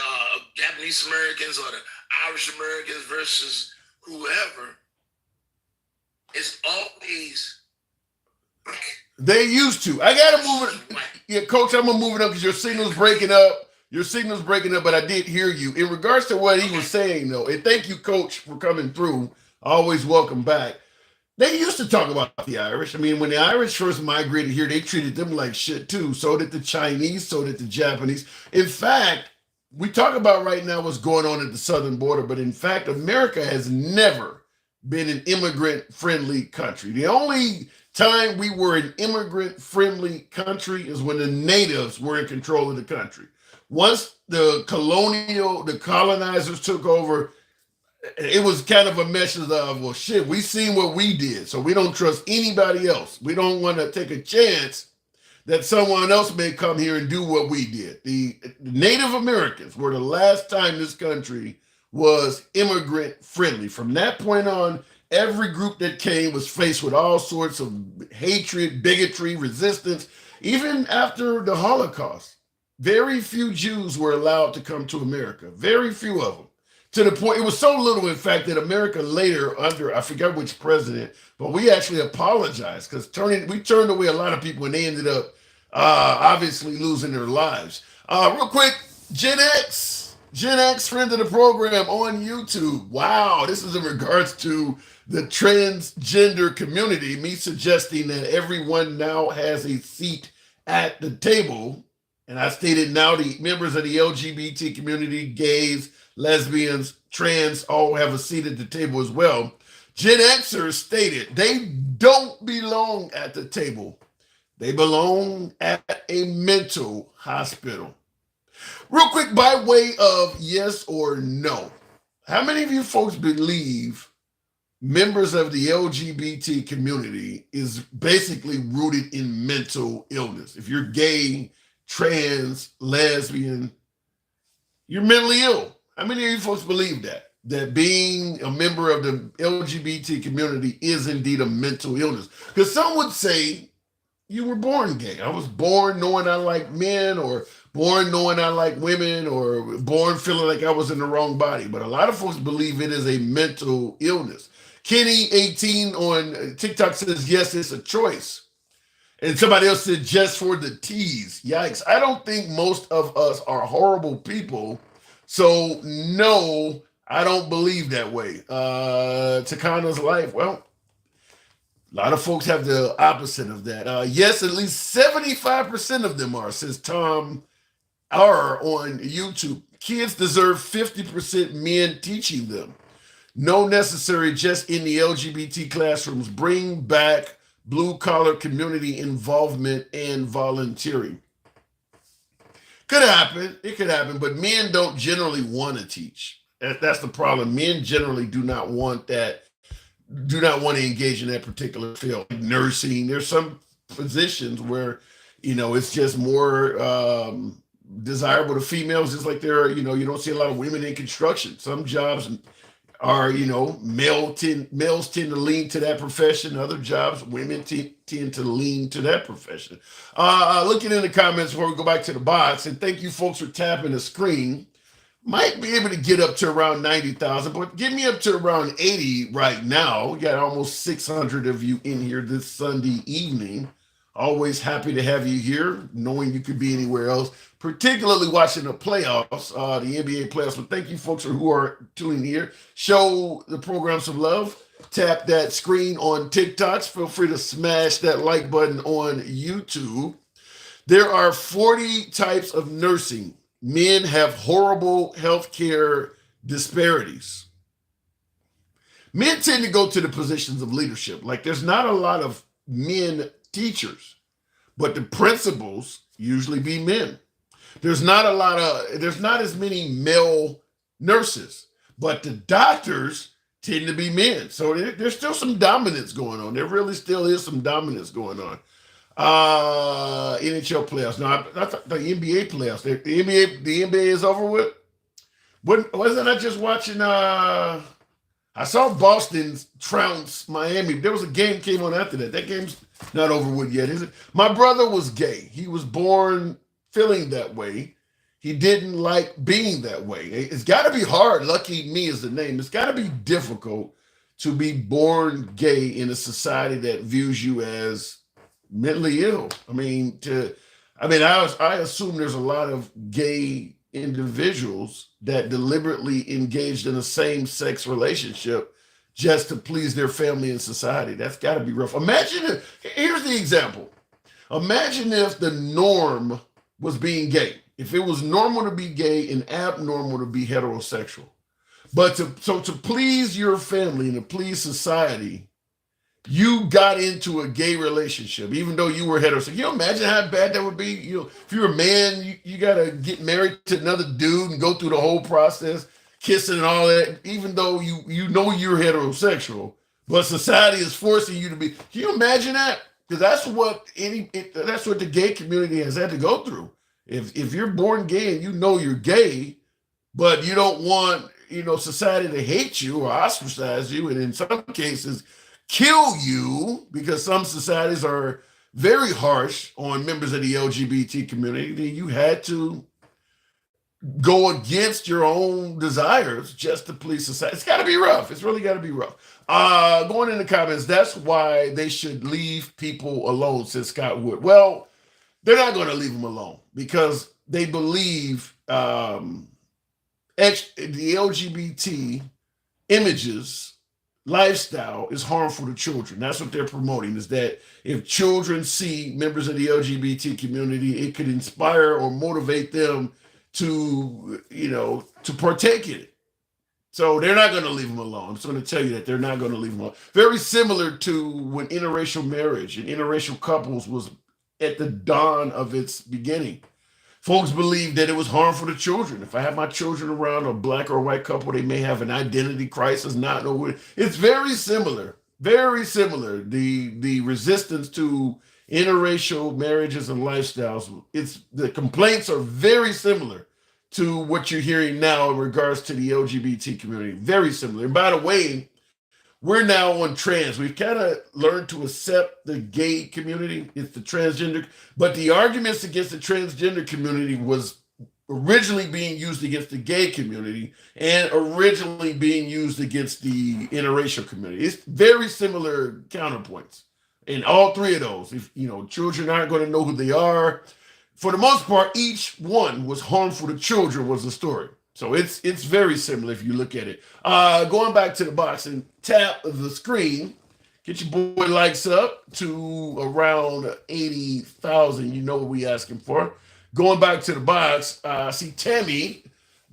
Japanese Americans or the Irish Americans versus whoever. It's always they used to. I gotta move it. Yeah, Coach, I'm gonna move it up because your signal's breaking up. Your signal's breaking up, but I did hear you. In regards to what he was saying, though, and thank you, Coach, for coming through. Always welcome back. They used to talk about the Irish. I mean, when the Irish first migrated here, they treated them like shit, too. So did the Chinese, so did the Japanese. In fact, we talk about right now what's going on at the southern border, but in fact, America has never been an immigrant-friendly country. The only time we were an immigrant-friendly country is when the natives were in control of the country. Once the colonizers took over, it was kind of a message of, well, shit, we seen what we did, so we don't trust anybody else. We don't want to take a chance that someone else may come here and do what we did. The Native Americans were the last time this country was immigrant friendly. From that point on, every group that came was faced with all sorts of hatred, bigotry, resistance, even after the Holocaust. Very few Jews were allowed to come to America. Very few of them. To the point, it was so little, in fact, that America later, under, I forget which president, but we actually apologized because we turned away a lot of people and they ended up obviously losing their lives. Real quick, Gen X, friend of the program on YouTube. Wow, this is in regards to the transgender community, me suggesting that everyone now has a seat at the table. And I stated now the members of the LGBT community, gays, lesbians, trans, all have a seat at the table as well. Gen Xers stated they don't belong at the table. They belong at a mental hospital. Real quick, by way of yes or no, how many of you folks believe members of the LGBT community is basically rooted in mental illness? If you're gay, trans, lesbian, you're mentally ill. How many of you folks believe that? That being a member of the LGBT community is indeed a mental illness? Because some would say you were born gay. I was born knowing I like men, or born knowing I like women, or born feeling like I was in the wrong body. But a lot of folks believe it is a mental illness. Kenny 18 on TikTok says, yes, it's a choice. And somebody else said, just for the tease. Yikes. I don't think most of us are horrible people. So, no, I don't believe that way. Takana's life, well, a lot of folks have the opposite of that. Yes, at least 75% of them are, says Tom R on YouTube. Kids deserve 50% men teaching them. No necessary just in the LGBT classrooms. Bring back blue-collar community involvement and volunteering. Could happen. It could happen, but men don't generally want to teach. That's the problem. Men generally do not want that, do not want to engage in that particular field. Nursing, there's some positions where, it's just more desirable to females, just like there are, you don't see a lot of women in construction. Some jobs are, males tend to lean to that profession. Other jobs, women tend to lean to that profession. Looking in the comments before we go back to the box, and thank you folks for tapping the screen. Might be able to get up to around 90,000, but get me up to around 80 right now. We got almost 600 of you in here this Sunday evening. Always happy to have you here, knowing you could be anywhere else, particularly watching the playoffs, the NBA playoffs. But thank you folks who are tuning here. Show the program some love. Tap that screen on TikToks. Feel free to smash that like button on YouTube. There are 40 types of nursing. Men have horrible healthcare disparities. Men tend to go to the positions of leadership. Like there's not a lot of men teachers, but the principals usually be men. There's not as many male nurses, but the doctors tend to be men. So there's still some dominance going on. There really still is some dominance going on. NHL playoffs. No, I thought the NBA playoffs. The NBA is over with. Wasn't I just watching? I saw Boston trounce Miami. There was a game came on after that. That game's not over with yet, is it? My brother was gay. He was born feeling that way. He didn't like being that way. It's got to be hard. Lucky Me is the name. It's got to be difficult to be born gay in a society that views you as mentally ill. I assume there's a lot of gay individuals that deliberately engaged in a same-sex relationship just to please their family and society. That's got to be rough. Here's the example. Imagine if the norm was being gay. If it was normal to be gay and abnormal to be heterosexual. But to please your family and to please society, you got into a gay relationship, even though you were heterosexual. You imagine how bad that would be? If you're a man, you got to get married to another dude and go through the whole process, kissing and all that, even though you know you're heterosexual, but society is forcing you to be. Can you imagine that? Because that's what the gay community has had to go through. If you're born gay and you know you're gay, but you don't want society to hate you or ostracize you, and in some cases kill you, because some societies are very harsh on members of the LGBT community, then you had to go against your own desires just to please society. It's got to be rough. It's really got to be rough. Going in the comments, that's why they should leave people alone, says Scott Wood. Well, they're not going to leave them alone because they believe the LGBT images, lifestyle is harmful to children. That's what they're promoting, is that if children see members of the LGBT community, it could inspire or motivate them to partake in it. So they're not going to leave them alone. I'm just going to tell you that they're not going to leave them alone. Very similar to when interracial marriage and interracial couples was at the dawn of its beginning. Folks believed that it was harmful to children. If I have my children around a black or white couple, they may have an identity crisis, not know it. It's very similar, very similar. The resistance to interracial marriages and lifestyles, the complaints are very similar to what you're hearing now in regards to the LGBT community. Very similar. And by the way, we're now on trans. We've kind of learned to accept the gay community. It's the transgender. But the arguments against the transgender community was originally being used against the gay community and originally being used against the interracial community. It's very similar counterpoints in all three of those. If children aren't going to know who they are, for the most part, each one was harmful to children was the story. So it's very similar if you look at it. Going back to the box and tap the screen, get your boy likes up to around 80,000. You know what we asking for. Going back to the box, I see Tammy.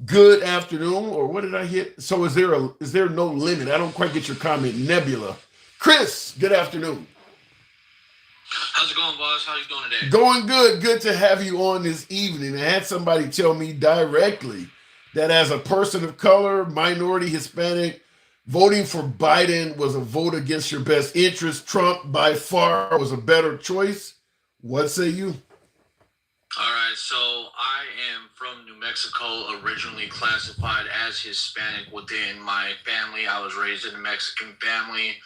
Good afternoon, or what did I hit? So is there no limit? I don't quite get your comment. Nebula. Chris, good afternoon. How's it going, boss? How you doing today? Going good. Good to have you on this evening. I had somebody tell me directly that as a person of color, minority, Hispanic, voting for Biden was a vote against your best interest. Trump, by far, was a better choice. What say you? All right, so I am from New Mexico, originally classified as Hispanic within my family. I was raised in a Mexican family.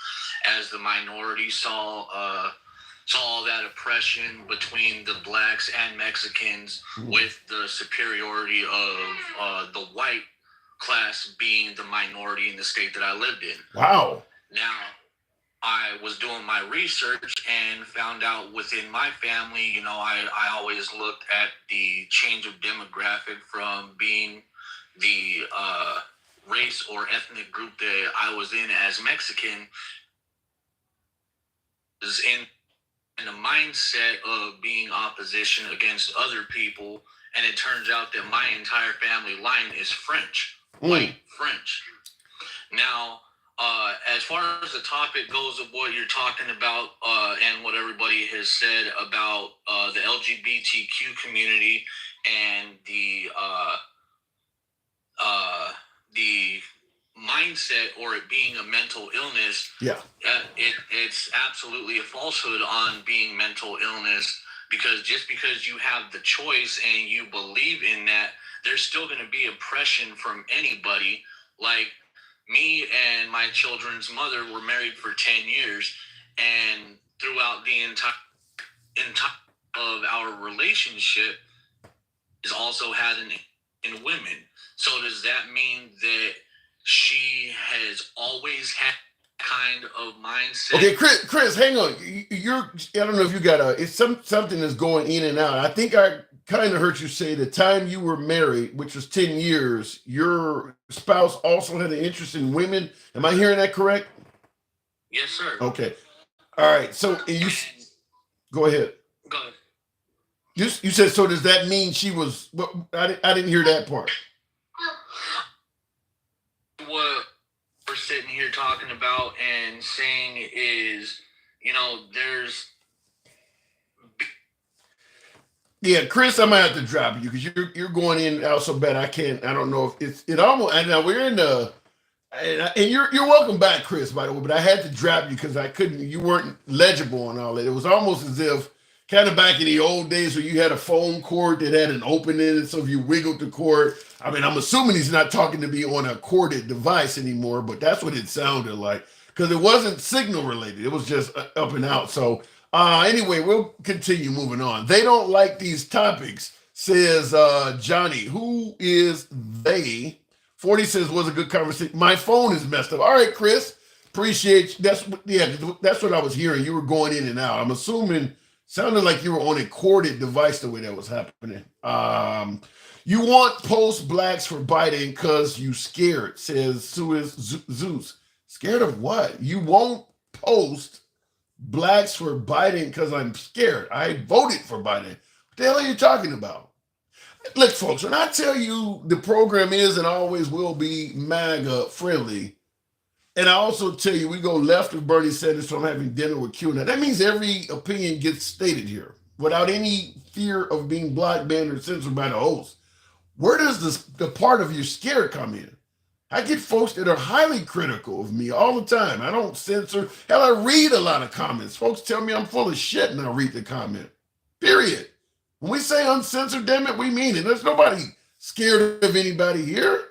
As the minority, saw all that oppression between the blacks and Mexicans, with the superiority of the white class being the minority in the state that I lived in. Wow. Now, I was doing my research and found out within my family, I always looked at the change of demographic from being the race or ethnic group that I was in as Mexican, is in the mindset of being opposition against other people, and it turns out that my entire family line is French, white French. Now, As far as the topic goes of what you're talking about, and what everybody has said about the LGBTQ community and the mindset or it being a mental illness, Yeah. It's absolutely a falsehood on being mental illness, because just because you have the choice and you believe in that, there's still going to be oppression from anybody. Like me and my children's mother were married for 10 years, and throughout the entire of our relationship is also had in women. So does that mean that she has always had kind of mindset? Okay, Chris, hang on. I don't know if you got it's something that's going in and out. I think I kind of heard you say the time you were married, which was 10 years, your spouse also had an interest in women. Am I hearing that correct? Yes, sir. Okay. All right. So you go ahead. Go ahead. You said, so does that mean she was, I didn't hear that part. What we're sitting here talking about and saying is, there's. Yeah, Chris, I'm gonna have to drop you because you're going in and out so bad. I don't know if it almost. And now we're in the, and you're welcome back, Chris, by the way. But I had to drop you because I couldn't. You weren't legible and all that. It was almost as if kind of back in the old days where you had a phone cord that had an opening, and so if you wiggled the cord. I mean, I'm assuming he's not talking to me on a corded device anymore, but that's what it sounded like because it wasn't signal related. It was just up and out. So anyway, we'll continue moving on. They don't like these topics, says Johnny. Who is they? 40 says, was a good conversation. My phone is messed up. All right, Chris, appreciate you. That's what I was hearing. You were going in and out. I'm assuming sounded like you were on a corded device the way that was happening. You want post blacks for Biden because you scared, says Zeus. Scared of what? You won't post blacks for Biden because I'm scared. I voted for Biden. What the hell are you talking about? Look, folks, when I tell you the program is and always will be MAGA friendly, and I also tell you we go left of Bernie Sanders from having dinner with Q. Now, that means every opinion gets stated here without any fear of being blocked, banned, or censored by the host. Where does the part of your scare come in? I get folks that are highly critical of me all the time. I don't censor. Hell, I read a lot of comments. Folks tell me I'm full of shit and I read the comment. Period. When we say uncensored, damn it, we mean it. There's nobody scared of anybody here.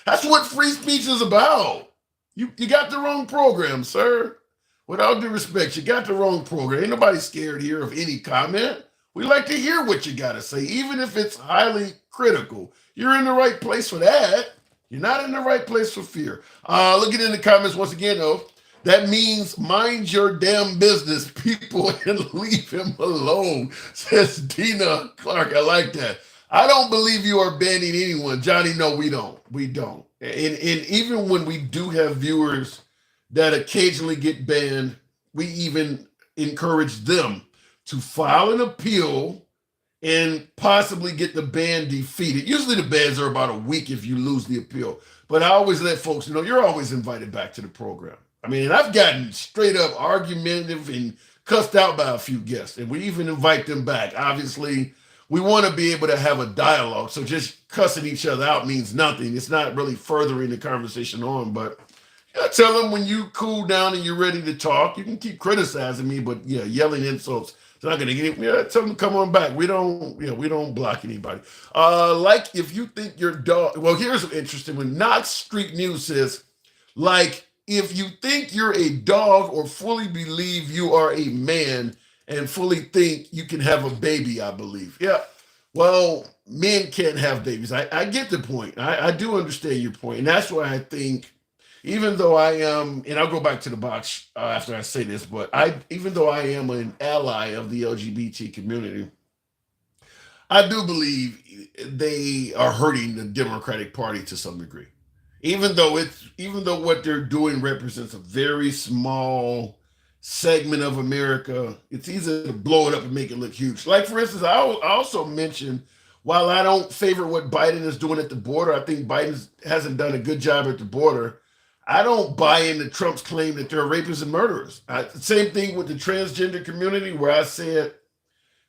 That's what free speech is about. You got the wrong program, sir. With all due respect, you got the wrong program. Ain't nobody scared here of any comment. We like to hear what you got to say, even if it's highly critical. You're in the right place for that. You're not in the right place for fear. Looking in the comments once again, though, that means mind your damn business, people, and leave him alone, says Dina Clark. I like that. I don't believe you are banning anyone. Johnny, no, we don't. We don't. And even when we do have viewers that occasionally get banned, we even encourage them to file an appeal and possibly get the ban defeated. Usually the bans are about a week if you lose the appeal. But I always let folks know you're always invited back to the program. I mean, and I've gotten straight up argumentative and cussed out by a few guests, and we even invite them back. Obviously, we want to be able to have a dialogue, so just cussing each other out means nothing. It's not really furthering the conversation on, but I tell them when you cool down and you're ready to talk, you can keep criticizing me, but yeah, yelling insults. It's not gonna get me. Yeah, tell them to come on back. We don't block anybody. Like if you think your dog. Well, here's an interesting one. Knox Street News says, like if you think you're a dog or fully believe you are a man and fully think you can have a baby, I believe. Yeah. Well, men can't have babies. I get the point. I do understand your point, and that's why I think. Even though I am, and I'll go back to the box after I say this, but even though I am an ally of the LGBT community, I do believe they are hurting the Democratic Party to some degree. Even though what they're doing represents a very small segment of America, it's easy to blow it up and make it look huge. Like for instance, I also mentioned, while I don't favor what Biden is doing at the border, I think Biden hasn't done a good job at the border. I don't buy into Trump's claim that they're rapists and murderers. Same thing with the transgender community, where I said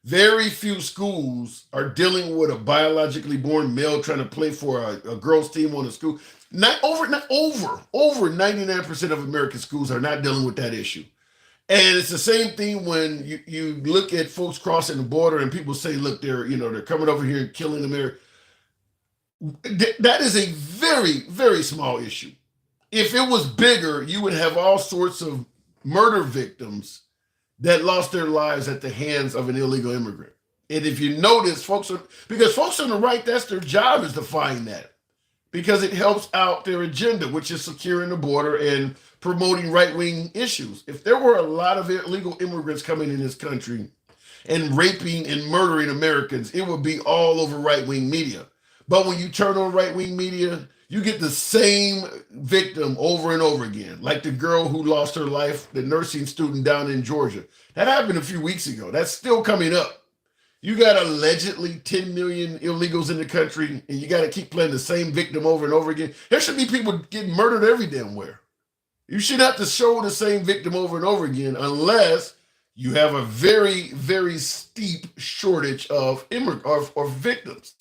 very few schools are dealing with a biologically born male trying to play for a girls' team on a school. Over 99% of American schools are not dealing with that issue. And it's the same thing when you look at folks crossing the border and people say, look, they're coming over here and killing America. That is a very, very small issue. If it was bigger, you would have all sorts of murder victims that lost their lives at the hands of an illegal immigrant. And if you notice, because folks on the right, that's their job, is to find that, because it helps out their agenda, which is securing the border and promoting right-wing issues. If there were a lot of illegal immigrants coming in this country and raping and murdering Americans, it would be all over right-wing media. But when you turn on right-wing media, you get the same victim over and over again, like the girl who lost her life, the nursing student down in Georgia. That happened a few weeks ago. That's still coming up. You got allegedly 10 million illegals in the country, and you got to keep playing the same victim over and over again. There should be people getting murdered every damn where. You should have to show the same victim over and over again, unless you have a very, very steep shortage of immigrants or victims.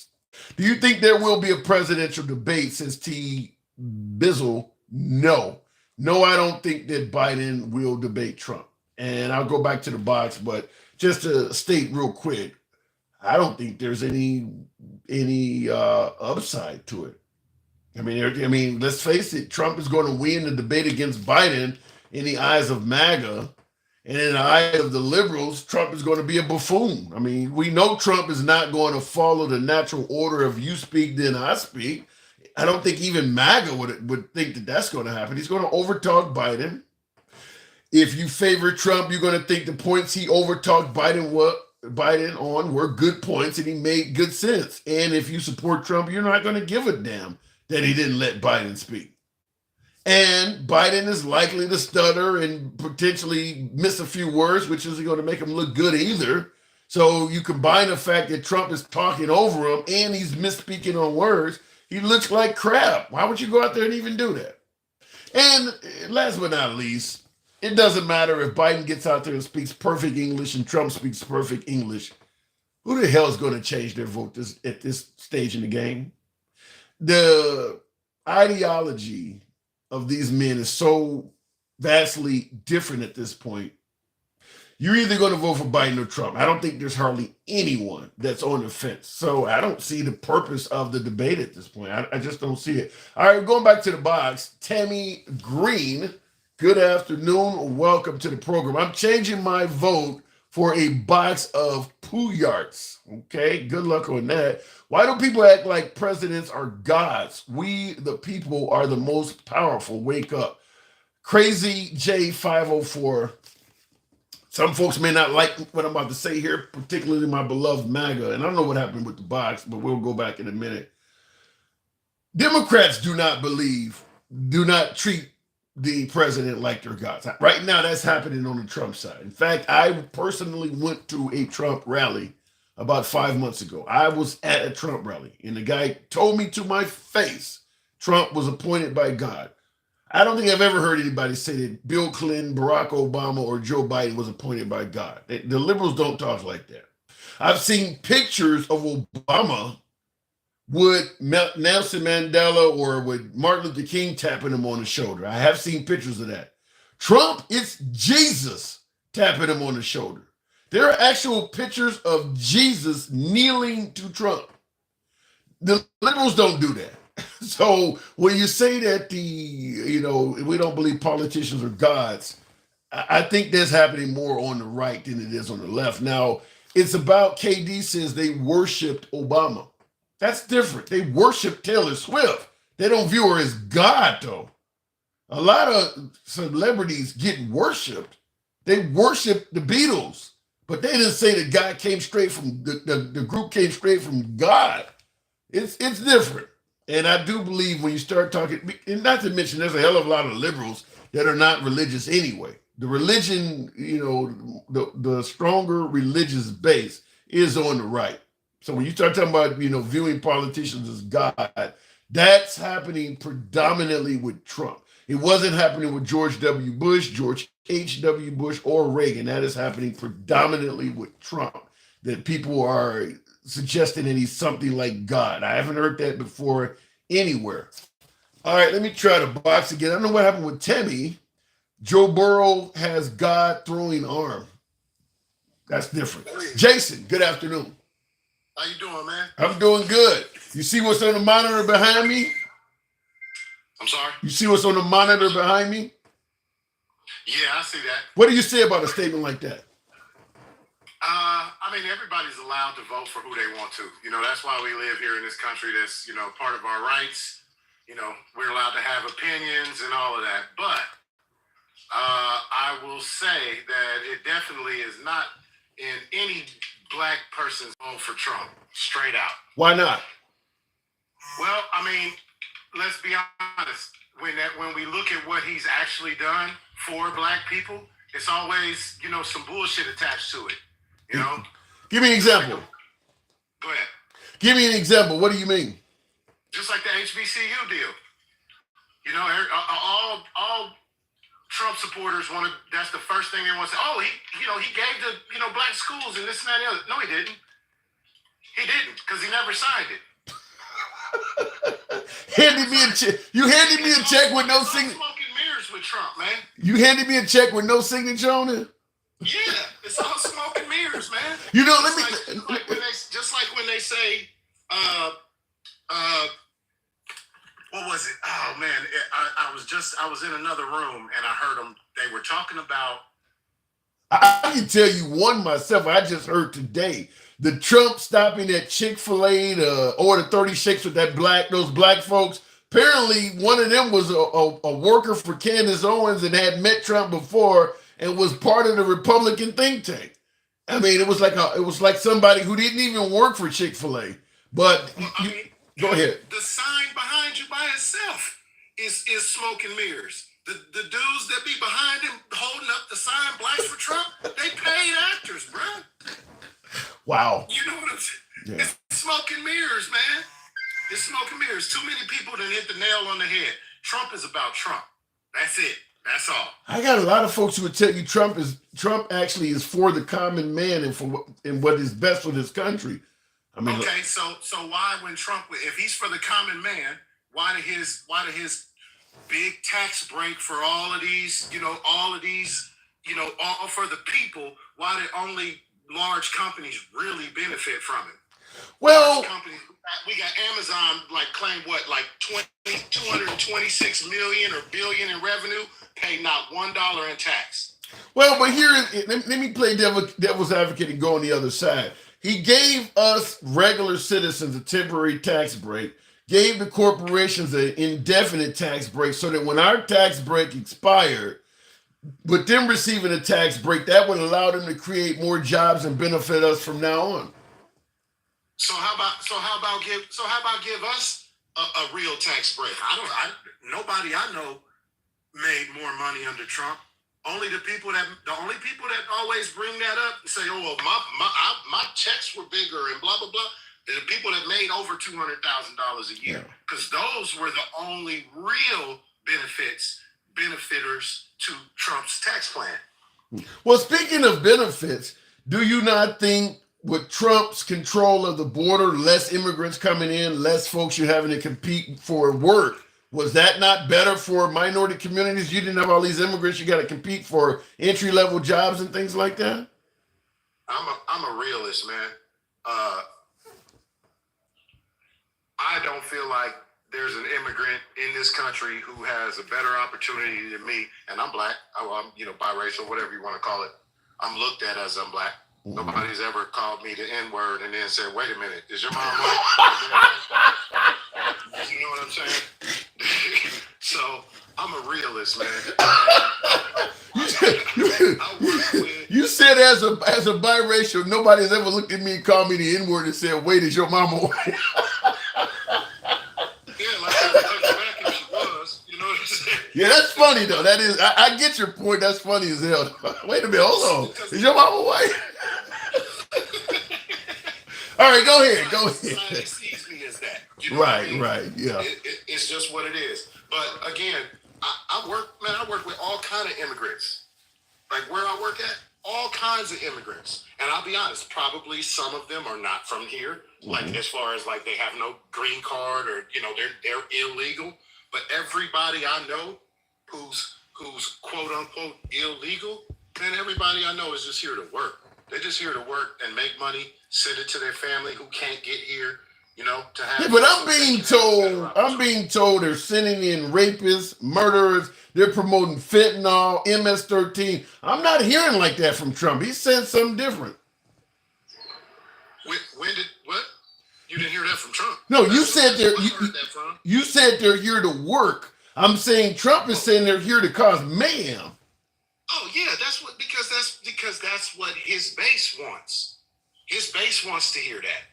Do you think there will be a presidential debate, says T. Bizzle? No. No, I don't think that Biden will debate Trump. And I'll go back to the box, but just to state real quick, I don't think there's any upside to it. I mean, let's face it, Trump is going to win the debate against Biden in the eyes of MAGA. And in the eyes of the liberals, Trump is going to be a buffoon. I mean, we know Trump is not going to follow the natural order of you speak, then I speak. I don't think even MAGA would think that that's going to happen. He's going to overtalk Biden. If you favor Trump, you're going to think the points he overtalked Biden on were good points and he made good sense. And if you support Trump, you're not going to give a damn that he didn't let Biden speak. And Biden is likely to stutter and potentially miss a few words, which isn't going to make him look good either. So you combine the fact that Trump is talking over him and he's misspeaking on words, he looks like crap. Why would you go out there and even do that? And last but not least, it doesn't matter if Biden gets out there and speaks perfect English and Trump speaks perfect English. Who the hell is going to change their vote at this stage in the game? The ideology of these men is so vastly different at this point. You're either going to vote for Biden or Trump. I don't think there's hardly anyone that's on the fence. So I don't see the purpose of the debate at this point. I just don't see it. All right, going back to the box. Tammy Green, good afternoon. Welcome to the program. I'm changing my vote for a box of Pooyarts. Okay, good luck on that. Why do people act like presidents are gods? We, the people, are the most powerful. Wake up. Crazy J504. Some folks may not like what I'm about to say here, particularly my beloved MAGA. And I don't know what happened with the box, but we'll go back in a minute. Democrats do not treat the president like they're gods. Right now, that's happening on the Trump side. In fact, I personally went to a Trump rally about 5 months ago. I was at a Trump rally, and the guy told me to my face Trump was appointed by God. I don't think I've ever heard anybody say that Bill Clinton, Barack Obama, or Joe Biden was appointed by God. The liberals don't talk like that. I've seen pictures of Obama with Nelson Mandela or with Martin Luther King tapping him on the shoulder. I have seen pictures of that. Trump, it's Jesus tapping him on the shoulder. There are actual pictures of Jesus kneeling to Trump. The liberals don't do that. So when you say that we don't believe politicians are gods, I think that's happening more on the right than it is on the left. Now, it's about KD says they worshiped Obama. That's different. They worship Taylor Swift. They don't view her as God, though. A lot of celebrities get worshipped. They worship the Beatles, but they didn't say the guy came straight from the group came straight from God. It's different. And I do believe when you start talking, and not to mention there's a hell of a lot of liberals that are not religious anyway. The religion, the stronger religious base is on the right. So when you start talking about, viewing politicians as God, that's happening predominantly with Trump. It wasn't happening with George W. Bush, George H.W. Bush, or Reagan. That is happening predominantly with Trump, that people are suggesting that he's something like God. I haven't heard that before anywhere. All right, let me try to box again. I don't know what happened with Timmy. Joe Burrow has God throwing arm. That's different. Jason, good afternoon. How you doing, man? I'm doing good. You see what's on the monitor behind me? I'm sorry? You see what's on the monitor behind me? Yeah, I see that. What do you say about a statement like that? I mean, everybody's allowed to vote for who they want to. You know, that's why we live here in this country. That's, you know, part of our rights. You know, we're allowed to have opinions and all of that. But I will say that it definitely is not in any black person's vote for Trump, straight out. Why not? Well, I mean, let's be honest. When we look at what he's actually done for black people, it's always, you know, some bullshit attached to it. You know? Give me an example. Go ahead. Give me an example. What do you mean? Just like the HBCU deal. You know, all Trump supporters want to, that's the first thing they want to say. Oh, he gave the, you know, black schools and this and that and the other. No, he didn't. He didn't, because he never signed it. You handed me a check with no signature. Smoking mirrors with Trump, man. You handed me a check with no signature on it? Yeah, it's all smoke and mirrors, man. You know, just like when they say, what was it? Oh man, I was in another room and I heard them. They were talking about. I can tell you one myself. I just heard today the Trump stopping at Chick-fil-A to order 30 shakes with those black folks. Apparently, one of them was a worker for Candace Owens and had met Trump before and was part of the Republican think tank. I mean, it was like somebody who didn't even work for Chick-fil-A. But go ahead. The sign behind you by itself is smoke and mirrors. The dudes that be behind him holding up the sign "Blacks for Trump," they paid actors, bro. Wow. You know what I'm saying? Yeah. It's smoke and mirrors, man. It's smoke and mirrors. Too many people done hit the nail on the head. Trump is about Trump. That's it. That's all. I got a lot of folks who would tell you Trump actually is for the common man and what is best for this country. I mean, okay, so why when Trump, if he's for the common man, why did his big tax break for all of these, all for the people? Why did only large companies really benefit from it? Well, we got Amazon claim what, like 226 million or billion in revenue, pay not $1 in tax. Well, but here, let me play devil's advocate and go on the other side. He gave us regular citizens a temporary tax break, gave the corporations an indefinite tax break so that when our tax break expired, with them receiving a tax break, that would allow them to create more jobs and benefit us from now on. So how about give us a real tax break? Nobody I know made more money under Trump. The only people that always bring that up and say, "Oh, well, my checks were bigger and blah blah blah." The people that made over $200,000 a year, because those were the only real benefiters to Trump's tax plan. Well, speaking of benefits, do you not think with Trump's control of the border, less immigrants coming in, less folks you're having to compete for work? Was that not better for minority communities? You didn't have all these immigrants you got to compete for entry-level jobs and things like that? I'm a realist, man. I don't feel like there's an immigrant in this country who has a better opportunity than me, and I'm black. I'm biracial, whatever you want to call it. I'm looked at as I'm black. Nobody's ever called me the N-word and then said, "Wait a minute, is your mom white?" You know what I'm saying? So I'm a realist, man. You said as a biracial, nobody's ever looked at me and called me the N-word and said, "Wait, is your mama white?" Yeah, like back if she was. You know what I'm saying? Yeah, that's funny though. That is, I get your point. That's funny as hell. Wait a minute, hold on. Is your mama white? All right, go ahead. Society sees me as that. You know right, what I mean? right, yeah. It's just what it is. But again, I work with all kind of immigrants. Like where I work at, all kinds of immigrants. And I'll be honest, probably some of them are not from here. Like as far as like they have no green card or they're illegal. But everybody I know who's quote unquote illegal, man, everybody I know is just here to work. They're just here to work and make money, send it to their family who can't get here, to have. Yeah, but I'm being told they're sending in rapists, murderers. They're promoting fentanyl, MS-13. I'm not hearing like that from Trump. He's saying something different. When did what? You didn't hear that from Trump? No, you said you said they're here to work. I'm saying Trump is saying they're here to cause mayhem. Oh yeah, because that's what his base wants. His base wants to hear that.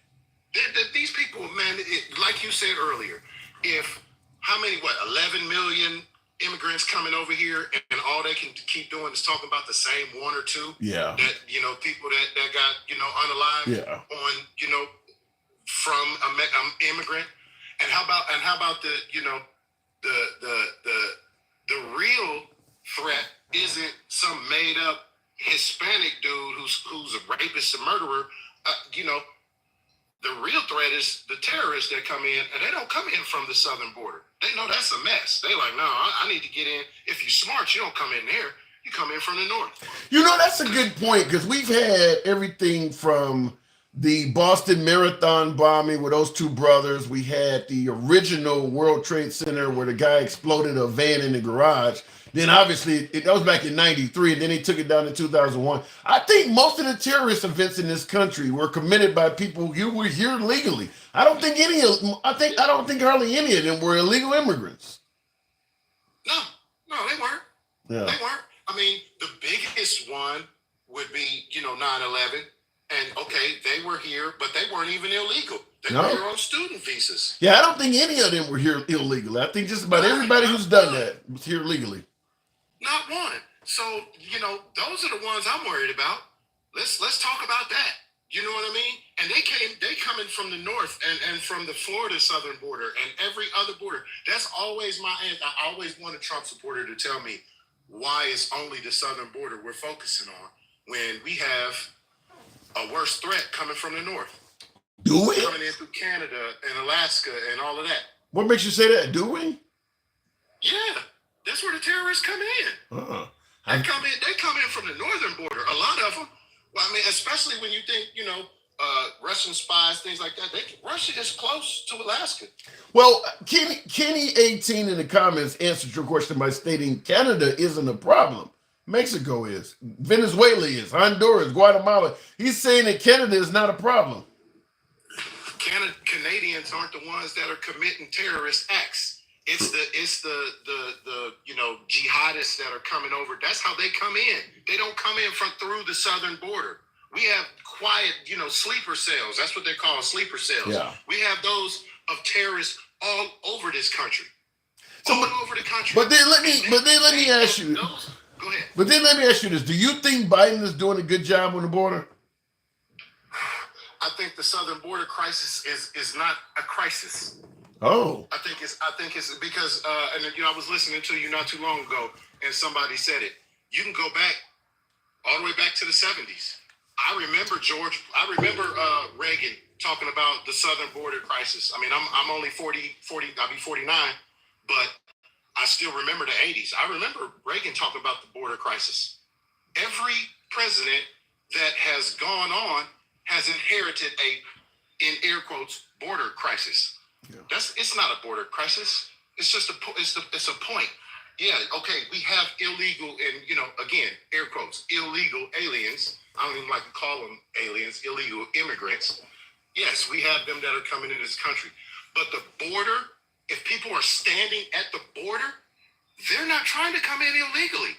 These people, man, like you said earlier, if 11 million immigrants coming over here, and all they can keep doing is talking about the same one or two. Yeah. That people that got unalived. Yeah. On from an immigrant, and how about the real threat isn't some made up Hispanic dude who's a rapist and murderer. The real threat is the terrorists that come in, and they don't come in from the southern border. They know that's a mess. They like, no, I need to get in. If you're smart, you don't come in there. You come in from the north. That's a good point, because we've had everything from the Boston Marathon bombing with those two brothers. We had the original World Trade Center where the guy exploded a van in the garage. Then obviously, that was back in 93, and then they took it down in 2001. I think most of the terrorist events in this country were committed by people who were here legally. I don't think hardly any of them were illegal immigrants. No, they weren't. Yeah. They weren't. I mean, the biggest one would be, 9/11. And okay, they were here, but they weren't even illegal. They were here on student visas. Yeah, I don't think any of them were here illegally. I think just about everybody who's done that was here legally. Not one. So, those are the ones I'm worried about. Let's talk about that. You know what I mean? And they coming from the north and from the Florida southern border and every other border. That's always my answer. I always want a Trump supporter to tell me why it's only the southern border we're focusing on when we have a worse threat coming from the north. Do we? Coming in through Canada and Alaska and all of that. What makes you say that? Do we? Yeah, that's where the terrorists come in. They come in from the northern border. A lot of them. Well, I mean, especially when you think, Russian spies, things like that. Russia is close to Alaska. Well, Kenny 18 in the comments answered your question by stating Canada isn't a problem. Mexico is. Venezuela is. Honduras, Guatemala. He's saying that Canada is not a problem. Canadians aren't the ones that are committing terrorist acts. It's the jihadists that are coming over. That's how they come in. They don't come in through the southern border. We have quiet, sleeper cells. That's what they call sleeper cells. Yeah. We have those of terrorists all over this country. All over the country. But then let me ask you. Go ahead. But then let me ask you this. Do you think Biden is doing a good job on the border? I think the southern border crisis is not a crisis. Oh. I think it's because I was listening to you not too long ago, and somebody said it. You can go back all the way back to the 70s. I remember Reagan talking about the southern border crisis. I mean, I'm only 40, I'll be 49, but I still remember the 80s. I remember Reagan talking about the border crisis. Every president that has gone on has inherited a, in air quotes, border crisis. Yeah. It's not a border crisis. It's just it's a point. Yeah, okay, we have illegal and, again, air quotes, illegal aliens. I don't even like to call them aliens, illegal immigrants. Yes, we have them that are coming into this country. But the border, if people are standing at the border, they're not trying to come in illegally.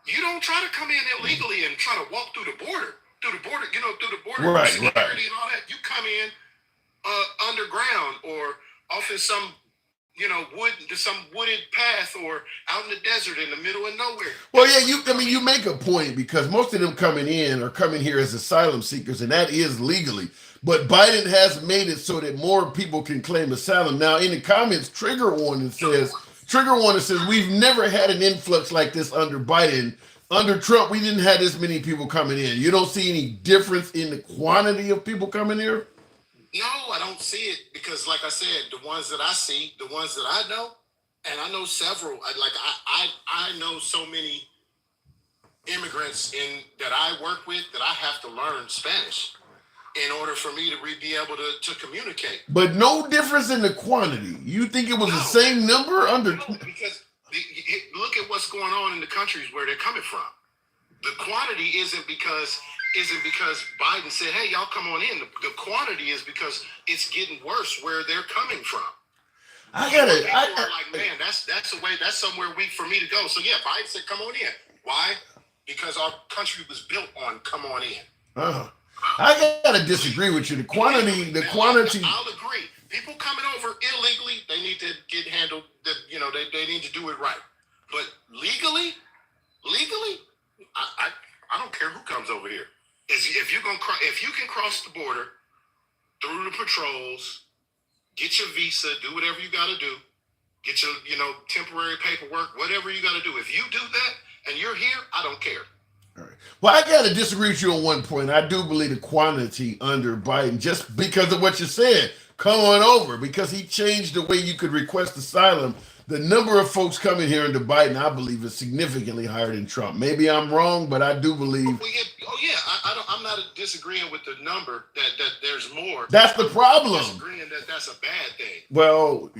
You don't try to come in illegally and try to walk through the border, right, security and all that. You come in underground or off in some wooded path or out in the desert in the middle of nowhere. Well, yeah, you make a point because most of them coming in are coming here as asylum seekers, and that is legally. But Biden has made it so that more people can claim asylum. Now, in the comments, Trigger Warning says Trigger Warner says, we've never had an influx like this under Biden. Under Trump, we didn't have this many people coming in. You don't see any difference in the quantity of people coming here? No, I don't see it because, like I said, the ones that I see, the ones that I know, and I know several. I know so many immigrants that I work with that I have to learn Spanish in order for me to be able to communicate. But no difference in the quantity. You think it was the same number under? No, because look at what's going on in the countries where they're coming from. The quantity isn't because Biden said, "Hey, y'all come on in." The quantity is because it's getting worse where they're coming from. Like, man, that's the way. That's somewhere for me to go. So yeah, Biden said, "Come on in." Why? Because our country was built on "come on in." I gotta disagree with you. The quantity. I'll agree. People coming over illegally, they need to get handled. They need to do it right. But legally, I don't care who comes over here. If you can cross the border through the patrols, get your visa, do whatever you got to do, get your temporary paperwork, whatever you got to do. If you do that and you're here, I don't care. All right. Well, I got to disagree with you on one point. I do believe the quantity under Biden, just because of what you said, come on over, because he changed the way you could request asylum. The number of folks coming here under Biden, I believe, is significantly higher than Trump. Maybe I'm wrong, but I do believe. I'm not disagreeing with the number that there's more. That's the problem. I'm disagreeing that that's a bad thing. Well,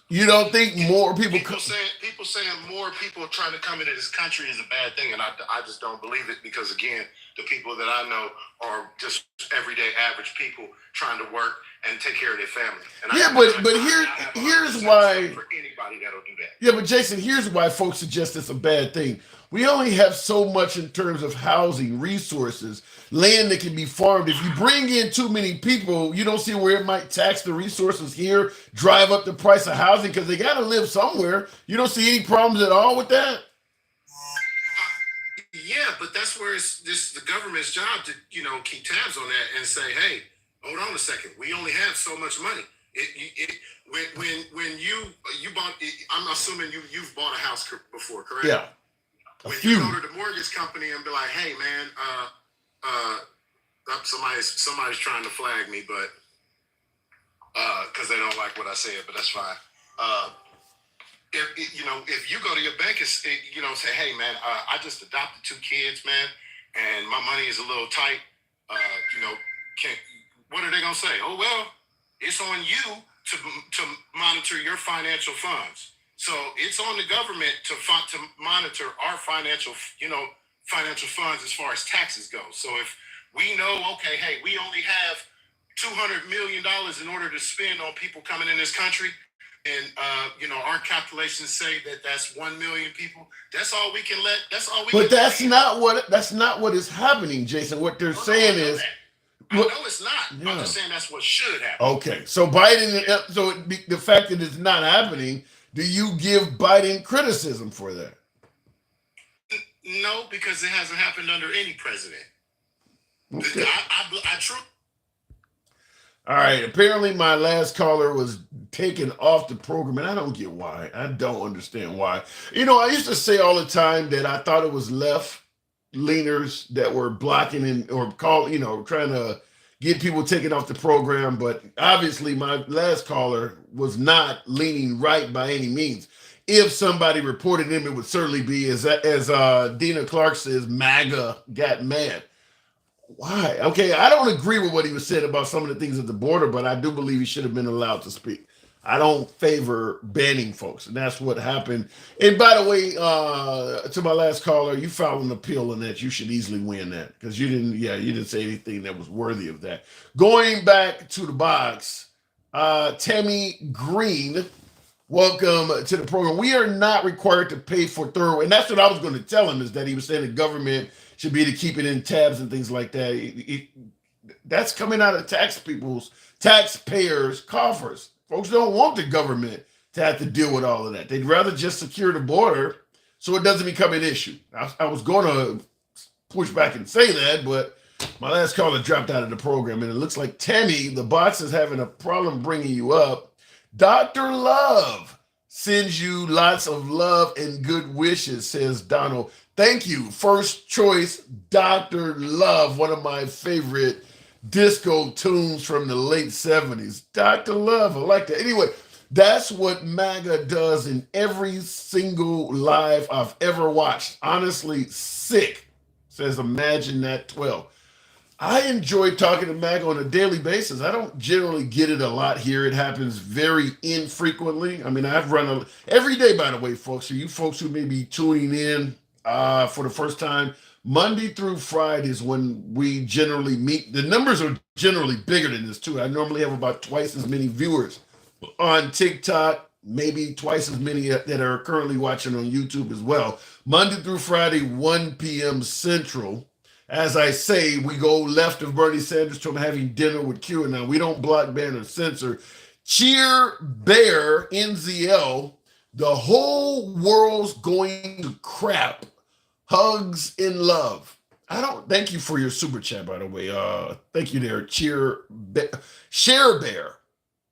you don't think more people saying more people trying to come into this country is a bad thing, and I just don't believe it because, again, the people that I know are just everyday average people trying to work and take care of their family. And here's why. For anybody that'll do that. Yeah, but Jason, here's why folks suggest it's a bad thing. We only have so much in terms of housing, resources, land that can be farmed. If you bring in too many people, you don't see where it might tax the resources here, drive up the price of housing because they got to live somewhere. You don't see any problems at all with that? Yeah, but that's where it's the government's job to keep tabs on that and say, hey, hold on a second. We only have so much money. When you bought, I'm assuming you've bought a house before, correct? Yeah. You go to the mortgage company and be like, hey man, somebody's trying to flag me, but because they don't like what I said, but that's fine. If you go to your bank and say, hey man, I just adopted 2 kids, man, and my money is a little tight. What are they gonna say? Oh well, it's on you to monitor your financial funds. So it's on the government to monitor our financial funds as far as taxes go. So if we know, okay, hey, we only have $200 million in order to spend on people coming in this country, and our calculations say that that's 1 million people. That's all we can let. That's all we. But that's not what is happening, Jason. What they're saying is. I know it's not. Yeah. I'm just saying that's what should happen. Okay, so Biden. So the fact that it's not happening. Do you give Biden criticism for that? No, because it hasn't happened under any president. Okay. I truly. All right. Apparently, my last caller was taken off the program, and I don't get why. I don't understand why. I used to say all the time that I thought it was left-leaners that were blocking or trying to get people taken off the program, but obviously my last caller was not leaning right by any means. If somebody reported him, it would certainly be, as Dina Clark says, MAGA got mad. Why? Okay, I don't agree with what he was said about some of the things at the border, but I do believe he should have been allowed to speak. I don't favor banning folks, and that's what happened. And by the way, to my last caller, you filed an appeal on that. You should easily win that because you didn't say anything that was worthy of that. Going back to the box, Tammy Green, welcome to the program. We are not required to pay for thorough, and that's what I was going to tell him, is that he was saying the government should be to keep it in tabs and things like that. That's coming out of taxpayers' coffers. Folks don't want the government to have to deal with all of that. They'd rather just secure the border so it doesn't become an issue. I was going to push back and say that, but my last caller dropped out of the program, and it looks like Tammy, the box, is having a problem bringing you up. Dr. Love Sends you lots of love and good wishes, says Donald. Thank you. First choice, Dr. Love, one of my favorite disco tunes from the late 70s. Dr. Love, I like that. Anyway, that's what MAGA does in every single live I've ever watched. Honestly, sick. Says Imagine That 12. I enjoy talking to MAGA on a daily basis. I don't generally get it a lot here. It happens very infrequently. I mean, I've run every day, by the way, folks. So you folks who may be tuning in for the first time, Monday through Friday is when we generally meet. The numbers are generally bigger than this, too. I normally have about twice as many viewers on TikTok, maybe twice as many that are currently watching on YouTube as well. Monday through Friday, 1 p.m. Central. As I say, we go left of Bernie Sanders to having dinner with QAnon. We don't block, ban, or censor. Cheer Bear NZL. The whole world's going to crap. Hugs in love. I don't. Thank you for your super chat, by the way. Thank you there, Share Bear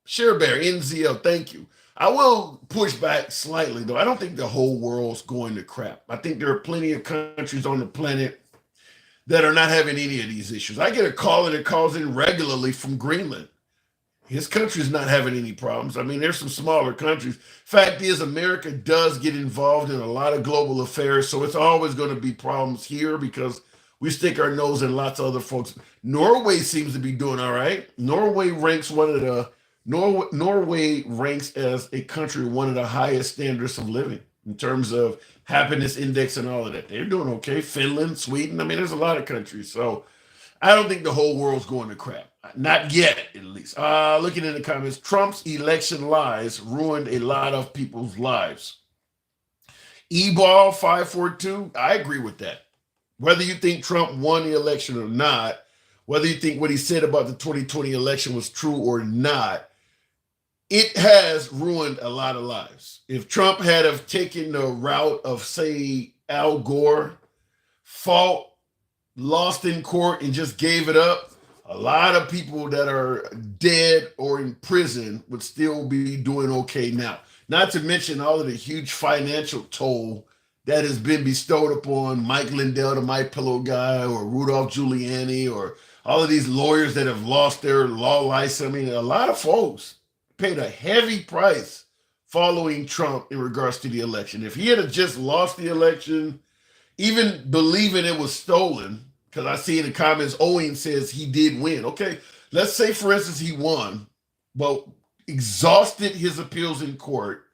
NZL. Thank you. I will push back slightly though. I don't think the whole world's going to crap. I think there are plenty of countries on the planet that are not having any of these issues. I get a call and it calls in regularly from Greenland. His country's not having any problems. I mean, there's some smaller countries. Fact is, America does get involved in a lot of global affairs, so it's always going to be problems here because we stick our nose in lots of other folks. Norway seems to be doing all right. Norway ranks as a country one of the highest standards of living in terms of happiness index and all of that. They're doing okay. Finland, Sweden. I mean, there's a lot of countries. So I don't think the whole world's going to crap. Not yet, at least. Looking in the comments, Trump's election lies ruined a lot of people's lives. E-ball 542, I agree with that. Whether you think Trump won the election or not, whether you think what he said about the 2020 election was true or not, it has ruined a lot of lives. If Trump had have taken the route of, say, Al Gore, fought, lost in court, and just gave it up, a lot of people that are dead or in prison would still be doing okay now. Not to mention all of the huge financial toll that has been bestowed upon Mike Lindell, the My Pillow guy, or Rudolph Giuliani, or all of these lawyers that have lost their law license. I mean, a lot of folks paid a heavy price following Trump in regards to the election. If he had just lost the election, even believing it was stolen, because I see in the comments, Owen says he did win. Okay, let's say, for instance, he won, but exhausted his appeals in court,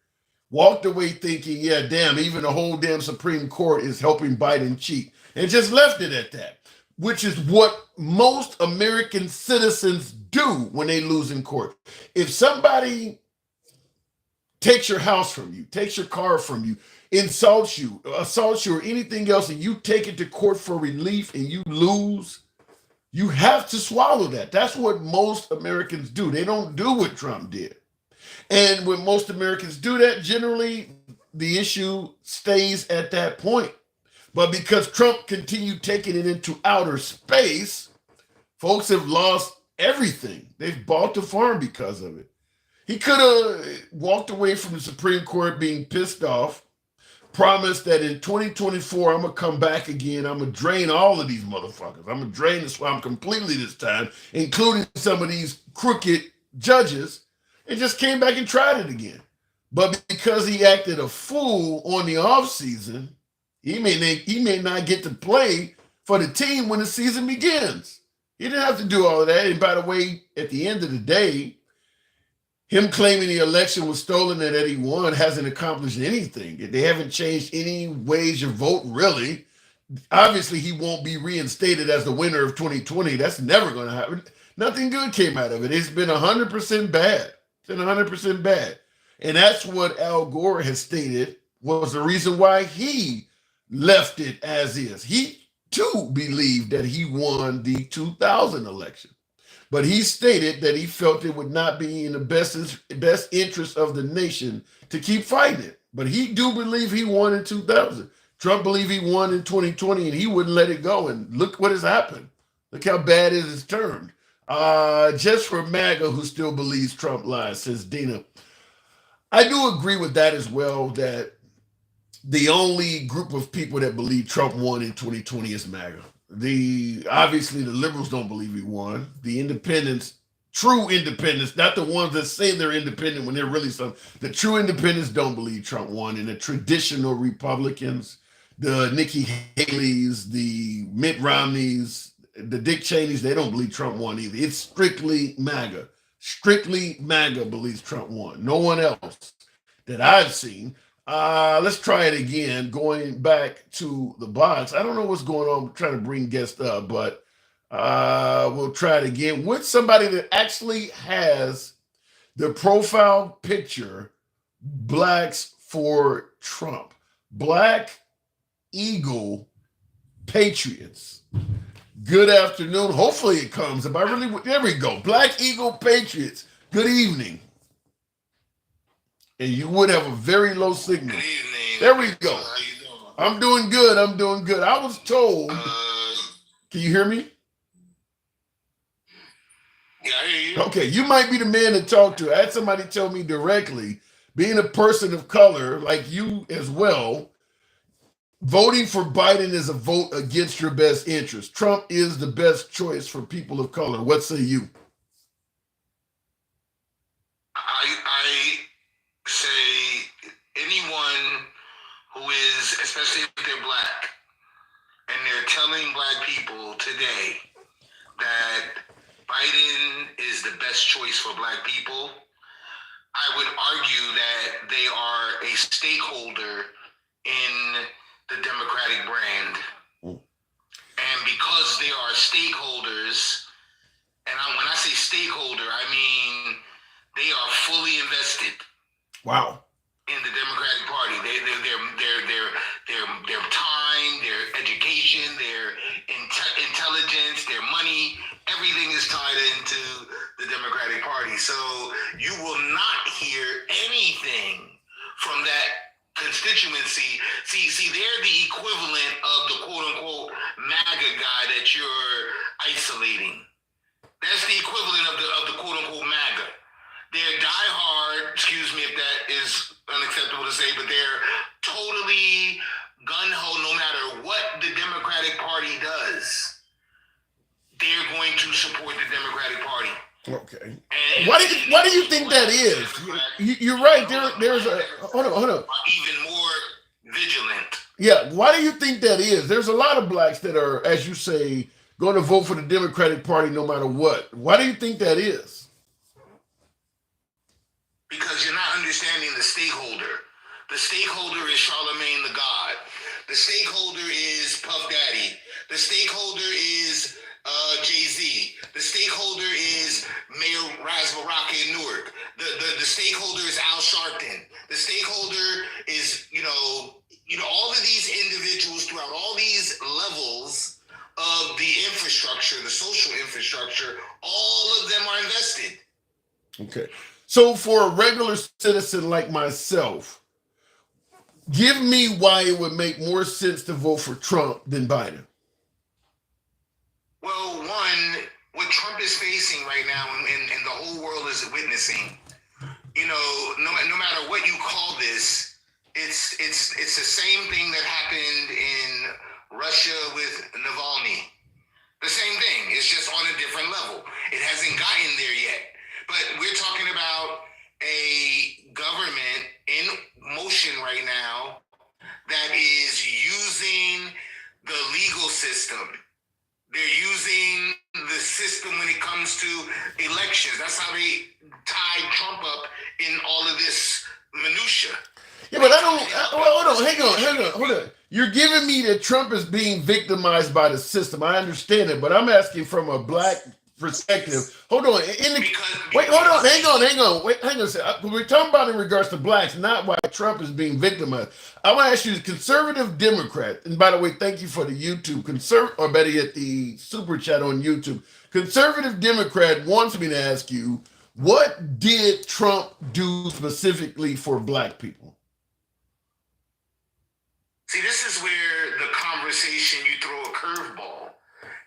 walked away thinking, yeah, damn, even the whole damn Supreme Court is helping Biden cheat, and just left it at that, which is what most American citizens do when they lose in court. If somebody takes your house from you, takes your car from you, insults you, assaults you, or anything else, and you take it to court for relief and you lose, you have to swallow that. That's what most Americans do. They don't do what Trump did. And when most Americans do that, generally the issue stays at that point. But because Trump continued taking it into outer space, folks have lost everything. They've bought the farm because of it. He could have walked away from the Supreme Court being pissed off, promised that in 2024, I'm going to come back again. I'm going to drain all of these motherfuckers. I'm going to drain the swamp completely this time, including some of these crooked judges, and just came back and tried it again. But because he acted a fool on the offseason, he may not get to play for the team when the season begins. He didn't have to do all of that. And by the way, at the end of the day, him claiming the election was stolen and that he won hasn't accomplished anything. They haven't changed any ways you vote, really. Obviously, he won't be reinstated as the winner of 2020. That's never going to happen. Nothing good came out of it. It's been 100% bad. It's been 100% bad. And that's what Al Gore has stated was the reason why he left it as is. He, too, believed that he won the 2000 election. But he stated that he felt it would not be in the best interest of the nation to keep fighting it. But he do believe he won in 2000. Trump believed he won in 2020, and he wouldn't let it go. And look what has happened. Look how bad it has turned. Just for MAGA, who still believes Trump lies, says Dina. I do agree with that as well, that the only group of people that believe Trump won in 2020 is MAGA. Obviously the liberals don't believe he won. The independents, true independents, not the ones that say they're independent when they're really some. The true independents don't believe Trump won, and the traditional Republicans, the Nikki Haley's, the Mitt Romney's, the Dick Cheneys, they don't believe Trump won either. It's strictly MAGA. Strictly MAGA believes Trump won. No one else that I've seen. Let's try it again. Going back to the box. I don't know what's going on. I'm trying to bring guests up, but we'll try it again with somebody that actually has the profile picture Blacks for Trump. Black Eagle Patriots. Good afternoon. Hopefully it comes. If I really, there we go. Black Eagle Patriots. Good evening. And you would have a very low signal. Good evening. There we go. How you doing? I'm doing good. I'm doing good. I was told. Can you hear me? Yeah, I hear you. Okay, you might be the man to talk to. I had somebody tell me directly, being a person of color like you as well, voting for Biden is a vote against your best interest. Trump is the best choice for people of color. What say you? I say anyone who is, especially if they're black, and they're telling black people today that Biden is the best choice for black people, I would argue that they are a stakeholder in the Democratic brand. And because they are stakeholders, and when I say stakeholder, I mean they are fully invested. Wow. In the Democratic Party, their time, their education, their intelligence, their money, everything is tied into the Democratic Party. So you will not hear anything from that constituency. See, they're the equivalent of the quote unquote MAGA guy that you're isolating. That's the equivalent of the quote unquote MAGA. They're diehard, excuse me if that is unacceptable to say, but they're totally gun-ho no matter what the Democratic Party does. They're going to support the Democratic Party. Okay. And why do you think that is? You're right. There's a hold on. Even more vigilant. Yeah. Why do you think that is? There's a lot of blacks that are, as you say, going to vote for the Democratic Party no matter what. Why do you think that is? Because you're not understanding the stakeholder. The stakeholder is Charlemagne the God. The stakeholder is Puff Daddy. The stakeholder is Jay-Z. The stakeholder is Mayor Raz Baraka in Newark. The stakeholder is Al Sharpton. The stakeholder is, all of these individuals throughout all these levels of the infrastructure, the social infrastructure, all of them are invested. Okay. So for a regular citizen like myself, give me why it would make more sense to vote for Trump than Biden. Well, one, what Trump is facing right now and the whole world is witnessing, no matter what you call this, it's the same thing that happened in Russia with Navalny. The same thing. It's just on a different level. It hasn't gotten there yet. But we're talking about a government in motion right now that is using the legal system. They're using the system when it comes to elections. That's how they tied Trump up in all of this minutia. Yeah, but hold on. You're giving me that Trump is being victimized by the system. I understand it, but I'm asking from a black perspective. Hold on. Hang on a second. We're talking about in regards to blacks, not why Trump is being victimized. I want to ask you, the conservative Democrat, and by the way, thank you for the YouTube, or better yet, the super chat on YouTube. Conservative Democrat wants me to ask you, what did Trump do specifically for black people? See, this is where the conversation, you throw a curveball.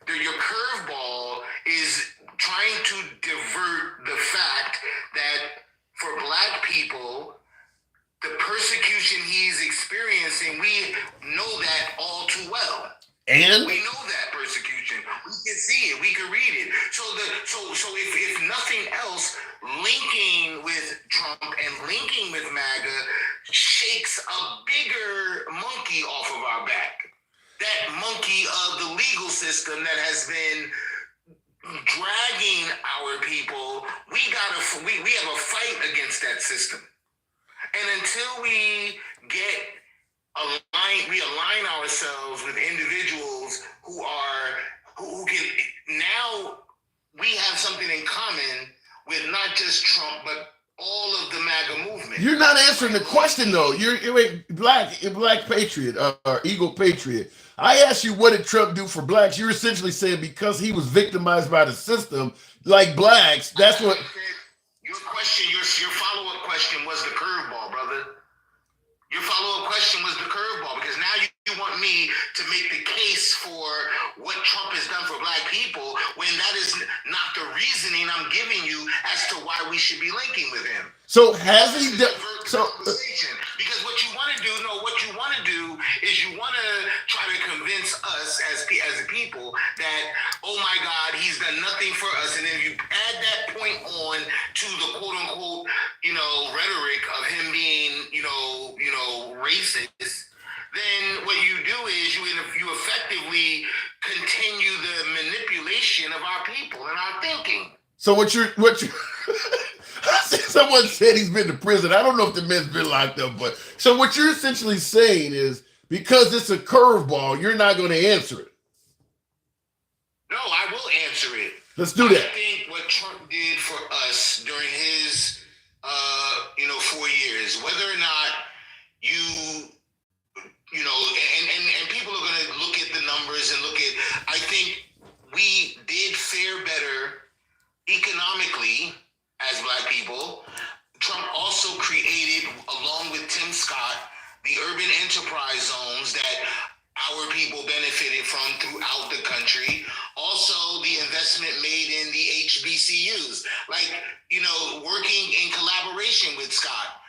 Your curveball is trying to divert the fact that for black people, the persecution he's experiencing, we know that all too well. And we know that persecution. We can see it. We can read it. So if nothing else, linking with Trump and linking with MAGA shakes a bigger monkey off of our back. That monkey of the legal system that has been dragging our people. We have a fight against that system. And until we align ourselves with individuals who can, now we have something in common with not just Trump, but all of the MAGA movement. You're not answering the question though. You're black Patriot or Eagle Patriot. I asked you, what did Trump do for blacks? You're essentially saying because he was victimized by the system, like blacks, that's what. Your question, your follow-up question was the curveball, brother. Your follow-up question was the curveball, because now you want me to make the case for what Trump has done for black people when that is not the reasoning I'm giving you as to why we should be linking with him. So has he done? So because what you want to do is you want to try to convince us as a people that, oh my God, he's done nothing for us, and then you add that point on to the quote unquote, rhetoric of him being, racist. Then what you do is you effectively continue the manipulation of our people and our thinking. So what you someone said he's been to prison. I don't know if the man's been locked up, but so what you're essentially saying is because it's a curveball, you're not going to answer it. No, I will answer it. Let's do that. I think what Trump did for us during his 4 years, whether or not and people are going to look at the numbers and I think we did fare better economically as black people. Trump also created, along with Tim Scott, the urban enterprise zones that our people benefited from throughout the country. Also, the investment made in the HBCUs, working in collaboration with Scott.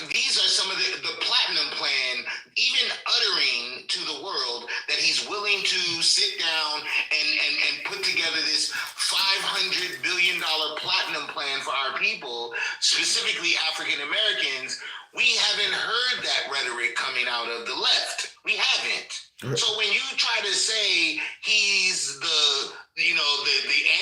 These are some of the platinum plan, even uttering to the world that he's willing to sit down and put together this $500 billion platinum plan for our people, specifically African Americans. We haven't heard that rhetoric coming out of the left. We haven't. So when you try to say he's the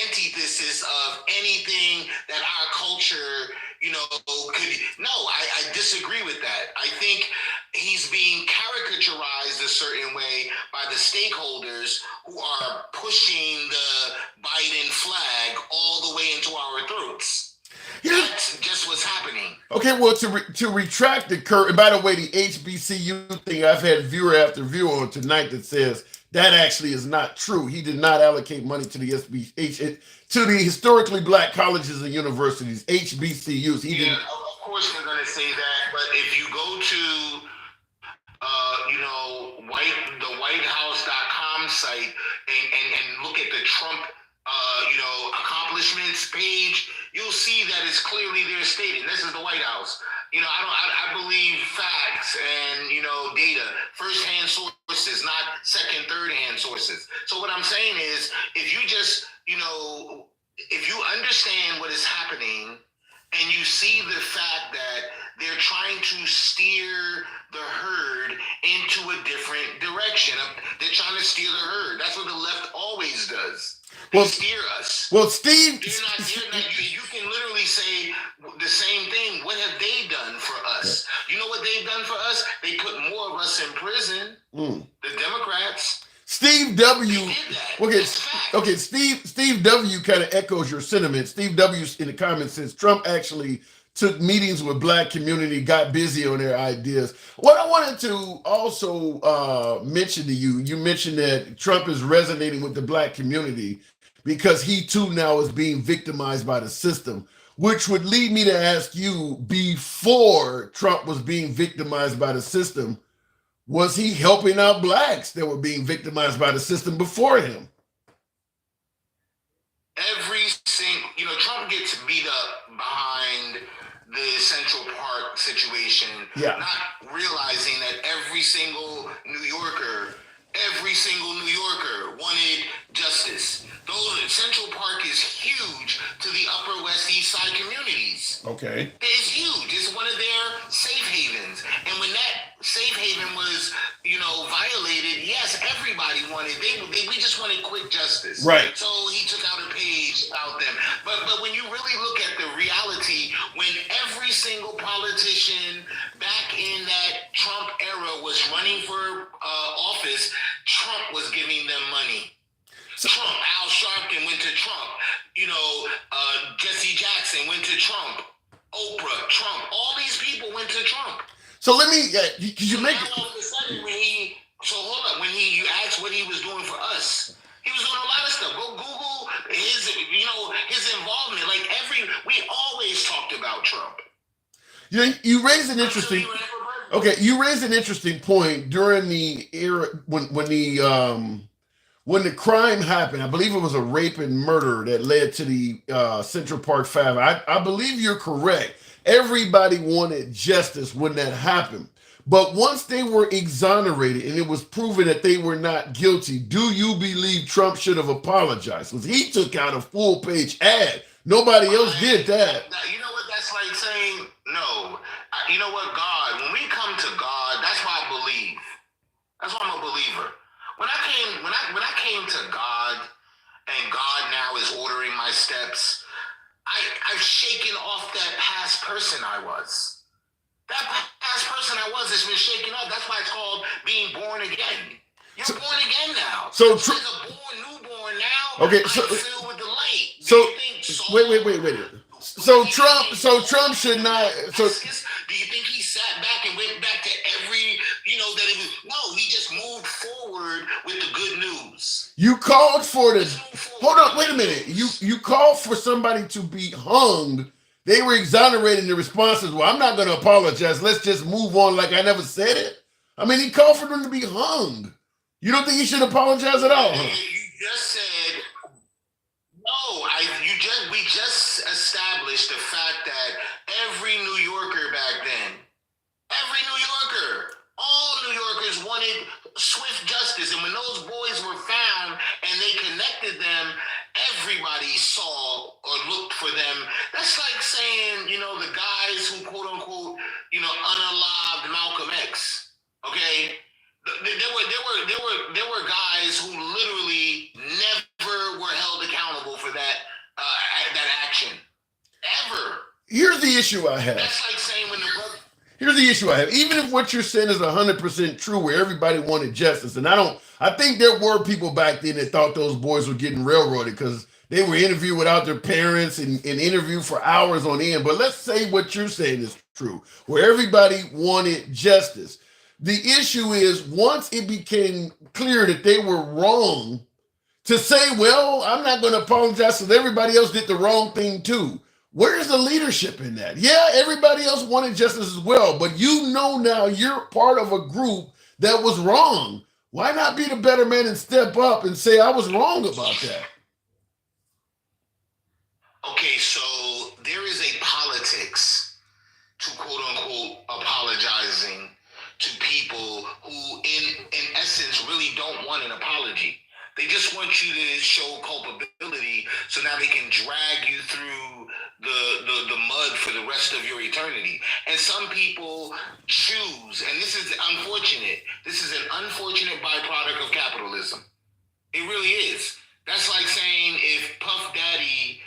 antithesis of anything that our culture, I disagree with that. I think he's being caricaturized a certain way by the stakeholders who are pushing the Biden flag all the way into our throats. That's just what's happening. Okay, well, to retract the curve, and by the way, the HBCU thing, I've had viewer after viewer on tonight that says that actually is not true. He did not allocate money to the to the historically black colleges and universities, HBCUs. He didn't. Of course they're going to say that, but if you go to the WhiteHouse.com site and look at the Trump accomplishments page, you'll see that it's clearly there stated. This is the White House. I believe facts and data, first-hand sources, not second, third-hand sources. So what I'm saying is, if you just if you understand what is happening and you see the fact that they're trying to steer the herd into a different direction, they're trying to steer the herd. That's what the left always does. They steer us. Well, Steve, you can literally say the same thing. What have they done for us? You know what they've done for us? They put more of us in prison. The Democrats. Steve W. Okay. Steve W. kind of echoes your sentiment. Steve W. in the comments says Trump actually took meetings with black community, got busy on their ideas. What I wanted to also mention to you, you mentioned that Trump is resonating with the black community because he too now is being victimized by the system, which would lead me to ask you, before Trump was being victimized by the system, was he helping out blacks that were being victimized by the system before him? Trump gets beat up behind the Central Park situation, Yeah. not realizing that every single New Yorker wanted justice. Central Park is huge to the Upper West East Side communities. Okay. It's huge. It's one of their safe havens. And when that safe haven was, violated, yes, everybody wanted. We just wanted quick justice. Right. So he took out a page about them. But when you really look at the reality, when every single politician back in that Trump era was running for office, Trump was giving them money. Trump, Al Sharpton went to Trump. Jesse Jackson went to Trump. Oprah, Trump. All these people went to Trump. So let me, you make it. All of a sudden, when you asked what he was doing for us, he was doing a lot of stuff. Go Google his involvement. We always talked about Trump. You raised an interesting. Okay, you raised an interesting point during the era when the crime happened. I believe it was a rape and murder that led to the Central Park 5. I believe you're correct. Everybody wanted justice when that happened. But once they were exonerated and it was proven that they were not guilty, do you believe Trump should have apologized? Because he took out a full-page ad. Nobody else did that. You know what that's like saying? No. You know what, God, when we come to God, that's why I believe. That's why I'm a believer. When I came to God, and God now is ordering my steps, I've shaken off that past person I was. That past person I was has been shaken off. That's why it's called being born again. You're born again now. So as a newborn now. Okay, I'm filled with the light. Wait. So Trump should not. Do you think he sat back and went back to every, that it was? No, he just moved forward with the good news. You called for hold on, wait a minute. You called for somebody to be hung. They were exonerating the responses. Well, I'm not going to apologize. Let's just move on like I never said it. I mean, he called for them to be hung. You don't think he should apologize at all? Huh? You just said no. We just established the fact that every New Yorker back then, all New Yorkers wanted swift justice. And when those boys were found and they connected them, everybody saw or looked for them. That's like saying, the guys who quote unquote, unalived Malcolm X. Okay? There were guys who literally never were held accountable for that action. Ever. Here's the issue I have. That's like saying Here's the issue I have. Even if what you're saying is 100% true, where everybody wanted justice, and I think there were people back then that thought those boys were getting railroaded because they were interviewed without their parents and interviewed for hours on end. But let's say what you're saying is true, where everybody wanted justice. The issue is once it became clear that they were wrong, to say, well, I'm not going to apologize because everybody else did the wrong thing too. Where's the leadership in that? Yeah, everybody else wanted justice as well, but now you're part of a group that was wrong. Why not be the better man and step up and say, I was wrong about that? Okay, so there is a politics to quote unquote apologizing to people who in essence really don't want an apology. They just want you to show culpability so now they can drag you through the mud for the rest of your eternity. And some people choose, and this is unfortunate. This is an unfortunate byproduct of capitalism. It really is. That's like saying if Puff Daddy,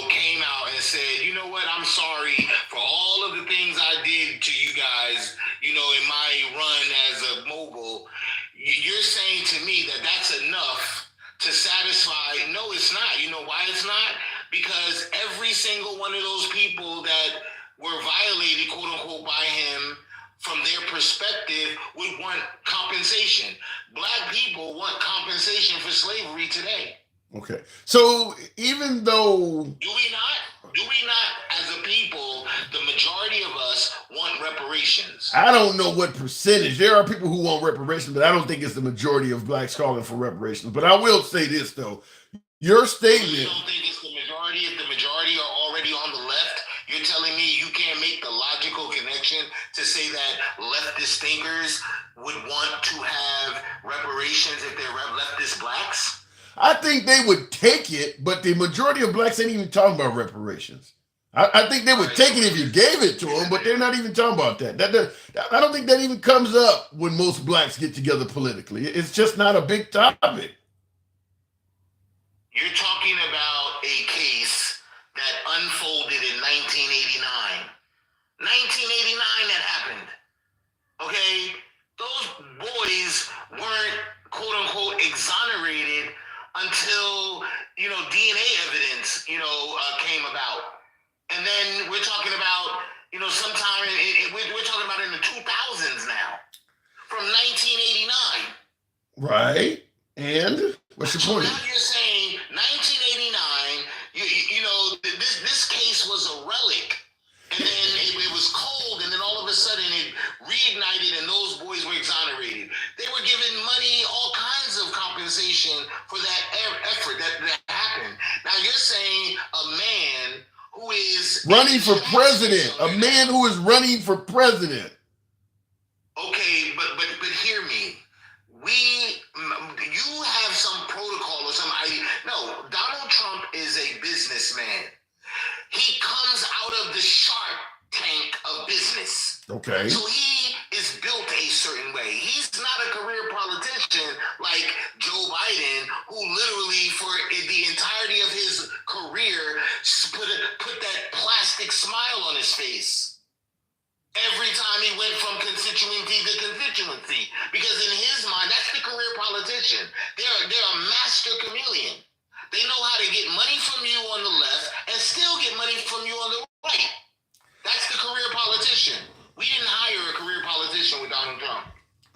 came out and said, you know what, I'm sorry for all of the things I did to you guys, in my run as a mogul. You're saying to me that that's enough to satisfy? No, it's not. You know why it's not? Because every single one of those people that were violated, quote unquote, by him, from their perspective, would want compensation. Black people want compensation for slavery today. Okay. So even though... Do we not, as a people, the majority of us want reparations? I don't know what percentage. There are people who want reparations, but I don't think it's the majority of blacks calling for reparations. But I will say this, though. Your statement... You don't think it's the majority? If the majority are already on the left, you're telling me you can't make the logical connection objection to say that leftist thinkers would want to have reparations if they're leftist blacks? I think they would take it, but the majority of blacks ain't even talking about reparations. I think they would take it if you gave it to them, but they're not even talking about that. I don't think that even comes up when most blacks get together politically. It's just not a big topic. You're talking about a case that unfolded in 1989. 1989 that happened. Okay? Those boys weren't, quote unquote, exonerated until, DNA evidence, came about. And then we're talking about, sometime, we're talking about in the 2000s now, from 1989. Right. And what's your point? So now you're saying 1989, this case was a relic. And then it was cold, and then all of a sudden it reignited, and those boys were exonerated. They were given money, all kinds of compensation for that effort that happened. Now you're saying a man who is running for president, a man who is running for president. Okay, but hear me. You have some protocol or some idea. No, Donald Trump is a businessman. He comes out of the Shark Tank of business. Okay. So he is built a certain way. He's not a career politician like Joe Biden, who literally for the entirety of his career put that plastic smile on his face every time he went from constituency to constituency. Because in his mind, that's the career politician. They're a master chameleon. They know how to get money from you on the left and still get money from you on the right. That's the career politician. We didn't hire a career politician with Donald Trump.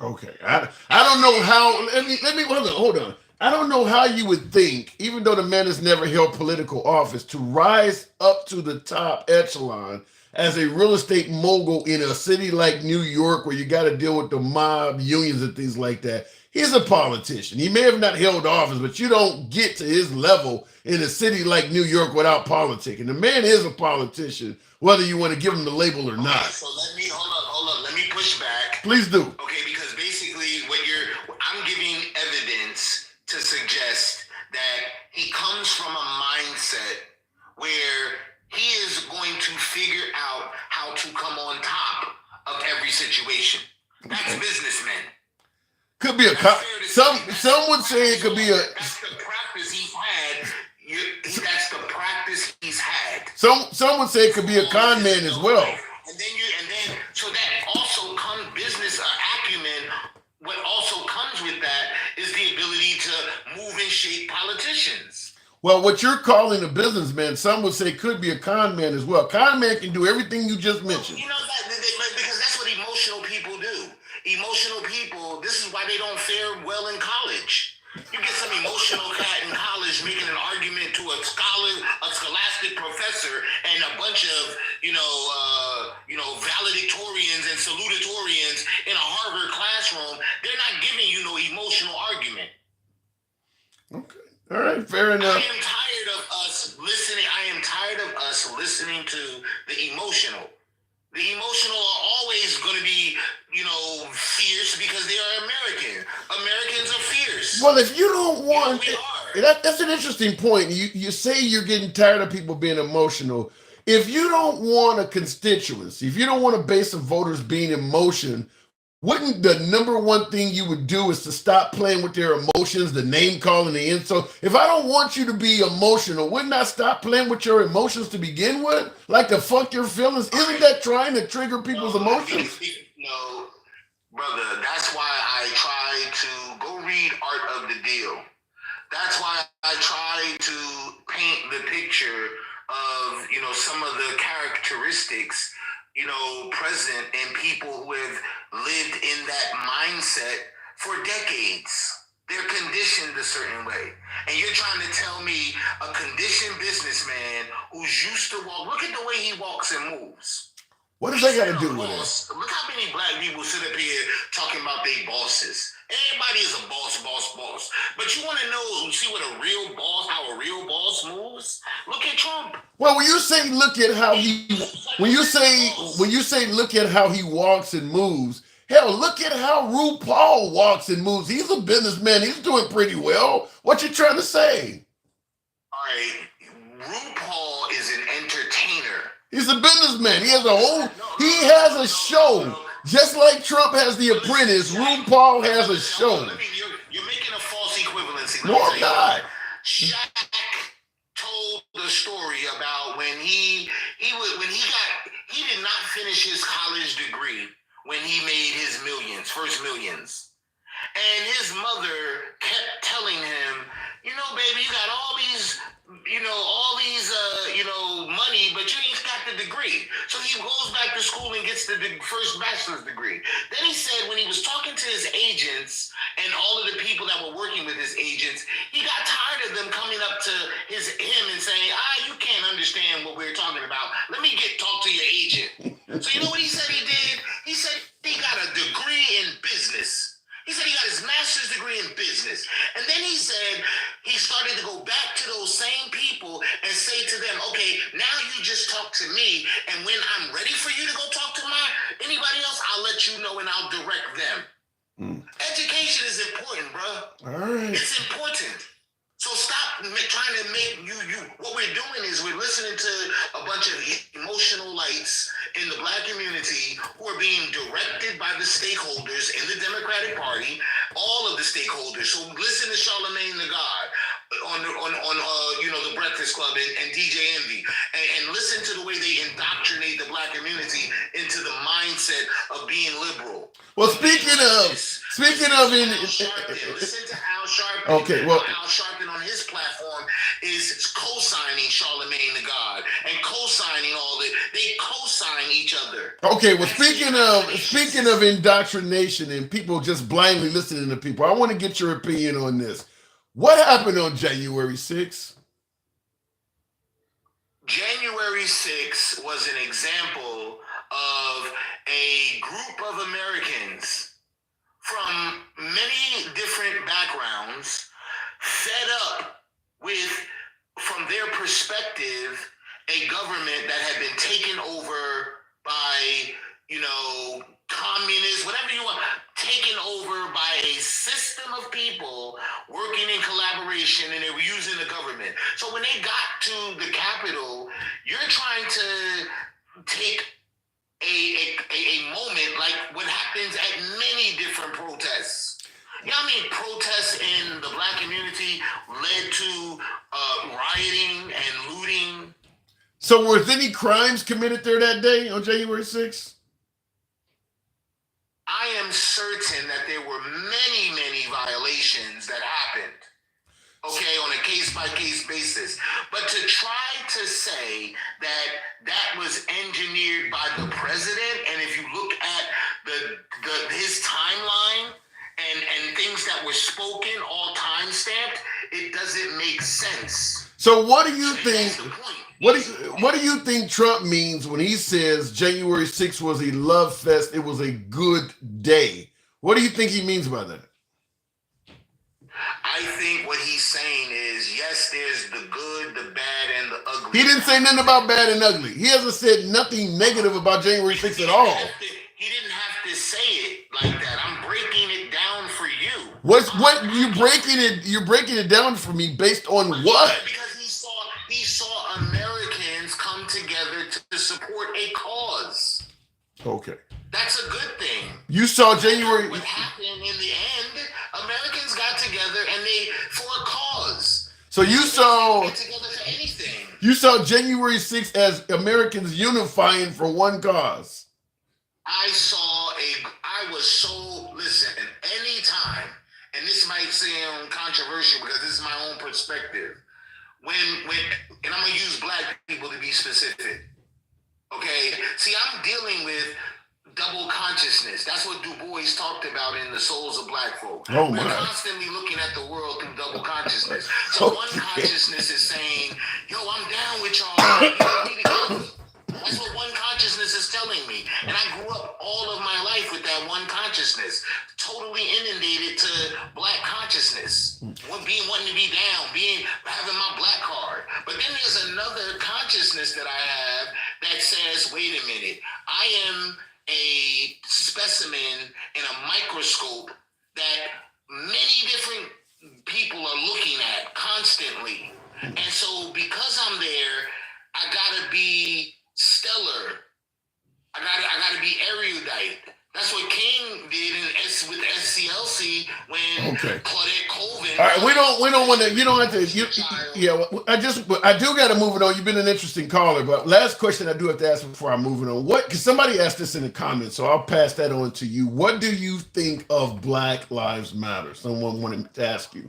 Okay. I don't know how, let me hold on. I don't know how you would think, even though the man has never held political office, to rise up to the top echelon as a real estate mogul in a city like New York, where you got to deal with the mob unions and things like that. He's a politician. He may have not held office, but you don't get to his level in a city like New York without politicking. The man is a politician, whether you want to give him the label or not. So let me hold up. Let me push back. Please do. Okay, because basically I'm giving evidence to suggest that he comes from a mindset where he is going to figure out how to come on top of every situation. That's businessmen. Could be some would say it could be That's the practice he's had. That's the practice he's had. Some would say it could be a con man as well. And then so that also comes business acumen. What also comes with that is the ability to move and shape politicians. Well, what you're calling a businessman, some would say could be a con man as well. Con man can do everything you just mentioned. Because that's what emotional people do. Emotional people, this is why they don't fare well in college. You get some emotional cat in college making an argument to a scholastic professor, and a bunch of valedictorians and salutatorians in a Harvard classroom. They're not giving you no emotional argument. Okay, all right, fair enough. I am tired of us listening to the emotional. The emotional are always going to be, fierce because they are American. Americans are fierce. Well, if you don't want, we are. That's an interesting point. You say you're getting tired of people being emotional. If you don't want a constituency, if you don't want a base of voters being in motion, wouldn't the number one thing you would do is to stop playing with their emotions, the name calling, the insult? If I don't want you to be emotional, wouldn't I stop playing with your emotions to begin with? Like to fuck your feelings? Isn't that trying to trigger people's emotions? No, brother, that's why I try to go read Art of the Deal. That's why I try to paint the picture of, some of the characteristics present in people who have lived in that mindset for decades. They're conditioned a certain way. And you're trying to tell me a conditioned businessman who's used to walk, look at the way he walks and moves. What does that got to do with it? Look how many black people sit up here talking about their bosses. Everybody is a boss. But you want to know, see what a real boss, how a real boss moves? Look at Trump. Well, when you say look at how when you say look at how he walks and moves, hell, look at how RuPaul walks and moves. He's a businessman. He's doing pretty well. What you trying to say? All right, RuPaul is an entertainer. He's a businessman. He has a show. Just like Trump has The Apprentice, RuPaul has a show. You're making a false equivalency. No, I'm not. Shaq told the story about when he did not finish his college degree when he made his first millions. And his mother kept telling him, baby, you got all these money, but you ain't got the degree. So he goes back to school and gets the first bachelor's degree. Then he said when he was talking to his agents and all of the people that were working with his agents, he got tired of them coming up to him and saying, you can't understand what we're talking about. Let me talk to your agent. So you know what he said he did? He said he got a degree in business. He said he got his master's degree in business. And then he said he started to go back to those same people and say to them, okay, now you just talk to me. And when I'm ready for you to go talk to anybody else, I'll let you know and I'll direct them. Education is important, bro. All right. It's important. So stop trying to make you. What we're doing is we're listening to a bunch of emotional lights in the black community who are being directed by the stakeholders in the Democratic Party, all of the stakeholders. So listen to Charlamagne the God on the Breakfast Club and DJ Envy, and listen to the way they indoctrinate the black community into the mindset of being liberal. Well, speaking of listen to Al Sharpton. Okay, well, Al Sharpton on his platform is co-signing Charlamagne the God and co-signing they co-sign each other. Okay, well, speaking of indoctrination and people just blindly listening to people, I want to get your opinion on this. What happened on January 6th? January 6th was an example of a group of Americans from many different backgrounds fed up with, from their perspective, a government that had been taken over by, communists, whatever you want, taken over by a system of people working in collaboration, and they were using the government. So when they got to the Capitol, you're trying to take a moment like what happens at many different protests. Protests in the black community led to rioting and looting. So was any crimes committed there that day on January 6th? I am certain that there were many, many violations that happened, on a case-by-case basis. But to try to say that was engineered by the president, and if you look at his timeline and things that were spoken, all time-stamped, it doesn't make sense. So what do you think? That's the point. What do you think Trump means when he says January 6th was a love fest? It was a good day. What do you think he means by that? I think what he's saying is, yes, there's the good, the bad, and the ugly. He didn't say nothing about bad and ugly. He hasn't said nothing negative about January 6th at all. He didn't have to say it like that. I'm breaking it down for you. You're breaking it down for me based on what? Because he saw Americans come together to support a cause. Okay. That's a good thing. You saw January. What happened in the end, Americans got together and for a cause. So you saw get together for anything. You saw January 6th as Americans unifying for one cause. Listen, anytime, and this might sound controversial because this is my own perspective, and I'm going to use black people to be specific, okay? See, I'm dealing with double consciousness. That's what Du Bois talked about in The Souls of Black Folk. Oh, my. We're constantly looking at the world through double consciousness. So one consciousness is saying, yo, I'm down with y'all. You need to go. That's what one consciousness is telling me. And I grew up all of my life with that one consciousness, totally inundated to black consciousness. Wanting to be down, having my black card. But then there's another consciousness that I have that says, wait a minute, I am a specimen in a microscope that many different people are looking at constantly. And so because I'm there, I gotta be stellar. I gotta be erudite. That's what King did with SCLC when Claudette Colvin. All right, we don't want to. You don't have to. I do got to move it on. You've been an interesting caller, but last question I do have to ask before I move it on. Because somebody asked this in the comments, so I'll pass that on to you. What do you think of Black Lives Matter? Someone wanted to ask you.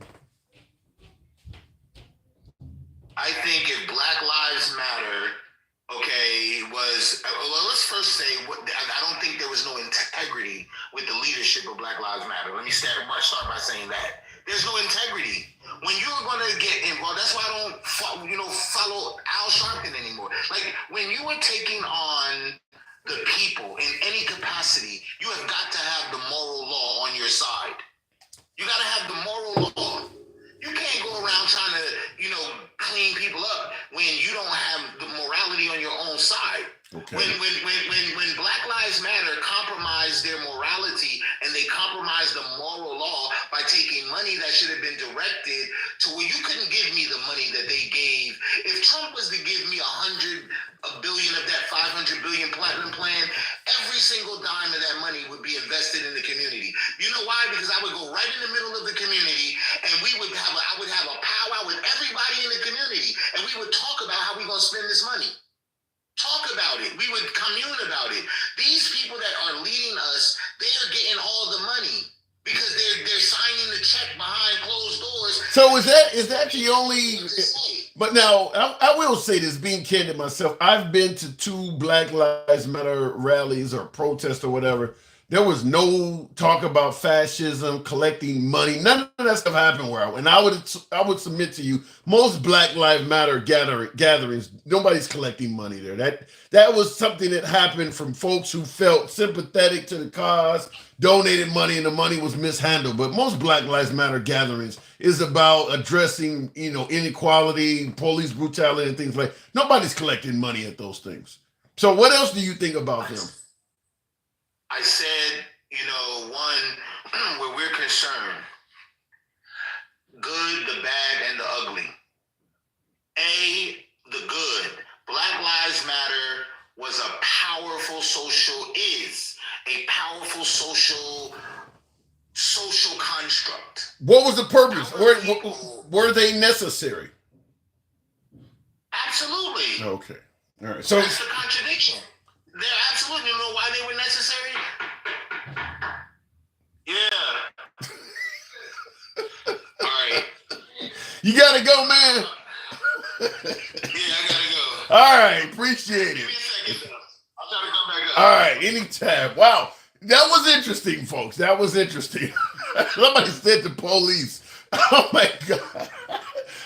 I think if Black Lives Matter, let's first say, I don't think there was no integrity with the leadership of Black Lives Matter. Let me start by saying that. There's no integrity. When you're going to get involved, that's why I don't follow Al Sharpton anymore. Like, when you are taking on the people in any capacity, you have got to have the moral law on your side. You got to have the moral law. You can't go around trying to, clean people up when you don't have the morality on your own side. Okay. When Black Lives Matter compromised their morality and they compromised the moral law by taking money that should have been directed to where you couldn't give me the money that they gave. If Trump was to give me $100 billion of that $500 billion platinum plan, every single dime of that money would be invested in the community. You know why? Because I would go right in the middle of the community and I would have a powwow with everybody in the community and we would talk about how we're going to spend this money. Talk about it. We would commune about it. These people that are leading us, they're getting all the money because they're signing the check behind closed doors. So is that the only? But now I will say this, being candid myself, I've been to 2 Black Lives Matter rallies or protests or whatever. There was no talk about fascism, collecting money. None of that stuff happened I would submit to you, most Black Lives Matter gatherings, nobody's collecting money there. That was something that happened from folks who felt sympathetic to the cause, donated money, and the money was mishandled. But most Black Lives Matter gatherings is about addressing, inequality, police brutality, and things like. Nobody's collecting money at those things. So what else do you think about them? I said, one, where we're concerned, good, the bad, and the ugly. The good. Black Lives Matter was a powerful a powerful social construct. What was the purpose? Were they necessary? Absolutely. Okay. All right. So that's the contradiction. They're absolutely, you know why they were necessary? Yeah. All right. You gotta go, man. Yeah, I gotta go. All right, appreciate it. Give me a second, though. I'll try to come back up. All right, anytime. Wow, that was interesting, folks. That was interesting. Somebody said the police. Oh my God.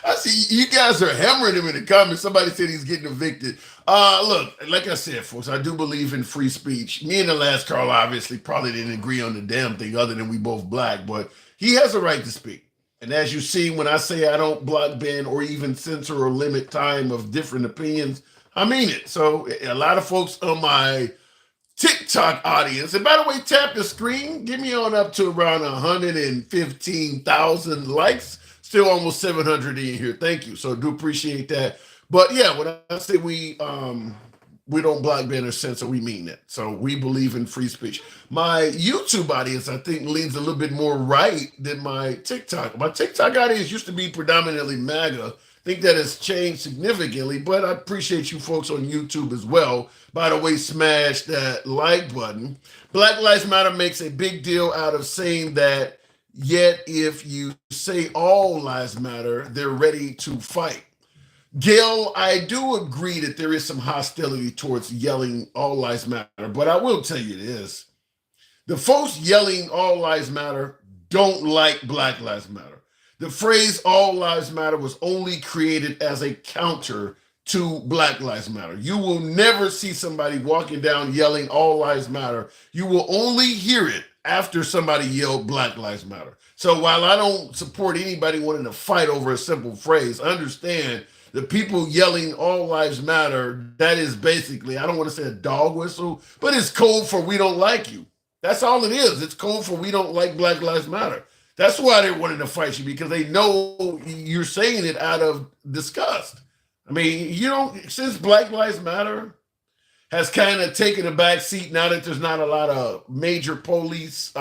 I see you guys are hammering him in the comments. Somebody said he's getting evicted. Look, like I said, folks, I do believe in free speech. Me and the last Carl obviously probably didn't agree on the damn thing other than we both black, but he has a right to speak. And as you see, when I say I don't block, ban, or even censor or limit time of different opinions, I mean it. So a lot of folks on my TikTok audience, and by the way, tap the screen, get me on up to around 115,000 likes. Still almost 700 in here. Thank you. So do appreciate that. But yeah, when I say we don't block, ban, or censor, we mean that. So we believe in free speech. My YouTube audience, I think, leans a little bit more right than my TikTok. My TikTok audience used to be predominantly MAGA. I think that has changed significantly, but I appreciate you folks on YouTube as well. By the way, smash that like button. Black Lives Matter makes a big deal out of saying that, yet if you say all lives matter, they're ready to fight. Gail, I do agree that there is some hostility towards yelling all lives matter, but I will tell you this. The folks yelling all lives matter don't like Black Lives Matter. The phrase all lives matter was only created as a counter to Black Lives Matter. You will never see somebody walking down yelling all lives matter. You will only hear it after somebody yelled Black Lives Matter. So while I don't support anybody wanting to fight over a simple phrase, understand the people yelling all lives matter, that is basically, I don't want to say a dog whistle, but it's code for we don't like you. That's all it is. It's code for we don't like Black Lives Matter. That's why they're wanting to fight you, because they know you're saying it out of disgust. I mean, since Black Lives Matter has kind of taken a back seat now that there's not a lot of major police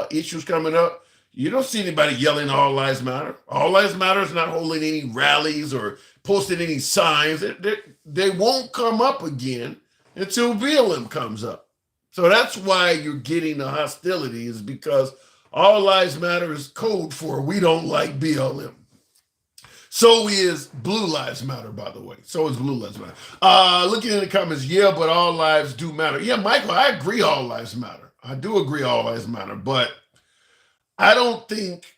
issues coming up, you don't see anybody yelling all lives matter. All lives matter is not holding any rallies or posting any signs. They won't come up again until BLM comes up. So that's why you're getting the hostility, is because all lives matter is code for we don't like BLM. So is Blue Lives Matter, by the way. So is Blue Lives Matter. Looking in the comments, yeah, but all lives do matter. Yeah, Michael, I agree all lives matter. I do agree all lives matter, but I don't think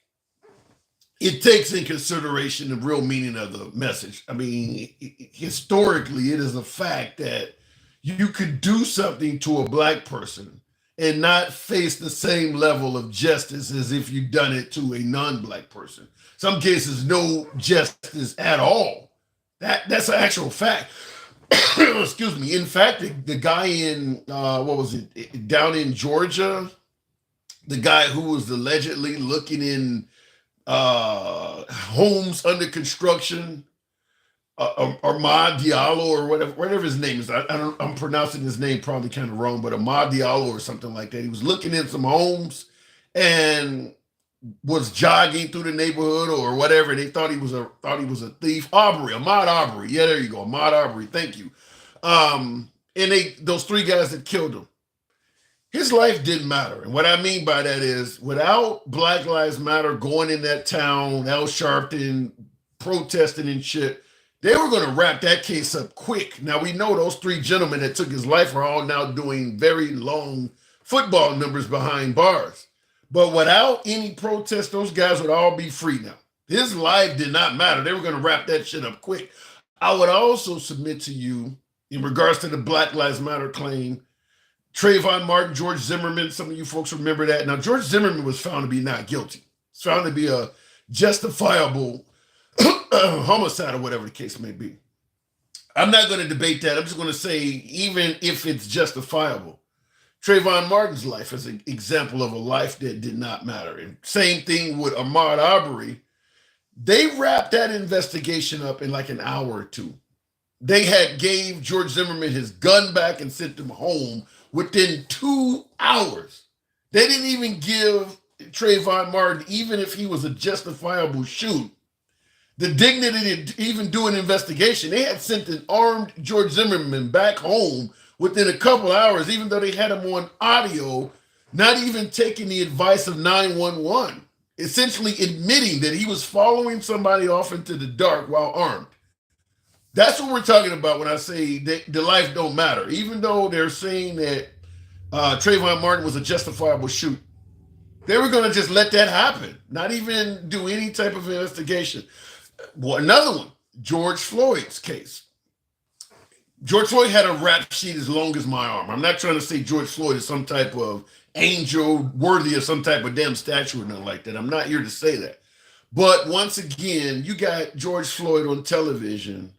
it takes in consideration the real meaning of the message. I mean, historically, it is a fact that you could do something to a Black person and not face the same level of justice as if you've done it to a non-Black person. Some cases, no justice at all. That's an actual fact. Excuse me. In fact, the guy in, down in Georgia, the guy who was allegedly looking in homes under construction, Ahmad Diallo or whatever his name is. I'm pronouncing his name probably kind of wrong, but Ahmad Diallo or something like that. He was looking in some homes and was jogging through the neighborhood or whatever. And they thought he was a thief. Ahmad Arbery. Yeah, there you go. Ahmad Arbery. Thank you. And those three guys that killed him, his life didn't matter. And what I mean by that is, without Black Lives Matter going in that town, Al Sharpton protesting and shit, they were going to wrap that case up quick. Now, we know those three gentlemen that took his life are all now doing very long football numbers behind bars. But without any protest, those guys would all be free now. His life did not matter. They were going to wrap that shit up quick. I would also submit to you, in regards to the Black Lives Matter claim, Trayvon Martin, George Zimmerman, some of you folks remember that. Now, George Zimmerman was found to be not guilty. It's found to be a justifiable homicide or whatever the case may be. I'm not going to debate that. I'm just going to say, even if it's justifiable, Trayvon Martin's life is an example of a life that did not matter. And same thing with Ahmaud Arbery. They wrapped that investigation up in like an hour or two. They had gave George Zimmerman his gun back and sent him home within 2 hours. They didn't even give Trayvon Martin, even if he was a justifiable shoot, the dignity to even do an investigation. They had sent an armed George Zimmerman back home within a couple hours, even though they had him on audio, not even taking the advice of 911, essentially admitting that he was following somebody off into the dark while armed. That's what we're talking about when I say that the life don't matter. Even though they're saying that Trayvon Martin was a justifiable shoot, they were going to just let that happen, not even do any type of investigation. Well, another one, George Floyd's case. George Floyd had a rap sheet as long as my arm. I'm not trying to say George Floyd is some type of angel worthy of some type of damn statue or nothing like that. I'm not here to say that. But once again, you got George Floyd on television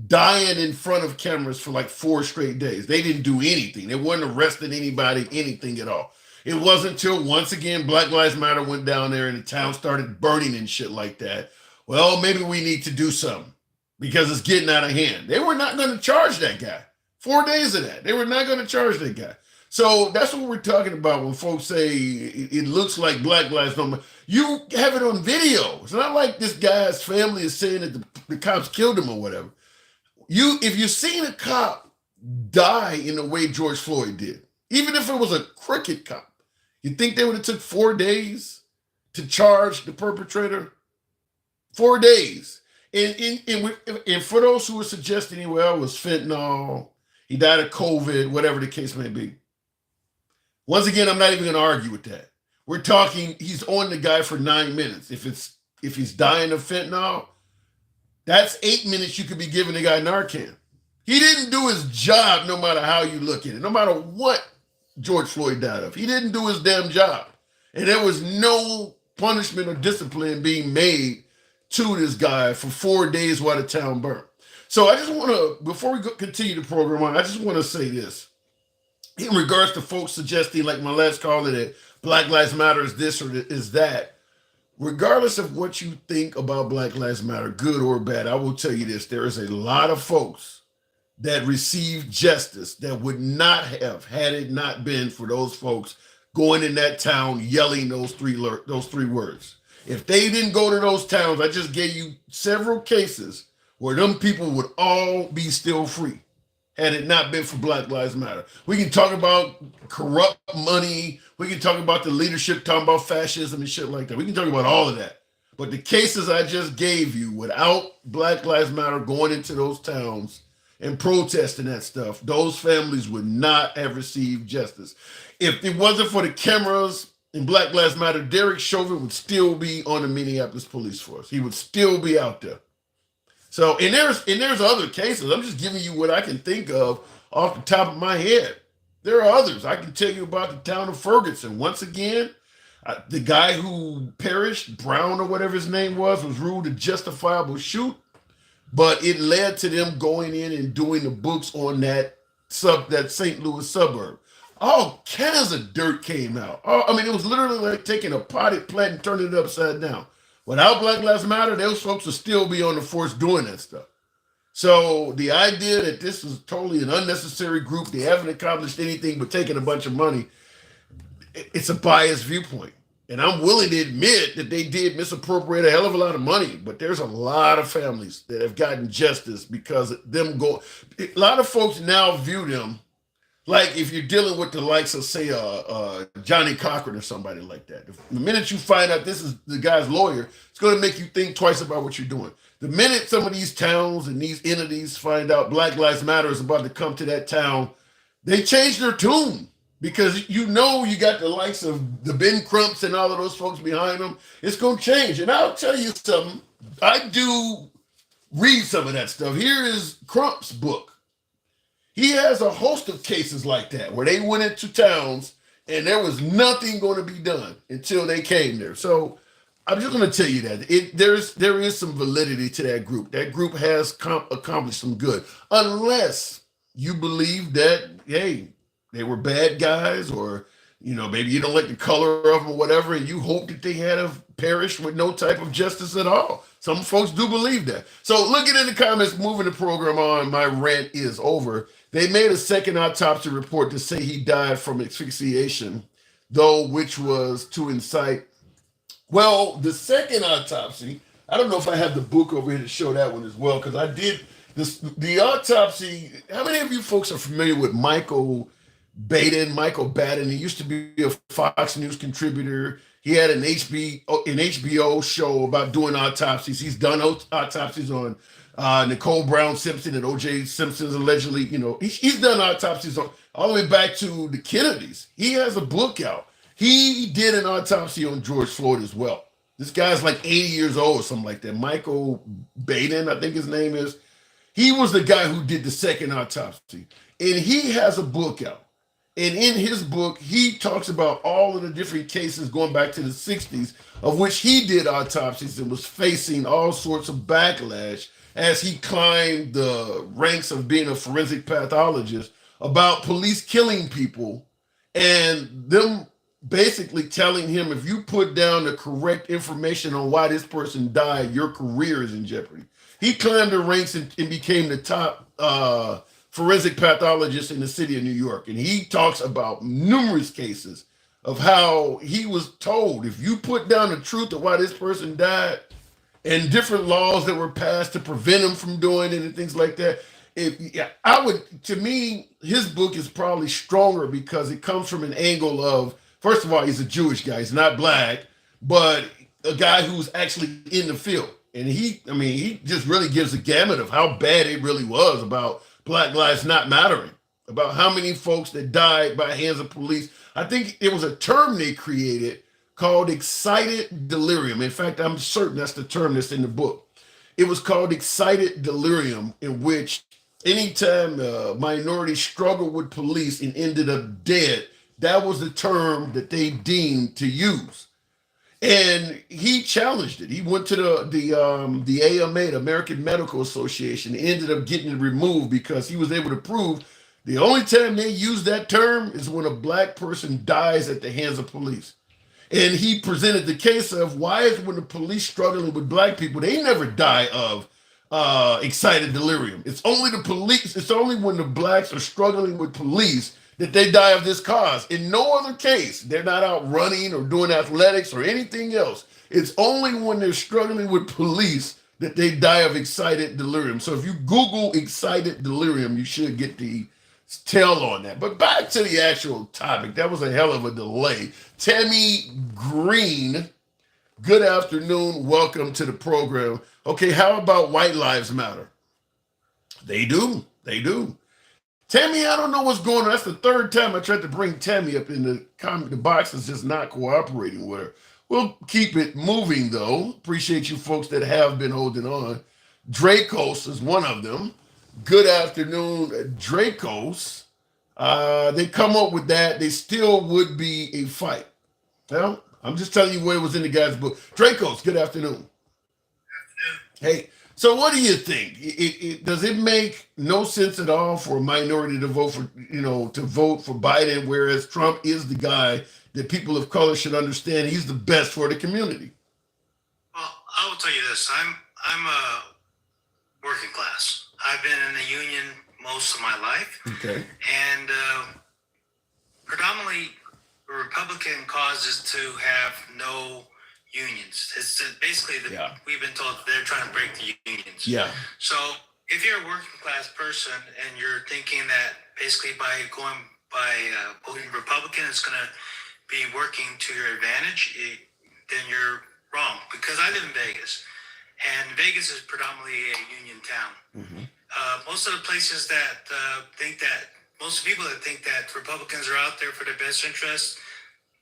dying in front of cameras for like 4 straight days. They didn't do anything. They wasn't arresting anybody, anything at all. It wasn't until once again Black Lives Matter went down there and the town started burning and shit like that. Well, maybe we need to do something because it's getting out of hand. They were not going to charge that guy. 4 days of that. They were not going to charge that guy. So that's what we're talking about when folks say it looks like Black Lives don't matter. You have it on video. It's not like this guy's family is saying that the cops killed him or whatever. If you've seen a cop die in the way George Floyd did, even if it was a crooked cop, you think they would have took 4 days to charge the perpetrator? 4 days. And for those who are suggesting, well, it was fentanyl, he died of COVID, whatever the case may be. Once again, I'm not even going to argue with that. We're talking, he's on the guy for 9 minutes. If he's dying of fentanyl, That's 8 minutes you could be giving the guy Narcan. He didn't do his job no matter how you look at it, no matter what George Floyd died of. He didn't do his damn job. And there was no punishment or discipline being made to this guy for 4 days while the town burned. So I just want to, before we continue the program on, I just want to say this. In regards to folks suggesting, like my last caller, that Black Lives Matter is this or is that, regardless of what you think about Black Lives Matter, good or bad, I will tell you this. There is a lot of folks that received justice that would not have had it not been for those folks going in that town yelling those three words. If they didn't go to those towns, I just gave you several cases where them people would all be still free had it not been for Black Lives Matter. We can talk about corrupt money. We can talk about the leadership talking about fascism and shit like that. We can talk about all of that. But the cases I just gave you, without Black Lives Matter going into those towns and protesting that stuff, those families would not have received justice. If it wasn't for the cameras in Black Lives Matter, Derek Chauvin would still be on the Minneapolis police force. He would still be out there. So, and there's other cases. I'm just giving you what I can think of off the top of my head. There are others. I can tell you about the town of Ferguson. Once again, the guy who perished, Brown or whatever his name was ruled a justifiable shoot, but it led to them going in and doing the books on that St. Louis suburb. All kinds of dirt came out. It was literally like taking a potted plant and turning it upside down. Without Black Lives Matter, those folks will still be on the force doing that stuff. So the idea that this is totally an unnecessary group, they haven't accomplished anything but taking a bunch of money, it's a biased viewpoint. And I'm willing to admit that they did misappropriate a hell of a lot of money, but there's a lot of families that have gotten justice because them go. A lot of folks now view them like if you're dealing with the likes of, say, Johnny Cochran or somebody like that. The minute you find out this is the guy's lawyer, it's going to make you think twice about what you're doing. The minute some of these towns and these entities find out Black Lives Matter is about to come to that town, they change their tune because you got the likes of the Ben Crumps and all of those folks behind them. It's going to change. And I'll tell you something. I do read some of that stuff. Here is Crump's book. He has a host of cases like that where they went into towns and there was nothing going to be done until they came there. So I'm just going to tell you that there is some validity to that group. That group has accomplished some good, unless you believe that, hey, they were bad guys, or maybe you don't like the color of them or whatever, and you hope that they had have perished with no type of justice at all. Some folks do believe that. So looking in the comments, moving the program on, my rant is over. They made a second autopsy report to say he died from asphyxiation, though, which was to incite. Well, the second autopsy, I don't know if I have the book over here to show that one as well, because I did this. The autopsy, how many of you folks are familiar with Michael Baden? He used to be a Fox News contributor. He had an HBO show about doing autopsies. He's done autopsies on Nicole Brown Simpson and O.J. Simpson's allegedly. He's done autopsies all the way back to the Kennedys. He has a book out. He did an autopsy on George Floyd as well. This guy's like 80 years old or something like that. Michael Baden, I think his name is. He was the guy who did the second autopsy. And he has a book out. And in his book, he talks about all of the different cases going back to the 60s of which he did autopsies and was facing all sorts of backlash as he climbed the ranks of being a forensic pathologist about police killing people and them basically telling him, if you put down the correct information on why this person died, your career is in jeopardy. He climbed the ranks and became the top forensic pathologist in the city of New York. And he talks about numerous cases of how he was told, if you put down the truth of why this person died and different laws that were passed to prevent him from doing it and things like that. To me, his book is probably stronger because it comes from an angle of, first of all, he's a Jewish guy. He's not black, but a guy who's actually in the field. And he just really gives a gamut of how bad it really was about Black lives not mattering, about how many folks that died by hands of police. I think it was a term they created called excited delirium. In fact, I'm certain that's the term that's in the book. It was called excited delirium, in which anytime a minority struggled with police and ended up dead, that was the term that they deemed to use. And he challenged it. He went to the AMA, the American Medical Association, and ended up getting it removed because he was able to prove the only time they use that term is when a black person dies at the hands of police. And he presented the case of why is when the police struggling with black people, they never die of excited delirium. It's only the police. It's only when the blacks are struggling with police that they die of this cause. In no other case, they're not out running or doing athletics or anything else. It's only when they're struggling with police that they die of excited delirium. So if you Google excited delirium, you should get the tell on that. But back to the actual topic. That was a hell of a delay. Tammy Green, good afternoon. Welcome to the program. Okay, how about White Lives Matter? They do. They do. Tammy, I don't know what's going on. That's the third time I tried to bring Tammy up in the comment. The box is just not cooperating with her. We'll keep it moving, though. Appreciate you folks that have been holding on. Dracos is one of them. Good afternoon, Dracos. They come up with that. They still would be a fight. Well, I'm just telling you what it was in the guy's book. Dracos, good afternoon. Hey, so what do you think? Does it make no sense at all for a minority to vote for, to vote for Biden, whereas Trump is the guy that people of color should understand he's the best for the community? Well, I will tell you this. I'm a working class. I've been in the union most of my life. Okay. And predominantly Republican causes to have no unions. It's basically we've been told they're trying to break the unions. Yeah. So if you're a working class person and you're thinking that basically by voting Republican is going to be working to your advantage, then you're wrong. Because I live in Vegas, and Vegas is predominantly a union town. Mm-hmm. Most of the places that most people that think that Republicans are out there for their best interests,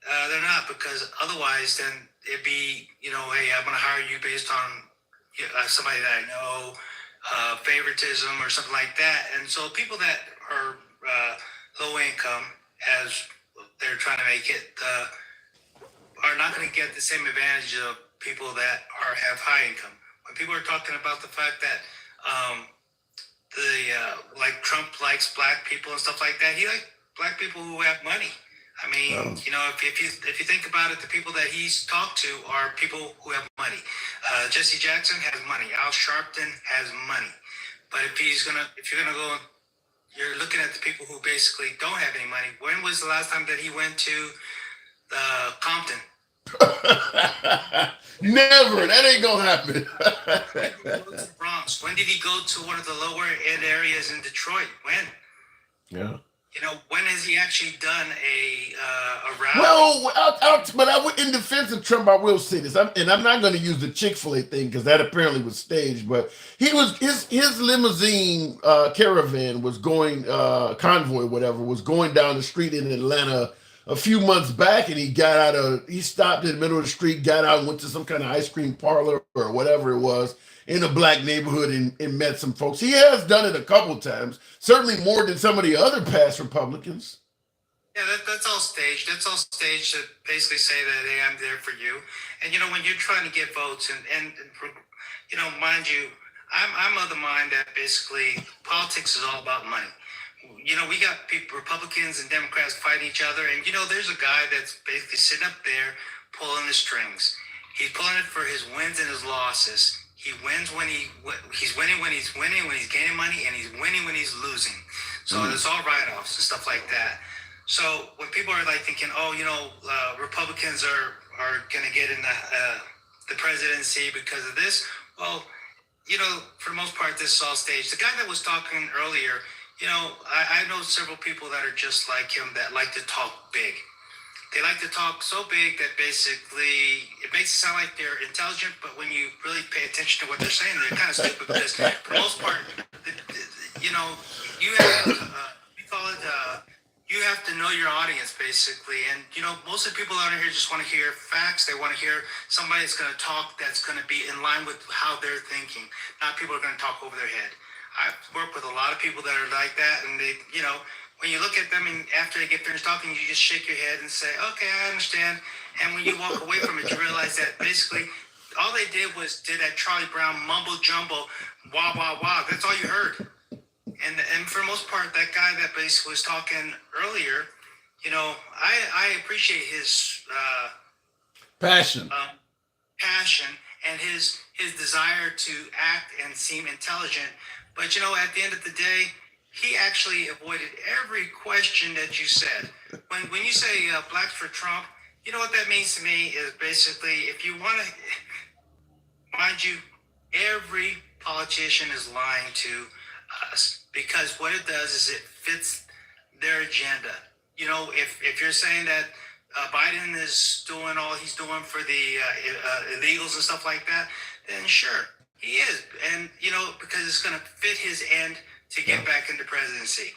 they're not, because otherwise then it'd be, hey, I'm going to hire you based on somebody that I know, favoritism or something like that. And so people that are low income, as they're trying to make it, are not going to get the same advantage of people that have high income. When people are talking about the fact that like Trump likes black people and stuff like that, he likes black people who have money. I mean, if you think about it, the people that he's talked to are people who have money. Jesse Jackson has money. Al Sharpton has money. But if you're gonna go, you're looking at the people who basically don't have any money. When was the last time that he went to Compton? Never. That ain't gonna happen. When did he go to the Bronx? When did he go to one of the lower end areas in Detroit? When? Yeah. When has he actually done a rally? Well, in defense of Trump, I will say this, and I'm not going to use the Chick-fil-A thing because that apparently was staged. But his limousine caravan was going convoy, whatever, was going down the street in Atlanta a few months back, and he stopped in the middle of the street, got out, and went to some kind of ice cream parlor or whatever it was in a black neighborhood and met some folks. He has done it a couple times, certainly more than some of the other past Republicans. Yeah, that's all staged. That's all staged to basically say that, hey, I'm there for you. And, when you're trying to get votes and mind you, I'm of the mind that basically politics is all about money. We got people, Republicans and Democrats fighting each other. And, there's a guy that's basically sitting up there pulling the strings. He's pulling it for his wins and his losses. He wins when he's winning when he's winning, when he's gaining money, and he's winning when he's losing. So it's all write-offs and stuff like that. So when people are like thinking, Republicans are going to get in the presidency because of this, well, for the most part, this is all staged. The guy that was talking earlier, I know several people that are just like him that like to talk big. They like to talk so big that basically it makes it sound like they're intelligent, but when you really pay attention to what they're saying, they're kind of stupid because for the most part, you have, we call it, you have to know your audience, basically. And, most of the people out here just want to hear facts. They want to hear somebody that's going to talk that's going to be in line with how they're thinking, not people who are going to talk over their head. I've worked with a lot of people that are like that, and they, when you look at them and after they get finished talking, you just shake your head and say, okay, I understand. And when you walk away from it, you realize that basically all they did was did that Charlie Brown mumbo jumbo, wah, wah, wah. That's all you heard. And for the most part, that guy that basically was talking earlier, I appreciate his Passion. passion and his desire to act and seem intelligent. But at the end of the day, he actually avoided every question that you said. When you say blacks for Trump, you know what that means to me is basically, if you want to, mind you, every politician is lying to us, because what it does is it fits their agenda. If you're saying that Biden is doing all he's doing for the illegals and stuff like that, then sure, he is. And, because it's going to fit his end to get back into presidency.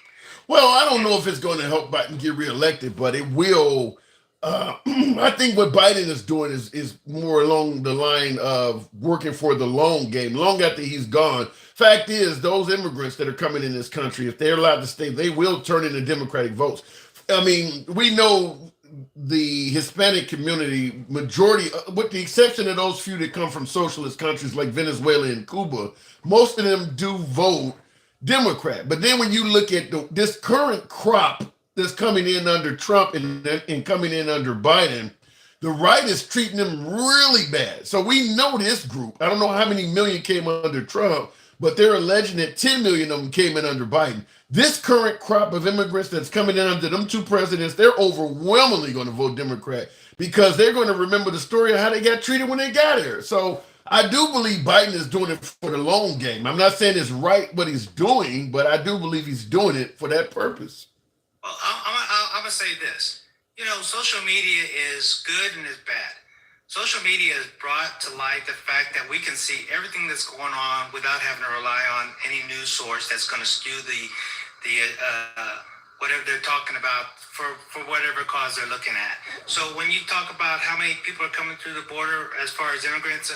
Well, I don't know if it's going to help Biden get reelected, but it will. I think what Biden is doing is more along the line of working for the long game, long after he's gone. Fact is, those immigrants that are coming in this country, if they're allowed to stay, they will turn into Democratic votes. I mean, we know the Hispanic community, majority, with the exception of those few that come from socialist countries like Venezuela and Cuba, most of them do vote Democrat. But then when you look at this current crop that's coming in under Trump and coming in under Biden, the right is treating them really bad. So we know this group. I don't know how many million came under Trump, but they're alleging that 10 million of them came in under Biden. This current crop of immigrants that's coming in under them two presidents, they're overwhelmingly going to vote Democrat because they're going to remember the story of how they got treated when they got here. So I do believe Biden is doing it for the long game. I'm not saying it's right what he's doing, but I do believe he's doing it for that purpose. Well, I'm going to say this. Social media is good and is bad. Social media has brought to light the fact that we can see everything that's going on without having to rely on any news source that's going to skew the whatever they're talking about for whatever cause they're looking at. So when you talk about how many people are coming through the border as far as immigrants,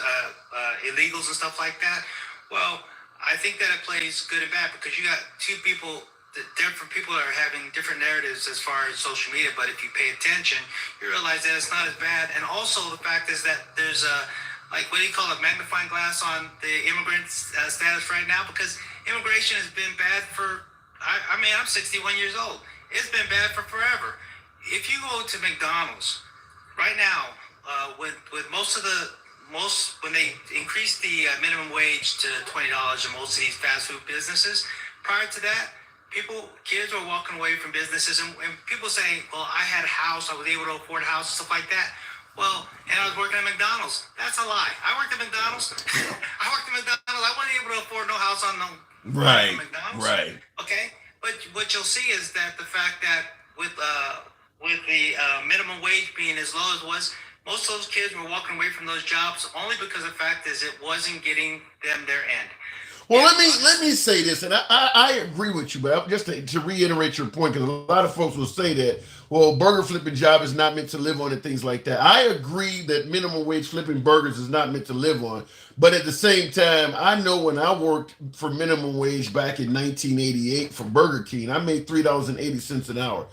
illegals and stuff like that, well, I think that it plays good and bad because you got two people. Different people are having different narratives as far as social media, but if you pay attention, you realize that it's not as bad. And also the fact is that there's what do you call it, magnifying glass on the immigrant status right now, because immigration has been bad for, I'm 61 years old. It's been bad for forever. If you go to McDonald's right now, with when they increased the minimum wage to $20 in most of these fast food businesses, prior to that, kids were walking away from businesses and people saying, well, I had a house, I was able to afford a house and stuff like that. Well, and I was working at McDonald's. That's a lie. I worked at McDonald's. I wasn't able to afford no house on no McDonald's. Right. Okay. But what you'll see is that the fact that with the minimum wage being as low as it was, most of those kids were walking away from those jobs only because the fact is it wasn't getting them their end. Well, let me say this, and I agree with you, but just to reiterate your point, because a lot of folks will say that, well, burger flipping job is not meant to live on and things like that. I agree that minimum wage flipping burgers is not meant to live on, but at the same time, I know when I worked for minimum wage back in 1988 for Burger King, I made $3.80 an hour.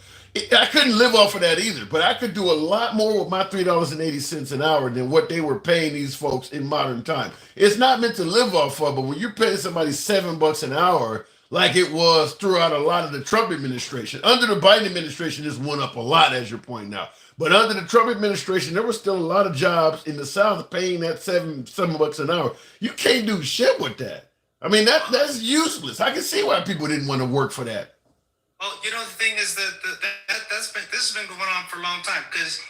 I couldn't live off of that either, but I could do a lot more with my $3.80 an hour than what they were paying these folks in modern time. It's not meant to live off of, but when you're paying somebody $7 an hour, like it was throughout a lot of the Trump administration, under the Biden administration, this went up a lot, as you're pointing out. But under the Trump administration, there was still a lot of jobs in the South paying that $7 an hour. You can't do shit with that. I mean, that's useless. I can see why people didn't want to work for that. Well, the thing is that this has been going on for a long time, because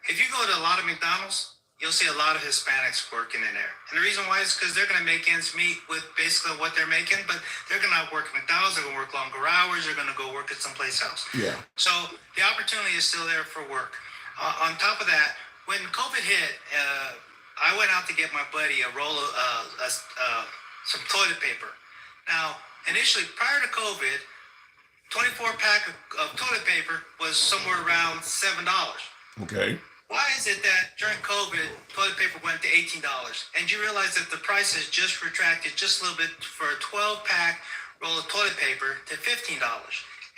if you go to a lot of McDonald's, you'll see a lot of Hispanics working in there. And the reason why is because they're going to make ends meet with basically what they're making, but they're going to work at McDonald's, they're going to work longer hours, they're going to go work at someplace else. Yeah. So the opportunity is still there for work. On top of that, when COVID hit, I went out to get my buddy a roll of some toilet paper. Now, initially, prior to COVID, 24 pack of toilet paper was somewhere around $7. Okay. Why is it that during COVID, toilet paper went to $18? And you realize that the price has just retracted just a little bit for a 12-pack roll of toilet paper to $15.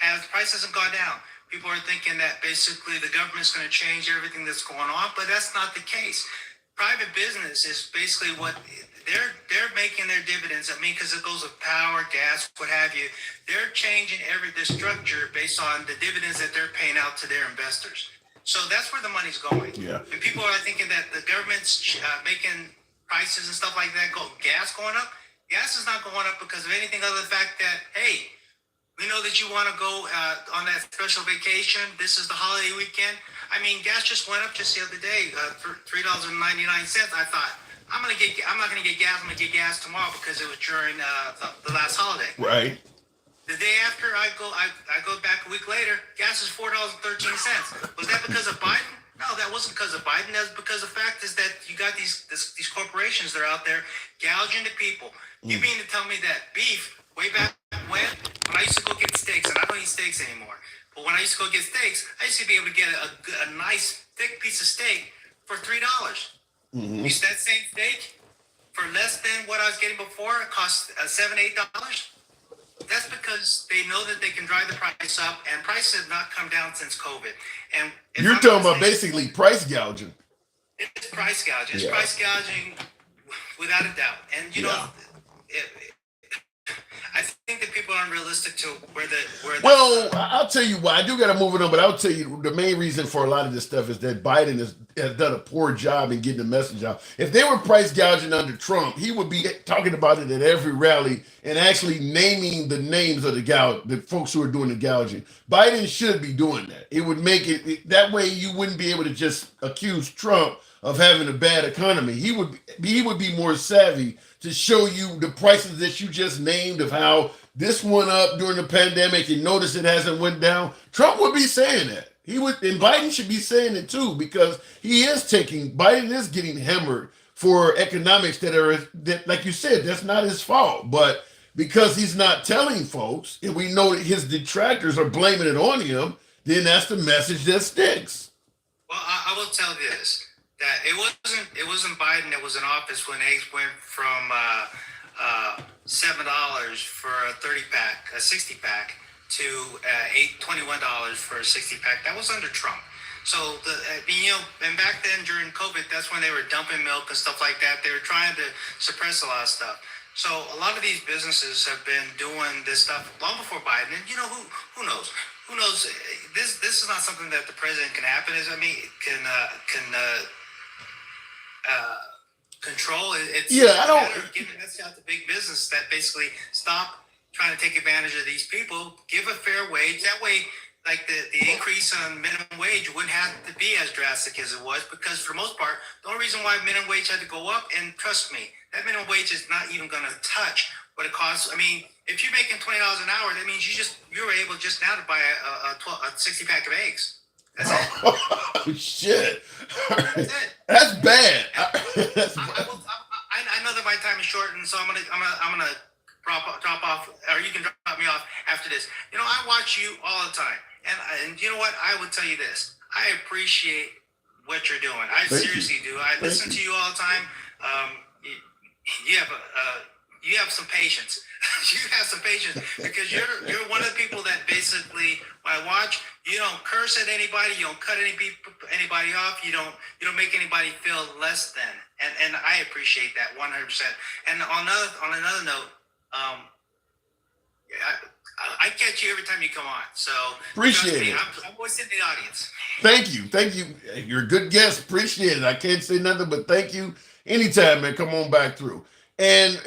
As the price hasn't gone down, people are thinking that basically the government's going to change everything that's going on, but that's not the case. Private business is basically what they're making their dividends. I mean, because it goes with power, gas, what have you. They're changing the structure based on the dividends that they're paying out to their investors. So that's where the money's going. Yeah. And people are thinking that the government's making prices and stuff like that gas going up. Gas is not going up because of anything other than the fact that, hey, we know that you want to go on that special vacation. This is the holiday weekend. I mean, gas just went up just the other day for $3.99. I thought, I'm not gonna get gas. I'm gonna get gas tomorrow because it was during the last holiday. Right. The day after I go back a week later, gas is $4.13. Was that because of Biden? No, that wasn't because of Biden. That's because the fact is that you got these corporations that are out there gouging the people. You mean to tell me that beef, way back when I used to go get steaks, and I don't eat steaks anymore, but when I used to go get steaks, I used to be able to get a nice thick piece of steak for $3. You said that same steak for less than what I was getting before, it cost $7-8. That's because they know that they can drive the price up, and prices have not come down since COVID. And You're talking about basically price gouging. It's price gouging. It's Yeah. price gouging without a doubt. And you know, I think that people are unrealistic to where the. Well, I'll tell you why. I do got to move it on, but I'll tell you the main reason for a lot of this stuff is that Biden has done a poor job in getting the message out. If they were price gouging under Trump, he would be talking about it at every rally and actually naming the names of the folks who are doing the gouging. Biden should be doing that. It would make it that way. You wouldn't be able to just accuse Trump of having a bad economy. He would be more savvy to show you the prices that you just named of how this went up during the pandemic and notice it hasn't went down. Trump would be saying that. He would, and Biden should be saying it too, because Biden is getting hammered for economics that, like you said, that's not his fault. But because he's not telling folks, and we know that his detractors are blaming it on him, then that's the message that sticks. Well, I will tell you this. That it wasn't Biden that was in office when eggs went from $7 for a 30-pack, a 60-pack, to $21 for a 60-pack. That was under Trump. So and back then during COVID, that's when they were dumping milk and stuff like that. They were trying to suppress a lot of stuff. So a lot of these businesses have been doing this stuff long before Biden. And who knows? Who knows? This is not something that the president can happen. Control. It's I don't. Giving that's out to big business that basically stop trying to take advantage of these people. Give a fair wage. That way, like the increase on minimum wage wouldn't have to be as drastic as it was, because for the most part, the only reason why minimum wage had to go up, and trust me, that minimum wage is not even going to touch what it costs. I mean, if you're making $20 an hour, that means you were able just now to buy a 60-pack of eggs. That's it. Oh, shit. That's it. That's bad. I know that my time is short, and so I'm gonna drop off, or you can drop me off after this. I watch you all the time, and you know what? I would tell you this. I appreciate what you're doing. I seriously do. I listen to you all the time. You have some patience. You have some patience, because you're one of the people that basically, when I watch, you don't curse at anybody, you don't cut anybody off, you don't make anybody feel less than, and I appreciate that 100%. And on another note, I catch you every time you come on, so appreciate it. I'm always in the audience. Thank you. You're a good guest. Appreciate it. I can't say nothing but thank you. Anytime, man. Come on back through. And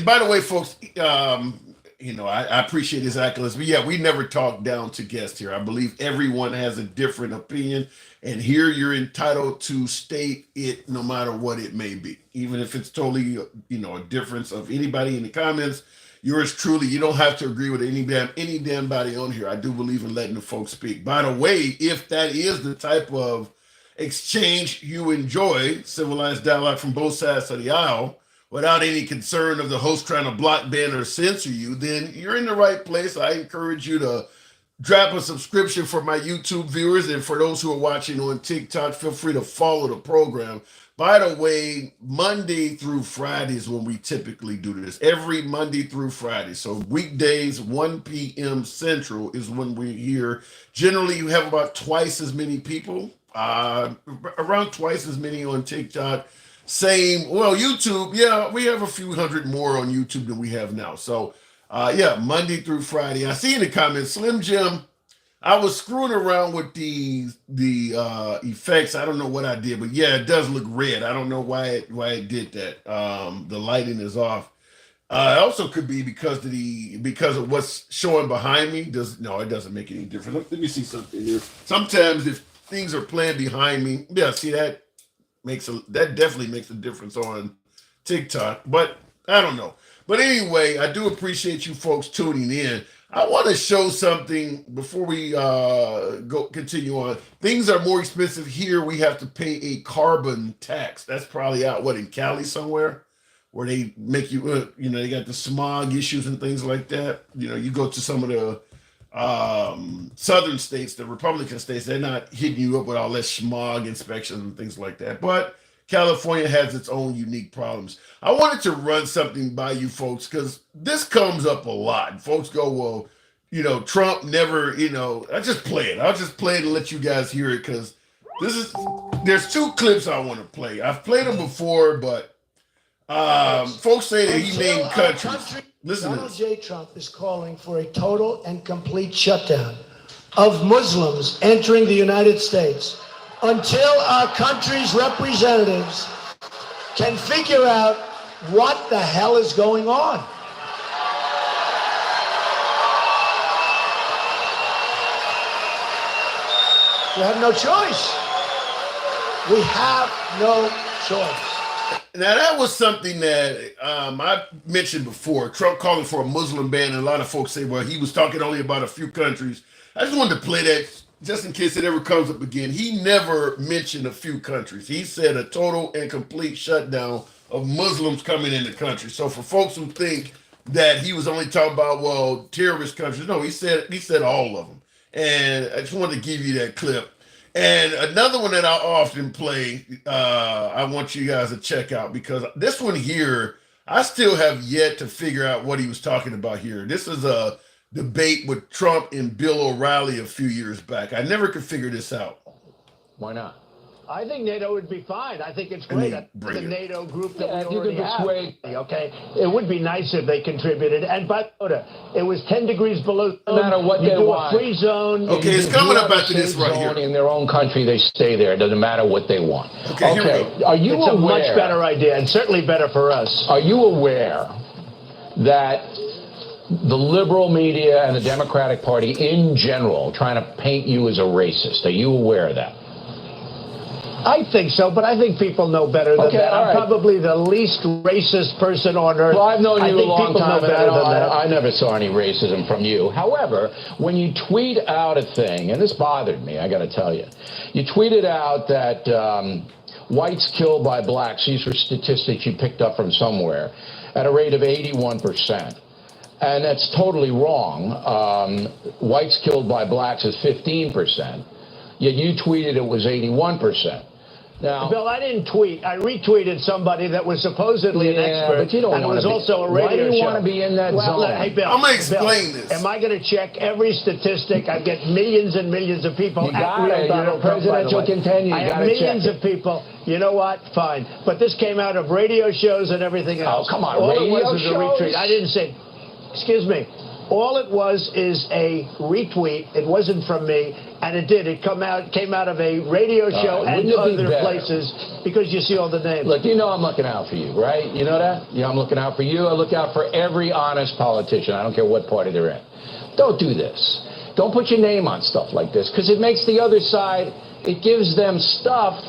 by the way, folks, I appreciate his accolades, but we never talk down to guests here. I believe everyone has a different opinion, and here you're entitled to state it no matter what it may be, even if it's totally, a difference of anybody in the comments. Yours truly, you don't have to agree with any damn body on here. I do believe in letting the folks speak. By the way, if that is the type of exchange you enjoy, civilized dialogue from both sides of the aisle, without any concern of the host trying to block, ban, or censor you, then you're in the right place. I encourage you to drop a subscription for my YouTube viewers, and for those who are watching on TikTok, feel free to follow the program. By the way, Monday through Friday is when we typically do this. Every Monday through Friday. So weekdays, 1 p.m. Central is when we're here. Generally, you have about twice as many people, around twice as many on TikTok. Same, well, YouTube, yeah, we have a few hundred more on YouTube than we have now. So, yeah, Monday through Friday. I see in the comments, Slim Jim, I was screwing around with the effects. I don't know what I did, but yeah, it does look red. I don't know why it did that. The lighting is off. It also could be because of what's showing behind me. It doesn't make any difference. Let me see something here. Sometimes if things are playing behind me, yeah, see that definitely makes a difference on TikTok. But I don't know. But anyway, I do appreciate you folks tuning in. I want to show something before we continue on. Things are more expensive here. We have to pay a carbon tax. That's probably out, in Cali somewhere, where they make you, they got the smog issues and things like that. You go to some of the southern states, the Republican states, they're not hitting you up with all that smog inspections and things like that. But California has its own unique problems. I wanted to run something by you folks because this comes up a lot. And folks go, well, Trump never, I'll just play it and let you guys hear it because there's two clips I want to play. I've played them before, but folks say that he named countries. Listen Donald J. Trump is calling for a total and complete shutdown of Muslims entering the United States until our country's representatives can figure out what the hell is going on. We have no choice. We have no choice. Now, that was something that I mentioned before. Trump calling for a Muslim ban, and a lot of folks say, well, he was talking only about a few countries. I just wanted to play that just in case it ever comes up again. He never mentioned a few countries. He said a total and complete shutdown of Muslims coming in the country. So for folks who think that he was only talking about, terrorist countries, no, he said all of them. And I just wanted to give you that clip. And another one that I often play, I want you guys to check out, because this one here, I still have yet to figure out what he was talking about here. This is a debate with Trump and Bill O'Reilly a few years back. I never could figure this out. Why not? I think NATO would be fine. I think it's great. The NATO group that we already have. Okay, it would be nice if they contributed. And but it was 10 degrees below. No matter what they want. A free zone. Okay, it's coming up after this right here. In their own country, they stay there. It doesn't matter what they want. Okay, here we go. Are you aware? It's a much better idea, and certainly better for us. Are you aware that the liberal media and the Democratic Party in general trying to paint you as a racist? Are you aware of that? I think so, but I think people know better than that. I'm probably the least racist person on earth. Well, I've known you a long time, and I never saw any racism from you. However, when you tweet out a thing, and this bothered me, I got to tell you, you tweeted out that whites killed by blacks, these were statistics you picked up from somewhere, at a rate of 81%. And that's totally wrong. Whites killed by blacks is 15%. Yet you tweeted it was 81%. Now, Bill, I didn't tweet. I retweeted somebody that was supposedly an expert, but you don't and it was also a radio show. Why do you want to be in that zone? Hey, Bill, I'm going to explain this. Am I going to check every statistic? I get millions and millions of people. You got it. You're a presidential contender. I have millions of people. You know what? Fine. But this came out of radio shows and everything else. Oh, come on. All Radio it was a shows? retweet. I didn't say, excuse me. All it was is a retweet. It wasn't from me, and it came out of a radio show and other places, because you see all the names. Look, you know I'm looking out for you, right? You know that? You know I'm looking out for you. I look out for every honest politician. I don't care what party they're in. Don't do this. Don't put your name on stuff like this, because it makes the other side, it gives them stuff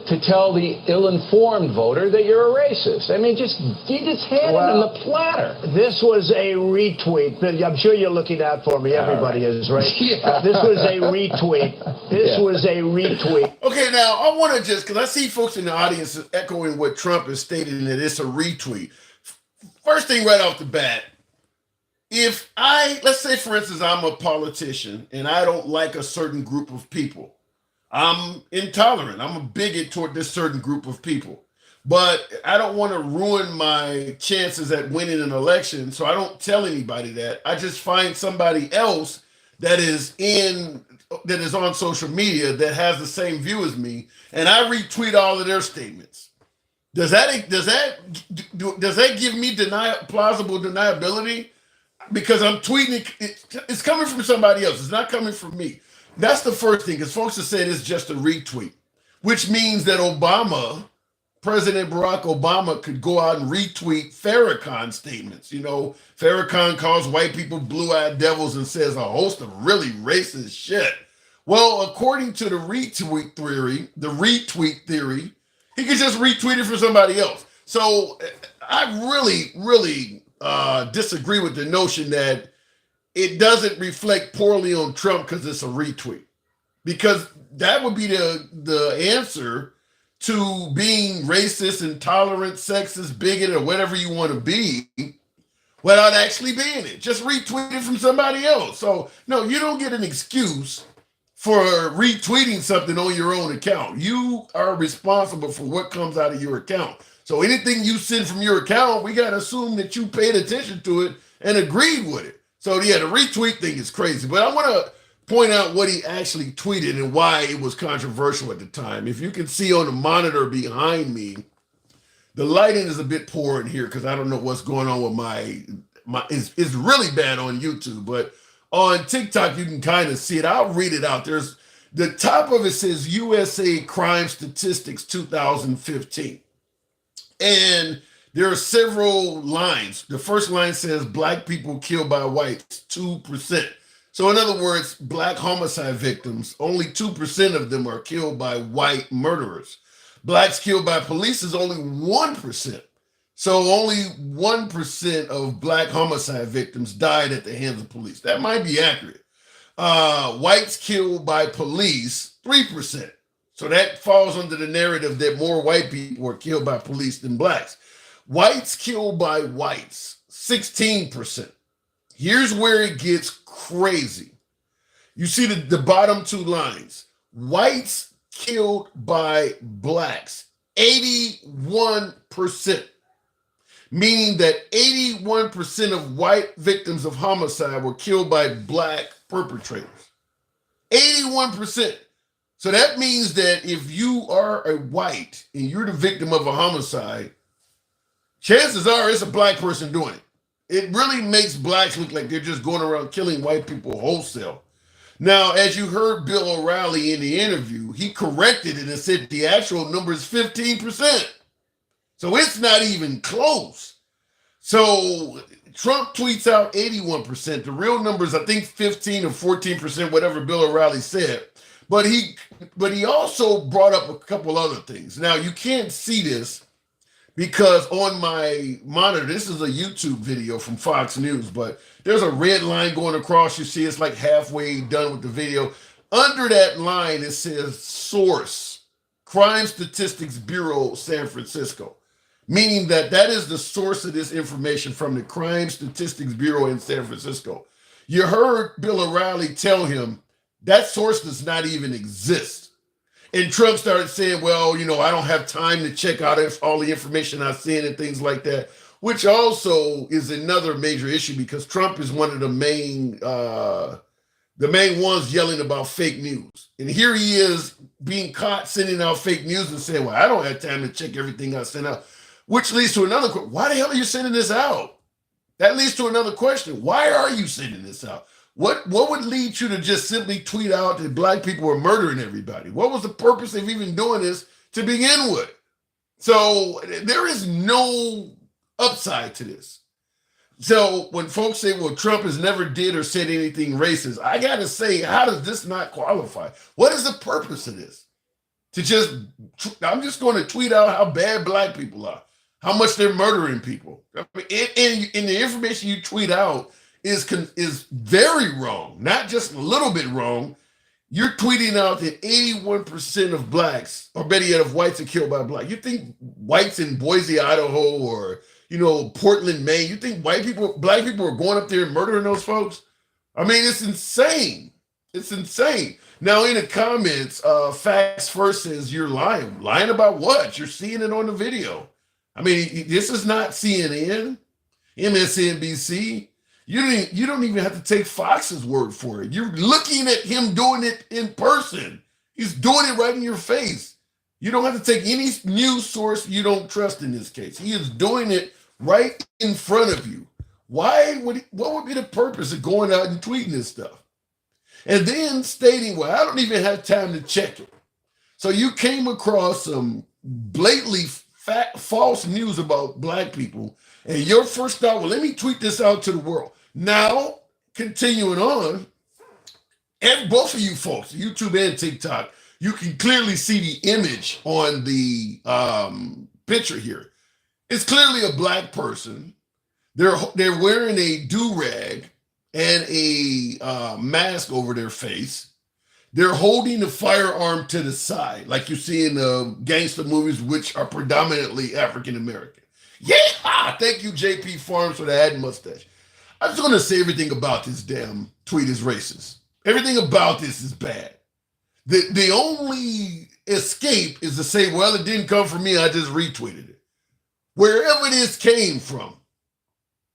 to tell the ill-informed voter that you're a racist. I mean, you just hand it in the platter. This was a retweet. I'm sure you're looking out for me. Everybody is, right? This was a retweet. This was a retweet. Okay, now I want to just, because I see folks in the audience echoing what Trump is stating that it's a retweet. First thing right off the bat, if let's say, for instance, I'm a politician and I don't like a certain group of people. I'm intolerant. I'm a bigot toward this certain group of people. But I don't want to ruin my chances at winning an election, so I don't tell anybody that. I just find somebody else that is on social media that has the same view as me, and I retweet all of their statements. Does that give me plausible deniability? Because I'm tweeting, it's coming from somebody else. It's not coming from me. That's the first thing, because folks are saying it's just a retweet, which means that President Barack Obama could go out and retweet Farrakhan's statements. You know, Farrakhan calls white people blue-eyed devils and says a host of really racist shit. Well, according to the retweet theory, he could just retweet it for somebody else. So I really, really disagree with the notion that it doesn't reflect poorly on Trump because it's a retweet. Because that would be the answer to being racist, intolerant, sexist, bigoted, or whatever you want to be without actually being it. Just retweet it from somebody else. So, no, you don't get an excuse for retweeting something on your own account. You are responsible for what comes out of your account. So anything you send from your account, we got to assume that you paid attention to it and agreed with it. So, yeah, the retweet thing is crazy. But I want to point out what he actually tweeted and why it was controversial at the time. If you can see on the monitor behind me, the lighting is a bit poor in here because I don't know what's going on with my it's really bad on YouTube, but on TikTok you can kind of see it. I'll read it out. There's the top of it says USA Crime Statistics 2015. And there are several lines. The first line says black people killed by whites, 2%. So in other words, black homicide victims, only 2% of them are killed by white murderers. Blacks killed by police is only 1%. So only 1% of black homicide victims died at the hands of police. That might be accurate. Whites killed by police, 3%. So that falls under the narrative that more white people were killed by police than blacks. Whites killed by whites, 16%. Here's where it gets crazy. You see the bottom two lines. Whites killed by blacks, 81%. Meaning that 81% of white victims of homicide were killed by black perpetrators. 81%. So that means that if you are a white and you're the victim of a homicide, chances are it's a black person doing it. It really makes blacks look like they're just going around killing white people wholesale. Now, as you heard Bill O'Reilly in the interview, he corrected it and said the actual number is 15%. So it's not even close. So Trump tweets out 81%. The real number is, I think, 15 or 14%, whatever Bill O'Reilly said. But he also brought up a couple other things. Now, you can't see this because on my monitor, this is a YouTube video from Fox News, but there's a red line going across. You see it's like halfway done with the video. Under that line, it says source, Crime Statistics Bureau, San Francisco, meaning that is the source of this information from the Crime Statistics Bureau in San Francisco. You heard Bill O'Reilly tell him that source does not even exist. And Trump started saying, well, you know, I don't have time to check out all the information I've seen and things like that, which also is another major issue because Trump is one of the main ones yelling about fake news. And here he is being caught sending out fake news and saying, well, I don't have time to check everything I sent out, which leads to another question. Why the hell are you sending this out? That leads to another question. Why are you sending this out? What would lead you to just simply tweet out that black people are murdering everybody? What was the purpose of even doing this to begin with? So there is no upside to this. So when folks say, well, Trump has never did or said anything racist, I got to say, how does this not qualify? What is the purpose of this? I'm just going to tweet out how bad black people are, how much they're murdering people. I mean, and the information you tweet out is very wrong, not just a little bit wrong. You're tweeting out that 81% of blacks, or better yet, of whites, are killed by black. You think whites in Boise, Idaho, or Portland, Maine, you think black people are going up there and murdering those folks? I mean, it's insane. It's insane. Now, in the comments, Facts First says you're lying. Lying about what? You're seeing it on the video. I mean, this is not CNN, MSNBC. You don't even have to take Fox's word for it. You're looking at him doing it in person. He's doing it right in your face. You don't have to take any news source you don't trust in this case. He is doing it right in front of you. What would be the purpose of going out and tweeting this stuff? And then stating, well, I don't even have time to check it. So you came across some blatantly false news about black people, and your first thought, well, let me tweet this out to the world. Now, continuing on, and both of you folks, YouTube and TikTok, you can clearly see the image on the picture here. It's clearly a black person. They're wearing a do-rag and a mask over their face. They're holding the firearm to the side, like you see in the gangster movies, which are predominantly African-American. Yeah! Thank you, JP Farms, for the ad mustache. I just want to say everything about this damn tweet is racist. Everything about this is bad. The only escape is to say, well, it didn't come from me, I just retweeted it. Wherever this came from,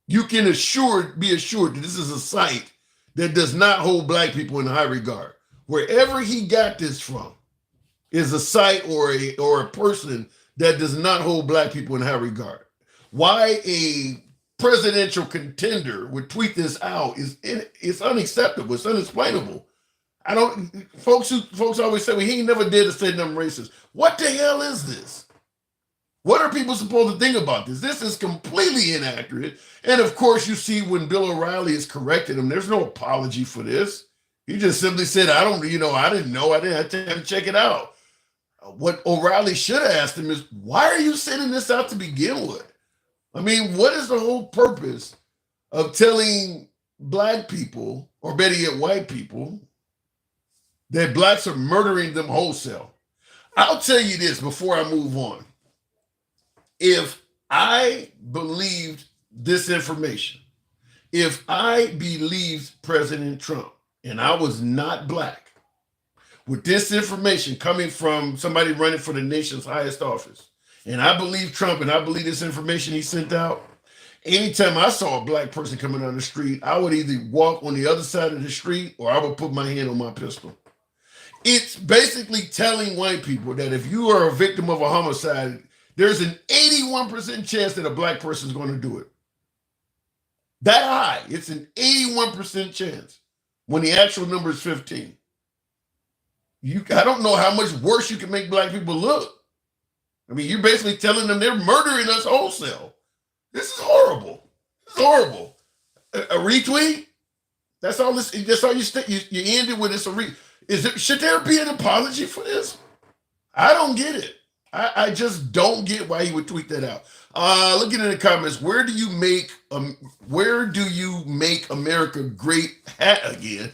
you can be assured that this is a site that does not hold black people in high regard. Wherever he got this from is a site or a person that does not hold black people in high regard. Why a presidential contender would tweet this out it's unacceptable. It's unexplainable. Folks always say, well, he ain't never did a say nothing racist. What the hell is this? What are people supposed to think about this? This is completely inaccurate. And of course, you see when Bill O'Reilly is correcting him, there's no apology for this. He just simply said, I didn't know, I didn't have to check it out. What O'Reilly should have asked him is, why are you sending this out to begin with? I mean, what is the whole purpose of telling black people, or better yet, white people, that blacks are murdering them wholesale? I'll tell you this before I move on. If I believed this information, if I believed President Trump and I was not black, with this information coming from somebody running for the nation's highest office, and I believe Trump and I believe this information he sent out, anytime I saw a black person coming down the street, I would either walk on the other side of the street or I would put my hand on my pistol. It's basically telling white people that if you are a victim of a homicide, there's an 81% chance that a black person is going to do it. That high. It's an 81% chance when the actual number is 15. I don't know how much worse you can make black people look. I mean, you're basically telling them they're murdering us wholesale. This is horrible. It's horrible. A retweet? That's all this. That's all you ended with. It's a retweet. Should there be an apology for this? I don't get it. I just don't get why he would tweet that out. Looking in the comments, where do you make America great hat again?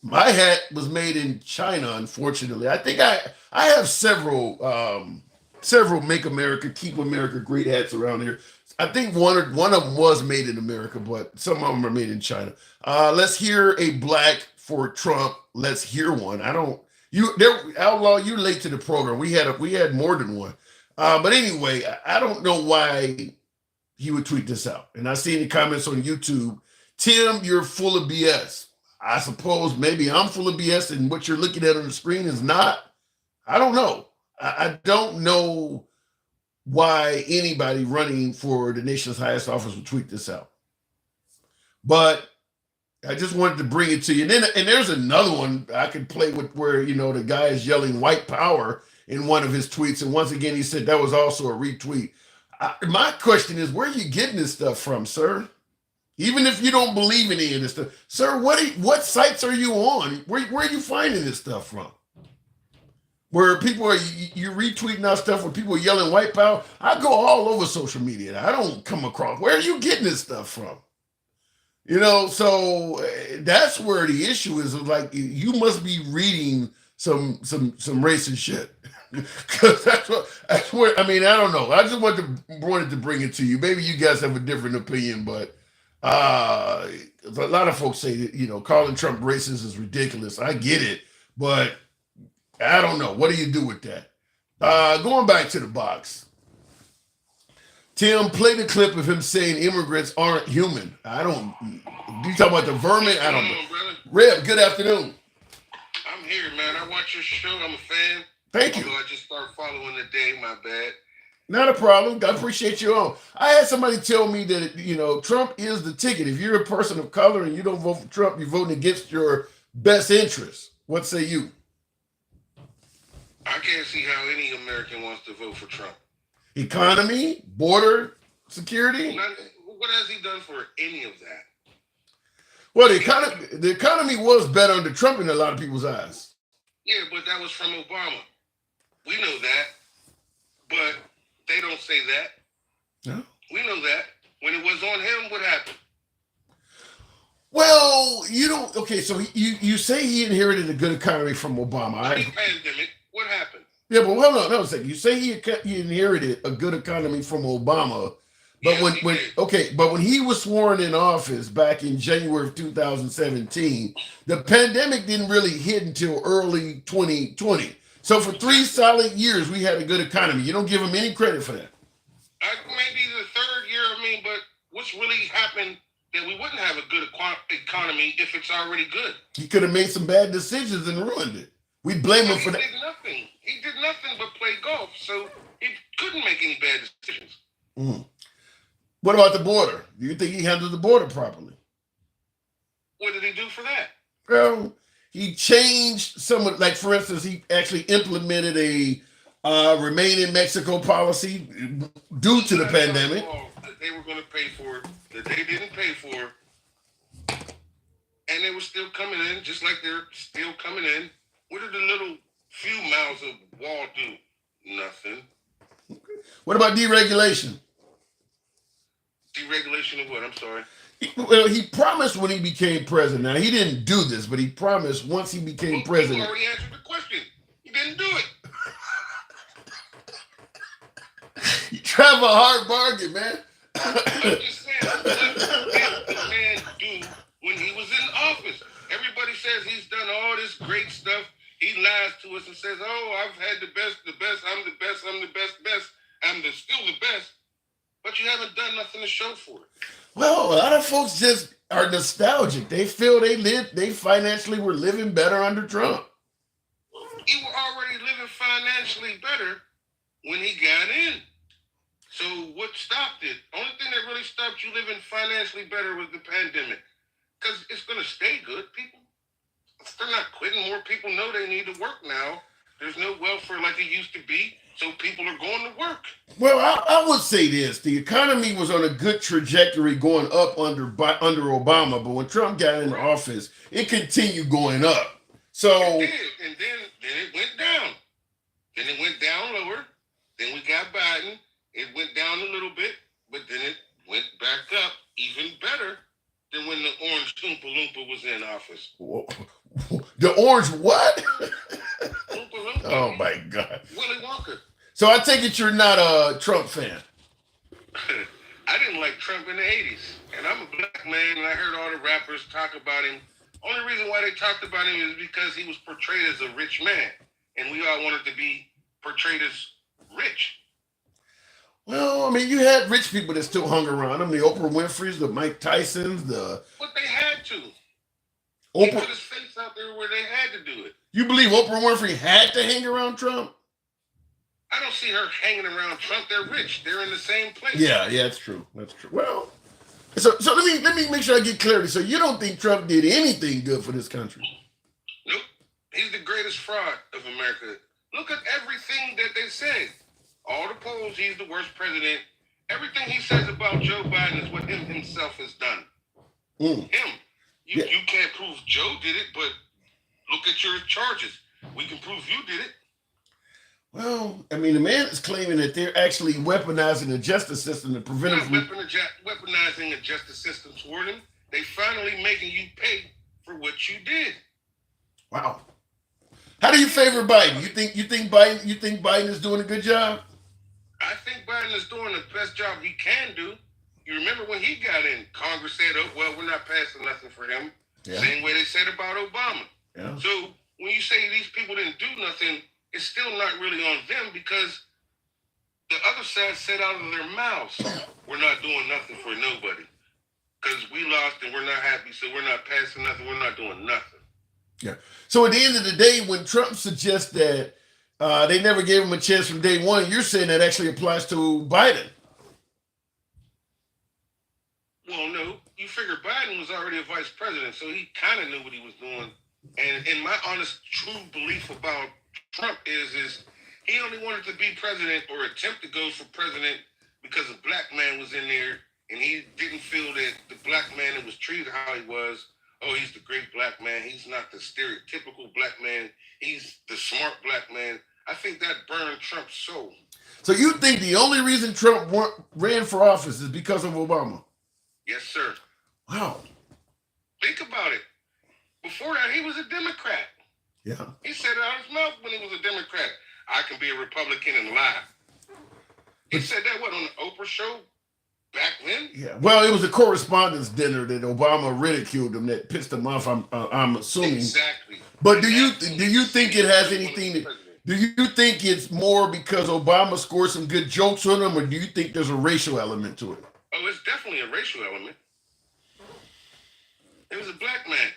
My hat was made in China, unfortunately. I think I have several Make America, Keep America great hats around here. I think one of them was made in America, but some of them are made in China. Let's hear a black for Trump. Let's hear one. Outlaw, you're late to the program. We had more than one. But anyway, I don't know why he would tweet this out. And I see in the comments on YouTube, Tim, you're full of BS. I suppose maybe I'm full of BS and what you're looking at on the screen is not. I don't know. I don't know why anybody running for the nation's highest office would tweet this out. But I just wanted to bring it to you. And there's another one I could play with where, the guy is yelling white power in one of his tweets. And once again, he said that was also a retweet. My question is, where are you getting this stuff from, sir? Even if you don't believe in any of this stuff. Sir, what sites are you on? Where are you finding this stuff from? where people are you retweeting our stuff where people are yelling white power. I go all over social media. I don't come across where are you getting this stuff from? You know, so that's where the issue is. Like you must be reading some racist shit. Because that's where I mean, I don't know. I just wanted to bring it to you. Maybe you guys have a different opinion, but a lot of folks say that, you know, calling Trump racist is ridiculous. I get it, but I don't know. What do you do with that? Going back to the box. Tim, play the clip of him saying immigrants aren't human. I don't. You talking about the vermin? I don't know. Reb, good afternoon. I'm here, man. I watch your show. I'm a fan. Thank you. Although I just started following today. My bad. Not a problem. I appreciate you on. I had somebody tell me that, you know, Trump is the ticket. If you're a person of color and you don't vote for Trump, you're voting against your best interests. What say you? I can't see how any American wants to vote for Trump. Economy, border security. What has he done for any of that? Well, the economy was better under Trump in a lot of people's eyes. Yeah, but that was from Obama. We know that, but they don't say that. No. We know that. When it was on him, what happened? Well, you don't. Okay, so you say he inherited a good economy from Obama. Pandemic. What happened? Yeah, but hold on, no second. You say he inherited a good economy from Obama, but when he was sworn in office back in January of 2017, the pandemic didn't really hit until early 2020. So for 3 solid years, we had a good economy. You don't give him any credit for that. Maybe the third year. I mean, but what's really happened that we wouldn't have a good economy if it's already good? He could have made some bad decisions and ruined it. We blame him for that. He did nothing. He did nothing but play golf, so he couldn't make any bad decisions. Mm. What about the border? Do you think he handled the border properly? What did he do for that? Well, he changed some of, like for instance, he actually implemented a remain in Mexico policy due to the pandemic. That they were going to pay for, that they didn't pay for, and they were still coming in, just like they're still coming in. What did the little few miles of wall do? Nothing. What about deregulation? Deregulation of what? I'm sorry. Well, he promised when he became president. Now, he didn't do this, but he promised once he became president. You already answered the question. He didn't do it. You try for a hard bargain, man. I'm just saying, what did the man do when he was in office? Everybody says he's done all this great stuff. He lies to us and says, oh, I've had the best, I'm the best, I'm still the best. But you haven't done nothing to show for it. Well, a lot of folks just are nostalgic. They feel they financially were living better under Trump. You were already living financially better when he got in. So what stopped it? Only thing that really stopped you living financially better was the pandemic. Because it's going to stay good, people. They're not quitting. More people know they need to work now. There's no welfare like it used to be, so people are going to work. Well, I would say this. The economy was on a good trajectory going up under Obama, but when Trump got into office, it continued going up. So it did, and then it went down. Then it went down lower. Then we got Biden. It went down a little bit, but then it went back up even better than when the orange Oompa Loompa was in office. The orange what? Oompa Loompa. Oh, my God. Willy Wonka. So I take it you're not a Trump fan. I didn't like Trump in the 80s. And I'm a black man, and I heard all the rappers talk about him. Only reason why they talked about him is because he was portrayed as a rich man. And we all wanted to be portrayed as rich. Well, I mean, you had rich people that still hung around him. The Oprah Winfrey's, the Mike Tysons, But they had to. Oprah. He put his face out there where they had to do it. You believe Oprah Winfrey had to hang around Trump? I don't see her hanging around Trump. They're rich. They're in the same place. Yeah, that's true. That's true. Well, so let me make sure I get clarity. So you don't think Trump did anything good for this country? Nope. He's the greatest fraud of America. Look at everything that they said. All the polls, he's the worst president. Everything he says about Joe Biden is what him himself has done. Him. You can't prove Joe did it, but look at your charges. We can prove you did it. Well, I mean, the man is claiming that they're actually weaponizing the justice system to prevent Not him from. weaponizing a justice system toward him. They finally making you pay for what you did. Wow. How do you favor Biden? You think Biden is doing a good job? I think Biden is doing the best job he can do. You remember when he got in, Congress said, "Oh, well, we're not passing nothing for him." Yeah. Same way they said about Obama. Yeah. So when you say these people didn't do nothing, it's still not really on them because the other side said out of their mouths, "We're not doing nothing for nobody because we lost and we're not happy, so we're not passing nothing. We're not doing nothing." Yeah. So at the end of the day, when Trump suggests that they never gave him a chance from day one, you're saying that actually applies to Biden. Well, no, you figure Biden was already a vice president, so he kind of knew what he was doing. And in my honest, true belief about Trump is he only wanted to be president or attempt to go for president because a black man was in there, and he didn't feel that the black man that was treated how he was. Oh, he's the great black man. He's not the stereotypical black man. He's the smart black man. I think that burned Trump's soul. So you think the only reason Trump ran for office is because of Obama? Yes, sir. Wow. Think about it. Before that, he was a Democrat. Yeah. He said it out of his mouth when he was a Democrat. I can be a Republican and lie. He said that, what, on the Oprah show back then? Yeah. Well, it was a correspondence dinner that Obama ridiculed him that pissed him off. I'm assuming. Exactly. But do you think it has anything? Do you think it's more because Obama scored some good jokes on him, or do you think there's a racial element to it? Oh, it's definitely a racial element. It was a black man.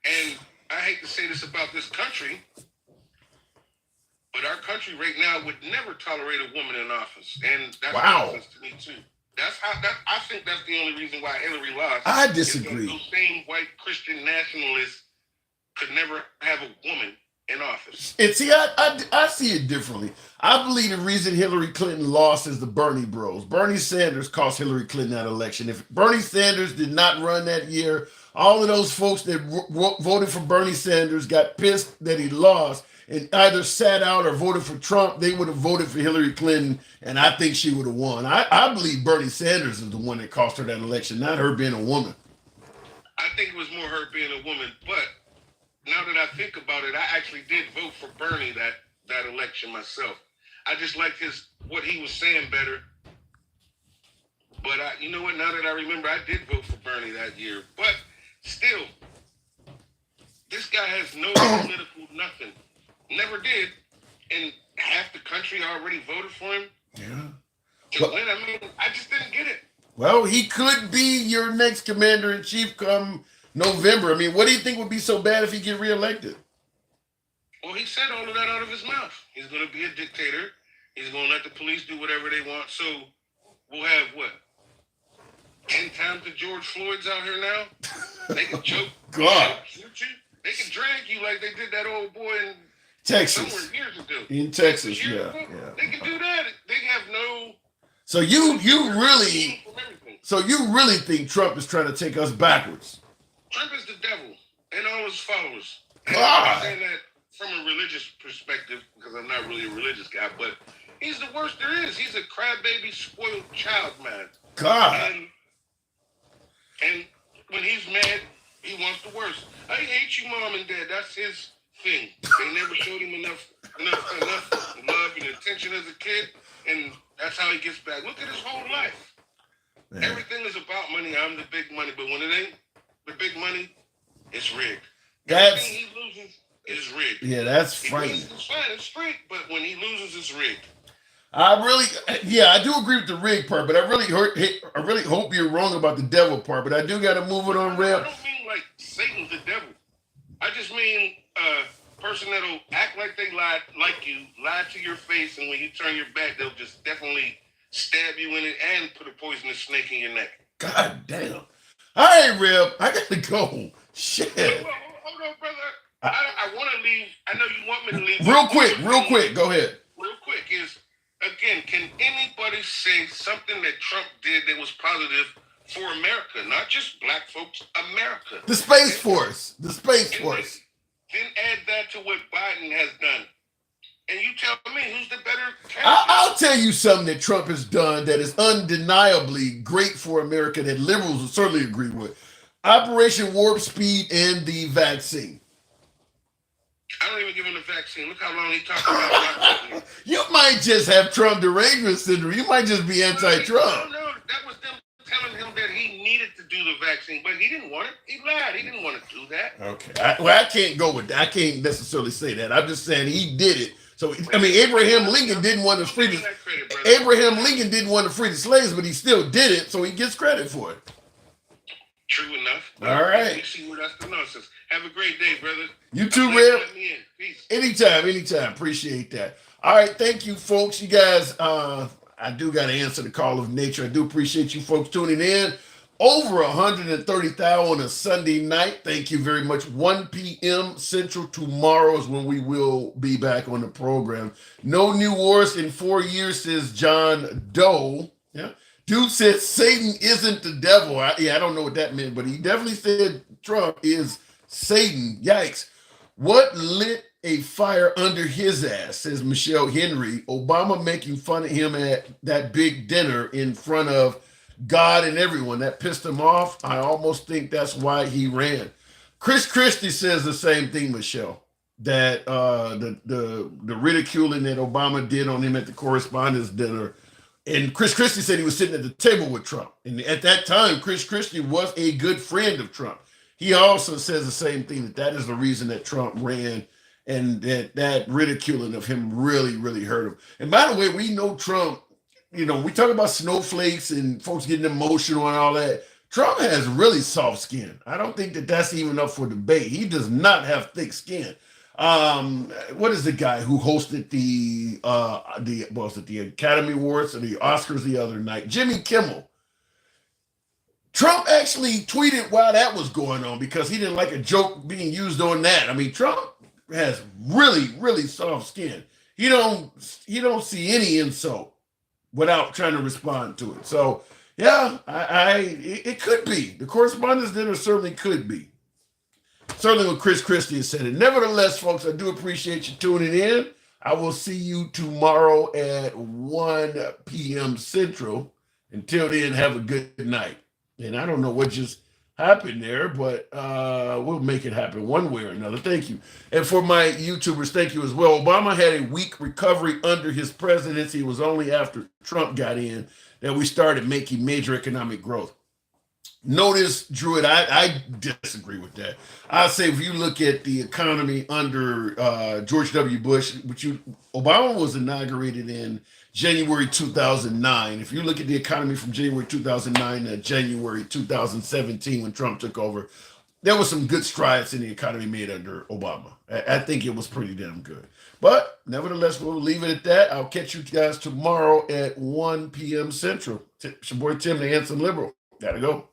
And I hate to say this about this country, but our country right now would never tolerate a woman in office. And that's nonsense to me, too. I think that's the only reason why Hillary lost. I disagree. Those same white Christian nationalists could never have a woman in office. And see, I see it differently. I believe the reason Hillary Clinton lost is the Bernie bros. Bernie Sanders cost Hillary Clinton that election. If Bernie Sanders did not run that year, all of those folks that voted for Bernie Sanders got pissed that he lost and either sat out or voted for Trump. They would have voted for Hillary Clinton, and I think she would have won. I believe Bernie Sanders is the one that cost her that election, not her being a woman. I think it was more her being a woman, but now that I think about it, I actually did vote for Bernie that election myself. I just liked what he was saying better. But you know what? Now that I remember, I did vote for Bernie that year. But still, this guy has no political nothing. Never did. And half the country already voted for him. Yeah. To win, I mean, I just didn't get it. Well, he could be your next commander-in-chief come November. I mean, what do you think would be so bad if he get reelected? Well, he said all of that out of his mouth. He's going to be a dictator. He's going to let the police do whatever they want. So we'll have, what, 10 times the George Floyds out here now? They can choke. God. Shoot you. They can drag you like they did that old boy in Texas. somewhere years ago. In Texas, yeah. They can do that. They have no... So you really think Trump is trying to take us backwards? Trump is the devil and all his followers. And God. I'm saying that from a religious perspective because I'm not really a religious guy, but he's the worst there is. He's a crybaby, spoiled child, man. God. And when he's mad, he wants the worst. I hate you, mom and dad. That's his thing. They never showed him enough love and attention as a kid, and that's how he gets back. Look at his whole life. Man. Everything is about money. I'm the big money, but when it ain't the big money, it's rigged. Everything he loses is rigged. Yeah, that's frightening. It's fine, it's rigged, but when he loses, it's rigged. I do agree with the rig part, but I really hope you're wrong about the devil part. But I do got to move it on, Reb. I don't mean like Satan's the devil. I just mean a person that'll act like they lie to your face, and when you turn your back, they'll just definitely stab you in it and put a poisonous snake in your neck. God damn. All right, Reb, I got to go. Shit. Hold on, brother. I want to leave. I know you want me to leave. Real quick. Go ahead. Real quick is, again, can anybody say something that Trump did that was positive for America? Not just black folks, America. The Space Force. Then add that to what Biden has done. and you tell me who's the better candidate. I'll tell you something that Trump has done that is undeniably great for America that liberals will certainly agree with. Operation Warp Speed and the vaccine. I don't even give him the vaccine. Look how long he talked about it. You might just have Trump derangement syndrome. You might just be anti-Trump. No, that was them telling him that he needed to do the vaccine, but he didn't want it. He lied. He didn't want to do that. Okay. I can't go with that. I can't necessarily say that. I'm just saying he did it. So, I mean, Abraham Lincoln didn't want to free the slaves, but he still did it, so he gets credit for it. True enough. All right. You see where that's the nonsense. Have a great day, brother. You too, Rip. Anytime. Appreciate that. All right, thank you, folks. You guys, I do got to answer the call of nature. I do appreciate you folks tuning in. Over 130,000 on a Sunday night. Thank you very much. 1 p.m. Central tomorrow is when we will be back on the program. No new wars in 4 years, says John Doe. Yeah. Dude said Satan isn't the devil. I don't know what that meant, but he definitely said Trump is Satan. Yikes. What lit a fire under his ass, says Michelle Henry. Obama making fun of him at that big dinner in front of God and everyone. That pissed him off. I almost think that's why he ran. Chris Christie says the same thing, Michelle, that the ridiculing that Obama did on him at the correspondence dinner. And Chris Christie said he was sitting at the table with Trump. And at that time, Chris Christie was a good friend of Trump. He also says the same thing, that is the reason that Trump ran, and that ridiculing of him really, really hurt him. And by the way, we know Trump, we talk about snowflakes and folks getting emotional and all that. Trump has really soft skin. I don't think that that's even up for debate. He does not have thick skin. What is the guy who hosted the Academy Awards or the Oscars the other night? Jimmy Kimmel. Trump actually tweeted while that was going on because he didn't like a joke being used on that. I mean, Trump has really, really soft skin. He don't see any insult without trying to respond to it. So yeah, it could be. The correspondence dinner certainly could be. Certainly what Chris Christie has said. And nevertheless, folks, I do appreciate you tuning in. I will see you tomorrow at 1 p.m. Central. Until then, have a good night. And I don't know what just happened there, but we'll make it happen one way or another. Thank you. And for my YouTubers, thank you as well. Obama had a weak recovery under his presidency. It was only after Trump got in that we started making major economic growth. Notice, Druid, I disagree with that. I say if you look at the economy under George W. Bush, Obama was inaugurated in January 2009. If you look at the economy from January 2009 to January 2017 when Trump took over, there was some good strides in the economy made under Obama. I think it was pretty damn good. But nevertheless, we'll leave it at that. I'll catch you guys tomorrow at 1 p.m. Central. It's your boy Tim, the Handsome Liberal. Gotta go.